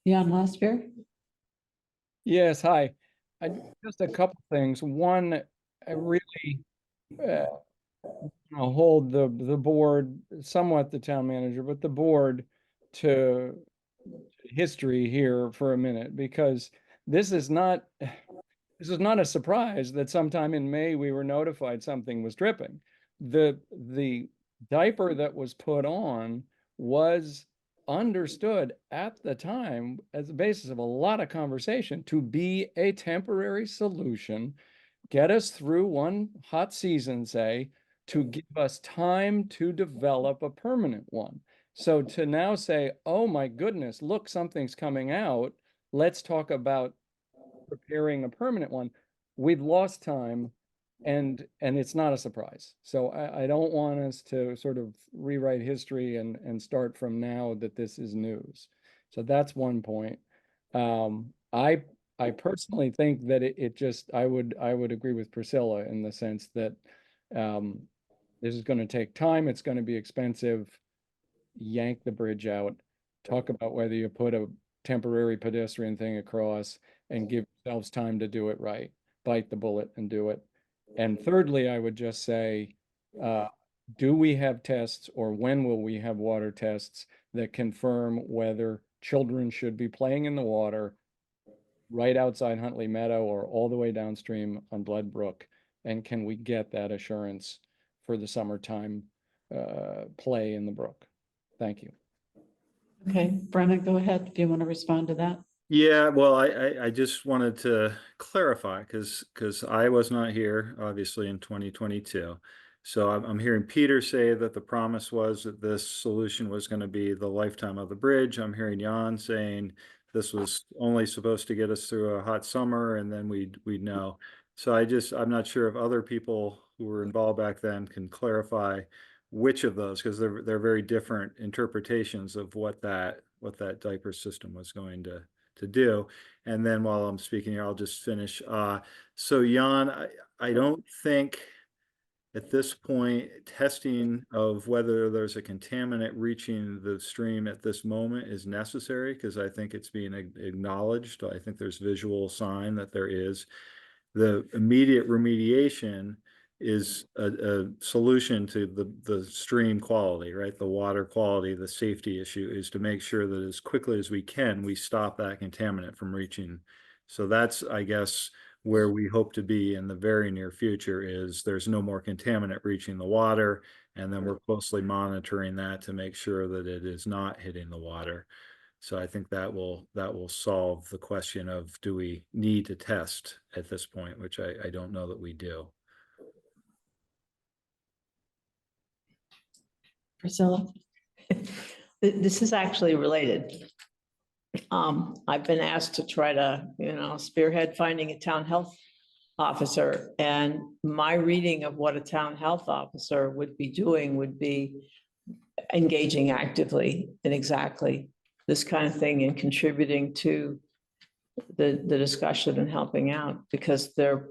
Jan Lasbeer? Yes, hi. Just a couple things. One, I really hold the board, somewhat the town manager, but the board to history here for a minute, because this is not a surprise that sometime in May we were notified something was dripping. The diaper that was put on was understood at the time as the basis of a lot of conversation to be a temporary solution, get us through one hot season, say, to give us time to develop a permanent one. So to now say, oh my goodness, look, something's coming out, let's talk about preparing a permanent one, we've lost time, and it's not a surprise. So I don't want us to sort of rewrite history and start from now that this is news. So that's one point. I personally think that it just, I would agree with Priscilla in the sense that this is going to take time, it's going to be expensive. Yank the bridge out, talk about whether you put a temporary pedestrian thing across, and give yourselves time to do it right. Bite the bullet and do it. And thirdly, I would just say, do we have tests, or when will we have water tests that confirm whether children should be playing in the water right outside Huntley Meadow or all the way downstream on Blood Brook? And can we get that assurance for the summertime play in the brook? Thank you. Okay, Brennan, go ahead if you want to respond to that. Yeah, well, I just wanted to clarify because I was not here, obviously, in 2022. So I'm hearing Peter say that the promise was that this solution was going to be the lifetime of the bridge. I'm hearing Jan saying this was only supposed to get us through a hot summer and then we'd know. So I'm not sure if other people who were involved back then can clarify which of those, because they're very different interpretations of what that diaper system was going to do. And then while I'm speaking here, I'll just finish. So Jan, I don't think at this point testing of whether there's a contaminant reaching the stream at this moment is necessary, because I think it's being acknowledged. I think there's visual sign that there is. The immediate remediation is a solution to the stream quality, right? The water quality, the safety issue is to make sure that as quickly as we can, we stop that contaminant from reaching. So that's, I guess, where we hope to be in the very near future, is there's no more contaminant reaching the water. And then we're closely monitoring that to make sure that it is not hitting the water. So I think that will solve the question of, do we need to test at this point, which I don't know that we do. Priscilla? This is actually related. I've been asked to try to, spearhead finding a town health officer, and my reading of what a town health officer would be doing would be engaging actively in exactly this kind of thing and contributing to the discussion and helping out, because they're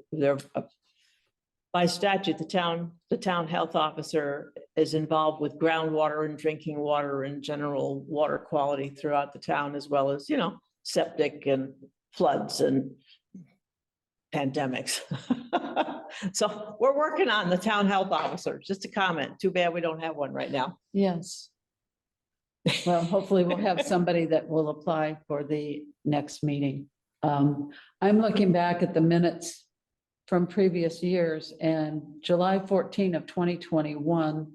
by statute, the town health officer is involved with groundwater and drinking water and general water quality throughout the town, as well as, septic and floods and pandemics. So we're working on the town health officer. Just a comment. Too bad we don't have one right now. Yes. Well, hopefully we'll have somebody that will apply for the next meeting. I'm looking back at the minutes from previous years, and July 14 of 2021,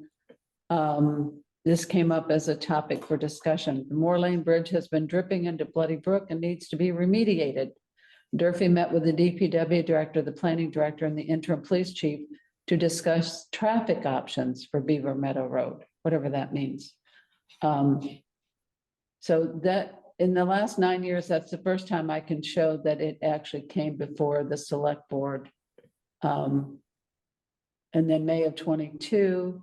this came up as a topic for discussion. The Moore Lane Bridge has been dripping into Bloody Brook and needs to be remediated. Durfee met with the DPW director, the planning director, and the interim police chief to discuss traffic options for Beaver Meadow Road, whatever that means. So that in the last 9 years, that's the first time I can show that it actually came before the select board. And then May of 22,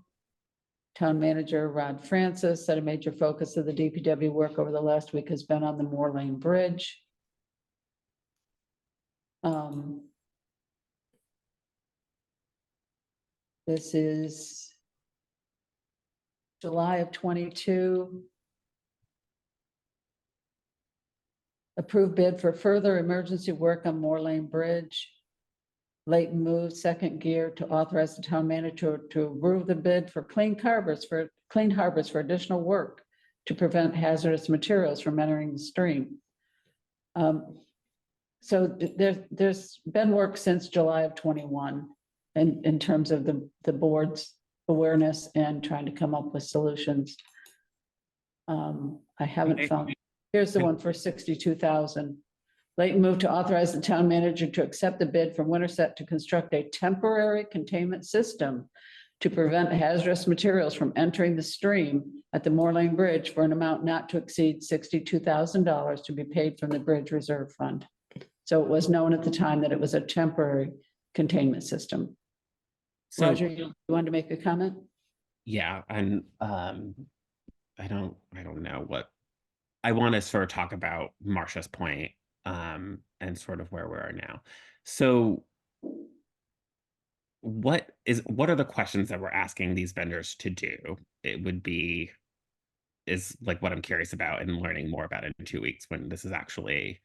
town manager Rod Francis said a major focus of the DPW work over the last week has been on the Moore Lane Bridge. This is July of 22. Approved bid for further emergency work on Moore Lane Bridge. Leighton moved second gear to authorize the town manager to approve the bid for clean harbors for additional work to prevent hazardous materials from entering the stream. So there's been work since July of 21 in terms of the board's awareness and trying to come up with solutions. I haven't found, here's the one for 62,000. Leighton moved to authorize the town manager to accept the bid from Winterset to construct a temporary containment system to prevent hazardous materials from entering the stream at the Moore Lane Bridge for an amount not to exceed $62,000 to be paid from the Bridge Reserve Fund. So it was known at the time that it was a temporary containment system. So, Roger, you wanted to make a comment? yeah, and I don't know what I want to sort of talk about Marcia's point, and sort of where we are now. So what are the questions that we're asking these vendors to do? It would be is like what I'm curious about and learning more about it in 2 weeks when this is actually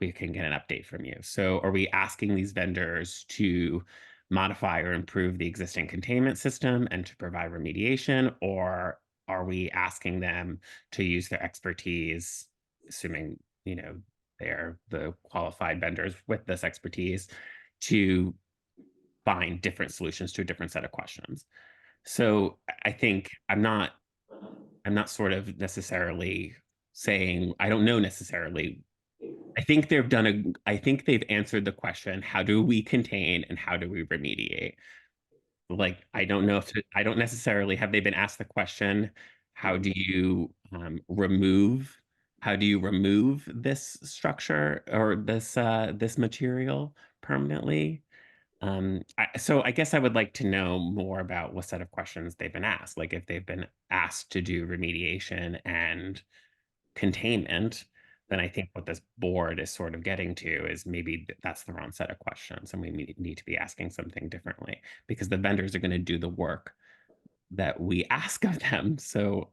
we can get an update from you. So are we asking these vendors to modify or improve the existing containment system and to provide remediation, or are we asking them to use their expertise, assuming, you know, they're the qualified vendors with this expertise, to find different solutions to a different set of questions? So I think I'm not sort of necessarily saying, I don't know necessarily. I think they've answered the question, how do we contain and how do we remediate? Like, I don't know I don't necessarily, have they been asked the question, how do you remove this structure or this material permanently? So I guess I would like to know more about what set of questions they've been asked, like if they've been asked to do remediation and containment, then I think what this board is sort of getting to is maybe that's the wrong set of questions and we need to be asking something differently, because the vendors are going to do the work that we ask of them. So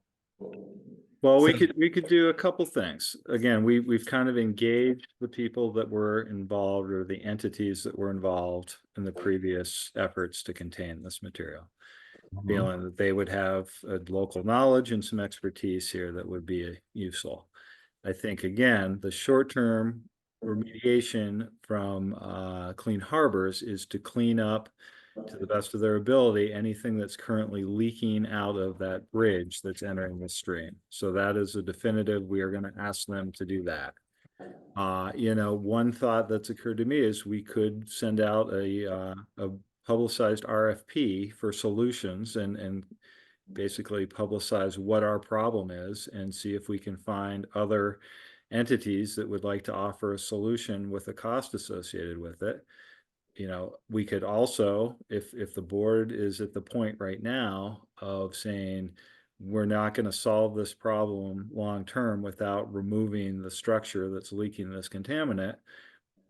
well, we could do a couple things. Again, we've kind of engaged the people that were involved, or the entities that were involved in the previous efforts to contain this material, feeling that they would have a local knowledge and some expertise here that would be useful. I think, again, the short-term remediation from Clean Harbors is to clean up, to the best of their ability, anything that's currently leaking out of that bridge that's entering the stream. So that is a definitive, we are going to ask them to do that. You know, one thought that's occurred to me is we could send out a publicized RFP for solutions and basically publicize what our problem is and see if we can find other entities that would like to offer a solution with a cost associated with it. You know, we could also, if the board is at the point right now of saying we're not going to solve this problem long term without removing the structure that's leaking this contaminant,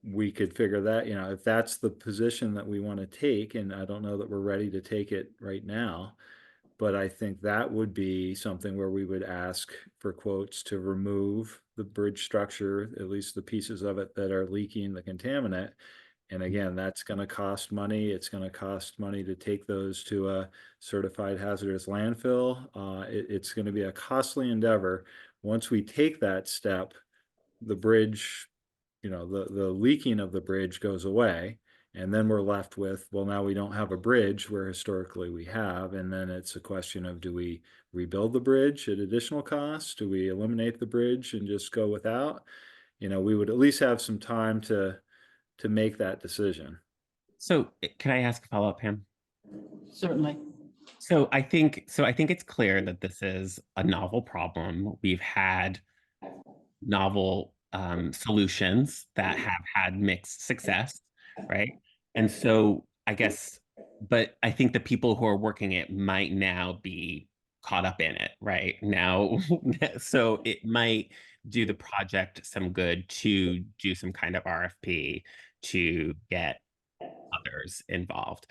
we could figure that, you know, if that's the position that we want to take, and I don't know that we're ready to take it right now, but I think that would be something where we would ask for quotes to remove the bridge structure, at least the pieces of it that are leaking the contaminant. And again, that's going to cost money. It's going to cost money to take those to a certified hazardous landfill. It's going to be a costly endeavor. Once we take that step, the bridge, you know, the leaking of the bridge goes away, And then we're left with, well, now we don't have a bridge where historically we have, and then it's a question of, do we rebuild the bridge at additional cost? Do we eliminate the bridge and just go without? You know, we would at least have some time to make that decision. So can I ask a follow-up, Pam? Certainly. So I think it's clear that this is a novel problem. We've had novel solutions that have had mixed success, right? And so I guess, but I think the people who are working it might now be caught up in it right now. So it might do the project some good to do some kind of RFP to get others involved.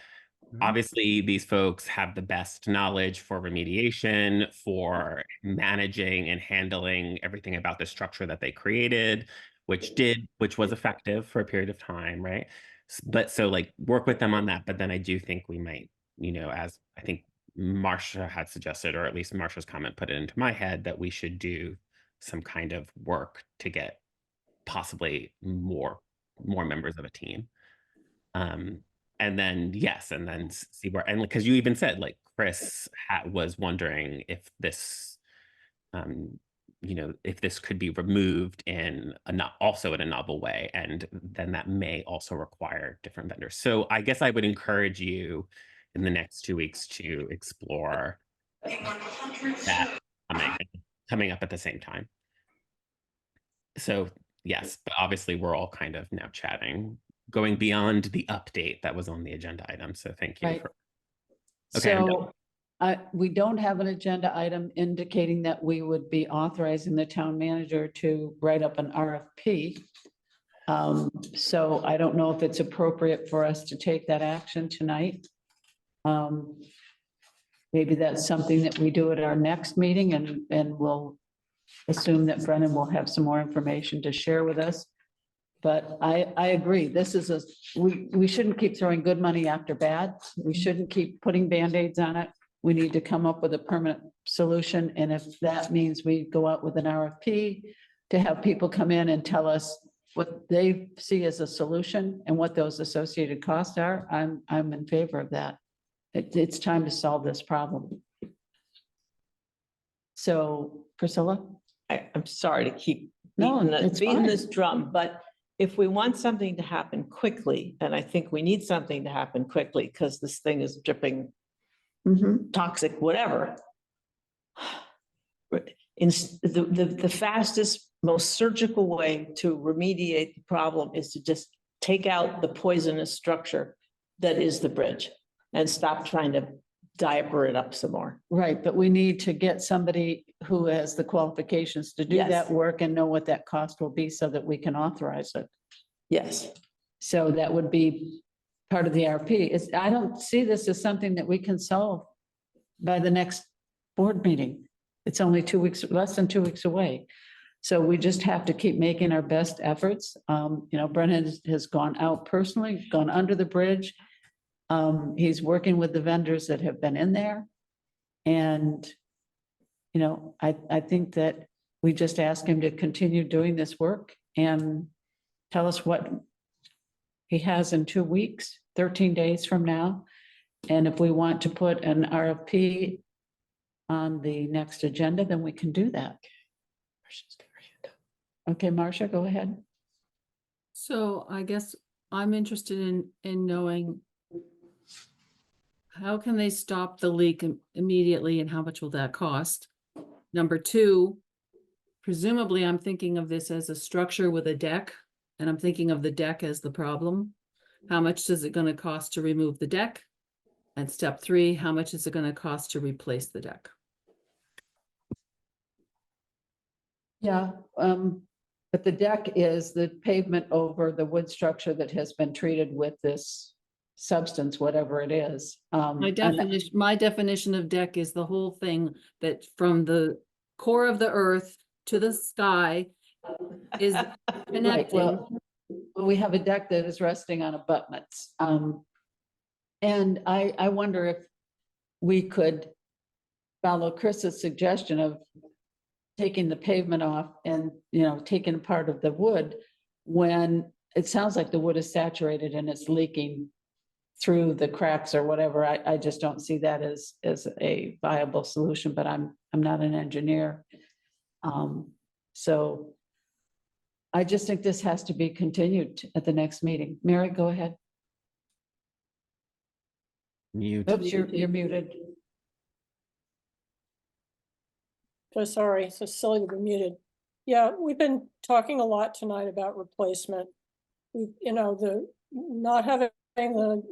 Obviously, these folks have the best knowledge for remediation, for managing and handling everything about the structure that they created, which was effective for a period of time, right? But so like work with them on that. But then I do think we might, you know, as I think Marcia had suggested, or at least Marcia's comment put it into my head, that we should do some kind of work to get possibly more members of a team. And then, yes, and then see where, and because you even said, like, Chris was wondering if this, you know, if this could be removed in also in a novel way, and then that may also require different vendors. So I guess I would encourage you in the next 2 weeks to explore that coming up at the same time. So yes, but obviously we're all kind of now chatting, going beyond the update that was on the agenda item. So thank you. Right. Okay, I'm So we don't have an agenda item indicating that we would be authorizing the town manager to write up an RFP. So I don't know if it's appropriate for us to take that action tonight. Maybe that's something that we do at our next meeting, and we'll assume that Brennan will have some more information to share with us. But I agree, this is we shouldn't keep throwing good money after bad. We shouldn't keep putting Band-Aids on it. We need to come up with a permanent solution. And if that means we go out with an RFP to have people come in and tell us what they see as a solution and what those associated costs are, I'm in favor of that. It's time to solve this problem. So Priscilla? I'm sorry to keep No, it's beating fine. this drum, but if we want something to happen quickly, and I think we need something to happen quickly because this thing is dripping toxic, whatever. In the fastest, most surgical way to remediate the problem is to just take out the poisonous structure that is the bridge and stop trying to diaper it up some more. Right, but we need to get somebody who has the qualifications to do Yes. that work and know what that cost will be so that we can authorize it. Yes. So that would be part of the RP. I don't see this as something that we can solve by the next board meeting. It's only 2 weeks, less than 2 weeks away. So we just have to keep making our best efforts. You know, Brennan has gone out personally, gone under the bridge. He's working with the vendors that have been in there. And, you know, I think that we just ask him to continue doing this work and tell us what he has in 2 weeks, 13 days from now. And if we want to put an RFP on the next agenda, then we can do that. Okay, Marcia, go ahead. So I guess I'm interested in knowing how can they stop the leak immediately and how much will that cost? Number two, presumably I'm thinking of this as a structure with a deck, and I'm thinking of the deck as the problem. How much is it going to cost to remove the deck? And step three, how much is it going to cost to replace the deck? Yeah, but the deck is the pavement over the wood structure that has been treated with this substance, whatever it is. My definition of deck is the whole thing that from the core of the earth to the sky is Right, connecting. well, we have a deck that is resting on abutments. And I wonder if we could follow Chris's suggestion of taking the pavement off and, you know, taking part of the wood when it sounds like the wood is saturated and it's leaking through the cracks or whatever. I just don't see that as a viable solution, but I'm not an engineer. So I just think this has to be continued at the next meeting. Mary, go ahead. Mute. Oops, you're muted. So sorry, so silly to be muted. Yeah, we've been talking a lot tonight about replacement. You know, the not having the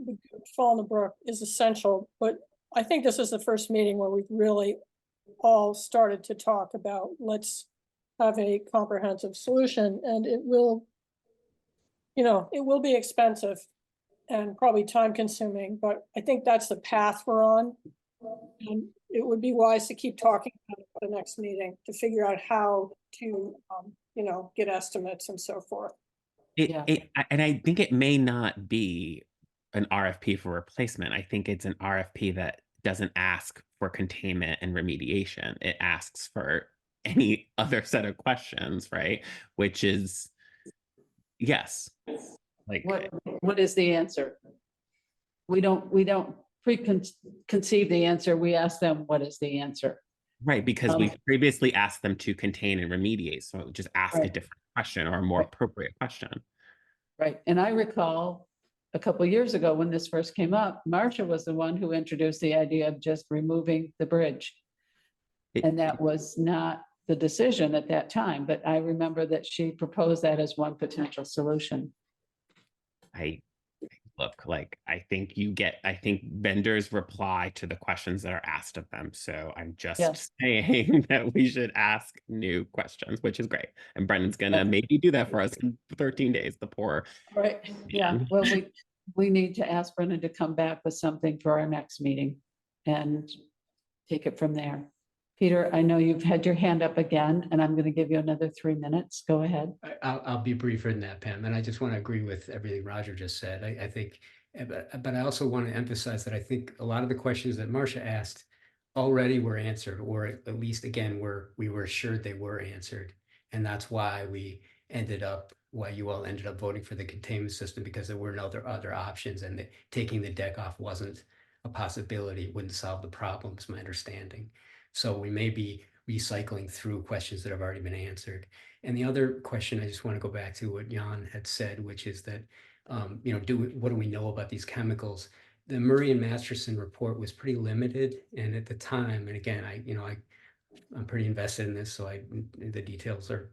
fall in the brook is essential, but I think this is the first meeting where we've really all started to talk about, let's have a comprehensive solution, and it will, you know, it will be expensive and probably time consuming, but I think that's the path we're on. And it would be wise to keep talking about it at the next meeting to figure out how to, you know, get estimates and so forth. And I think it may not be an RFP for replacement. I think it's an RFP that doesn't ask for containment and remediation. It asks for any other set of questions, right? Which is, yes. Like, what is the answer? We don't preconceive the answer. We ask them, what is the answer? right, because we previously asked them to contain and remediate. So just ask a Right. different question or a more appropriate question. Right. And I recall a couple of years ago when this first came up, Marcia was the one who introduced the idea of just removing the bridge. And that was not the decision at that time, but I remember that she proposed that as one potential solution. I look, like, I think vendors reply to the questions that are asked of them. So I'm just Yes. saying that we should ask new questions, which is great. And Brendan's gonna maybe do that for us in 13 days, the poor. Right. Yeah. man. Well, we need to ask Brendan to come back with something for our next meeting and take it from there. Peter, I know you've had your hand up again, and I'm going to give you another 3 minutes. Go ahead. I'll be briefer than that, Pam, and I just want to agree with everything Roger just said. I think, but I also want to emphasize that I think a lot of the questions that Marcia asked already were answered, or at least again, we were assured they were answered. And that's why you all ended up voting for the containment system, because there were no other options, and taking the deck off wasn't a possibility. It wouldn't solve the problem, is my understanding. So we may be recycling through questions that have already been answered. And the other question, I just want to go back to what Jan had said, which is that, you know, what do we know about these chemicals? The Murray and Masterson report was pretty limited. And at the time, and again, I'm pretty invested in this, so the details are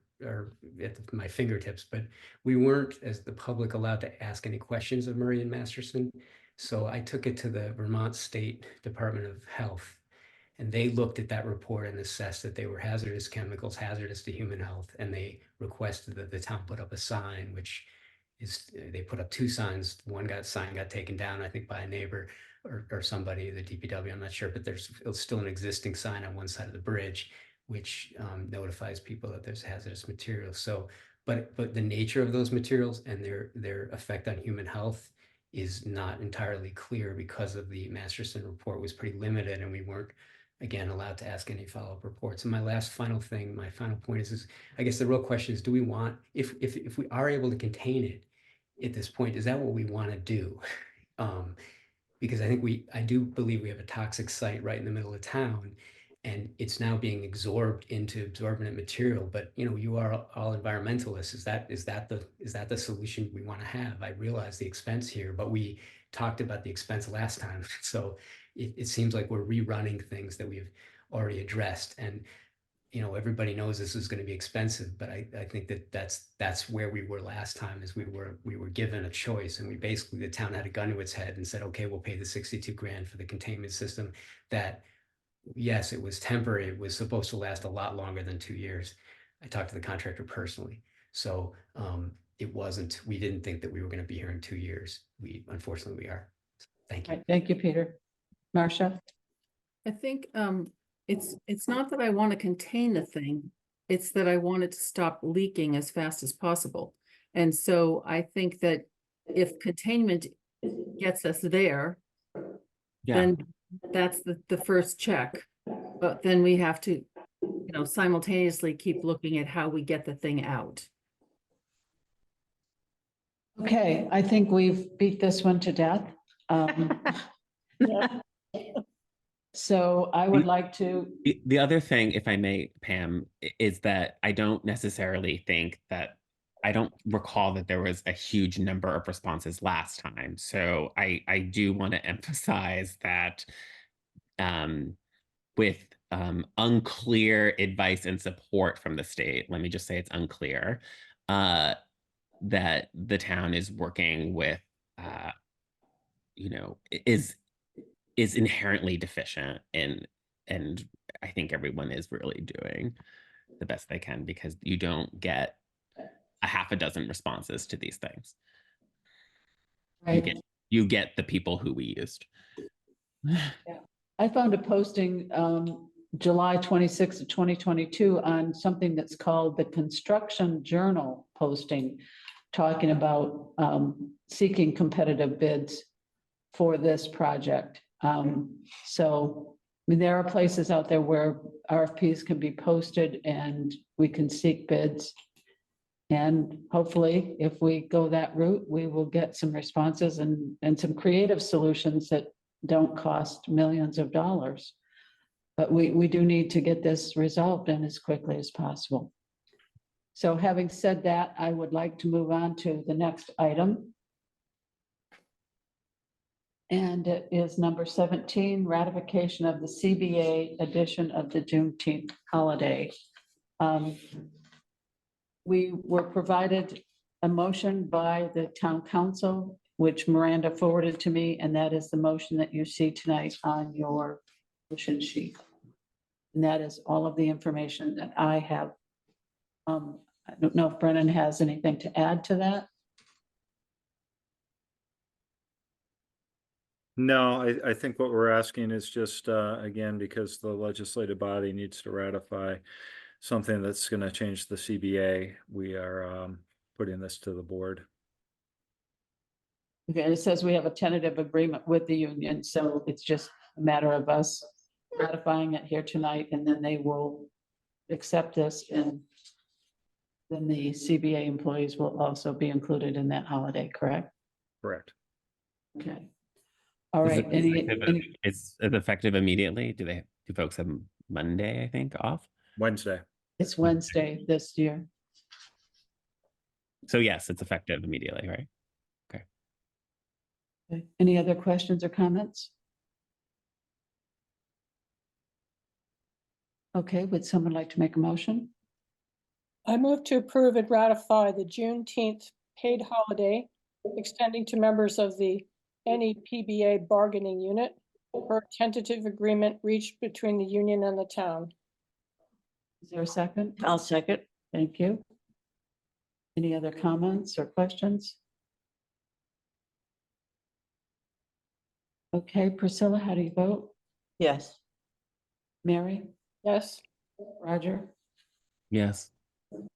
at my fingertips, but we weren't, as the public, allowed to ask any questions of Murray and Masterson. So I took it to the Vermont State Department of Health, and they looked at that report and assessed that they were hazardous chemicals, hazardous to human health. And they requested that the town put up a sign, which is, they put up 2 signs. One sign got taken down, I think, by a neighbor or somebody, the DPW, I'm not sure, but there's still an existing sign on one side of the bridge, which notifies people that there's hazardous materials. So, but the nature of those materials and their effect on human health is not entirely clear, because of the Masterson report was pretty limited, and we weren't, again, allowed to ask any follow-up reports. And my final point is I guess the real question is, do we want, if we are able to contain it at this point, is that what we want to do? Because I do believe we have a toxic site right in the middle of town, and it's now being absorbed into absorbent material. But, you know, you are all environmentalists. Is that the solution we want to have? I realize the expense here, but we talked about the expense last time. So it seems like we're rerunning things that we've already addressed. And, you know, everybody knows this is going to be expensive, but I think that's where we were last time, is we were given a choice, and the town had a gun to its head and said, okay, we'll pay the 62 grand for the containment system. That, yes, it was temporary. It was supposed to last a lot longer than 2 years. I talked to the contractor personally. So we didn't think that we were going to be here in 2 years. Unfortunately, we are. Thank you. Right, thank you, Peter. Marcia? I think it's not that I want to contain the thing, it's that I want it to stop leaking as fast as possible. And so I think that if containment gets us there, then that's the first check. But then we have to, you know, simultaneously keep looking at how we get the thing out. Okay, I think we've beat this one to death. Yeah. So I would like to, The other thing, if I may, Pam, is that I don't necessarily think that, I don't recall that there was a huge number of responses last time. So I do want to emphasize that with unclear advice and support from the state, let me just say it's unclear, that the town is working with, is inherently deficient in, and I think everyone is really doing the best they can, because you don't get a half a dozen responses to these things. right, You get the people who we used. I found a posting July 26th of 2022 on something that's called the Construction Journal posting, talking about seeking competitive bids for this project. So I mean, there are places out there where RFPs can be posted and we can seek bids. And hopefully, if we go that route, we will get some responses and some creative solutions that don't cost millions of dollars. But we do need to get this resolved and as quickly as possible. So having said that, I would like to move on to the next item. And it is number 17, ratification of the CBA edition of the Juneteenth holiday. We were provided a motion by the town council, which Miranda forwarded to me, and that is the motion that you see tonight on your motion sheet. And that is all of the information that I have. I don't know if Brennan has anything to add to that. No, I think what we're asking is just, again, because the legislative body needs to ratify something that's going to change the CBA, we are putting this to the board. Okay, it says we have a tentative agreement with the union, so it's just a matter of us ratifying it here tonight, and then they will accept this, and then the CBA employees will also be included in that holiday, correct? Correct. Okay. All right, It's effective immediately. Do folks have Monday, I think, off? Wednesday. it's Wednesday this year. So yes, it's effective immediately, right? Okay. Any other questions or comments? Okay, would someone like to make a motion? I move to approve and ratify the Juneteenth paid holiday extending to members of the NEPBA bargaining unit per tentative agreement reached between the union and the town. Is there a second? I'll second. Thank you. Any other comments or questions? Okay, Priscilla, how do you vote? Yes. Mary, Yes. Roger, Yes.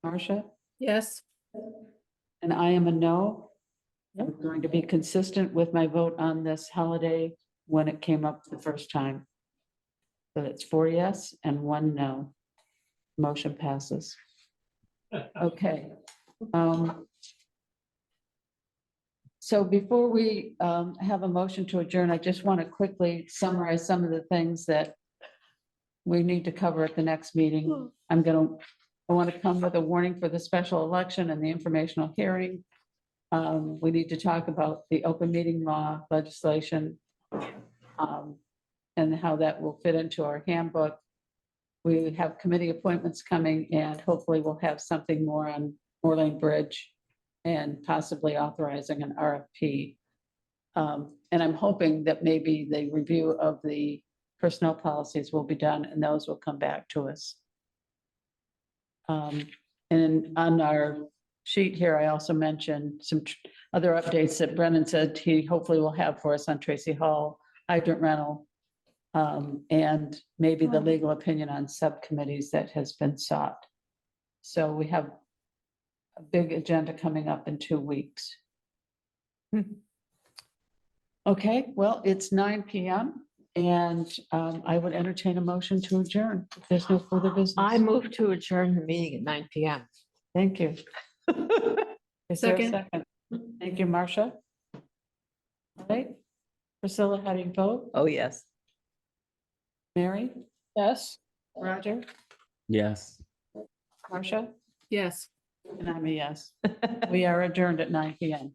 Marcia, Yes. and I am a no. I'm going to be consistent with my vote on this holiday when it came up the first time. So it's 4 yes and 1 no. Motion passes. Okay. So before we have a motion to adjourn, I just want to quickly summarize some of the things that we need to cover at the next meeting. I want to come with a warning for the special election and the informational hearing. We need to talk about the open meeting law legislation and how that will fit into our handbook. We have committee appointments coming, and hopefully we'll have something more on Moreland Bridge and possibly authorizing an RFP. And I'm hoping that maybe the review of the personnel policies will be done and those will come back to us. And on our sheet here, I also mentioned some other updates that Brennan said he hopefully will have for us on Tracy Hall, hydrant rental, and maybe the legal opinion on subcommittees that has been sought. So we have a big agenda coming up in 2 weeks. Okay, well, it's 9 p.m. and I would entertain a motion to adjourn if there's no further business. I move to adjourn the meeting at 9 p.m. Thank you. Is there a Second. second? Thank Thank you, Marcia. All right. Priscilla, how do you vote? Oh, yes. Mary? Yes, Roger? Yes. Marcia? Yes. And I'm a yes. We are adjourned at 9 PM.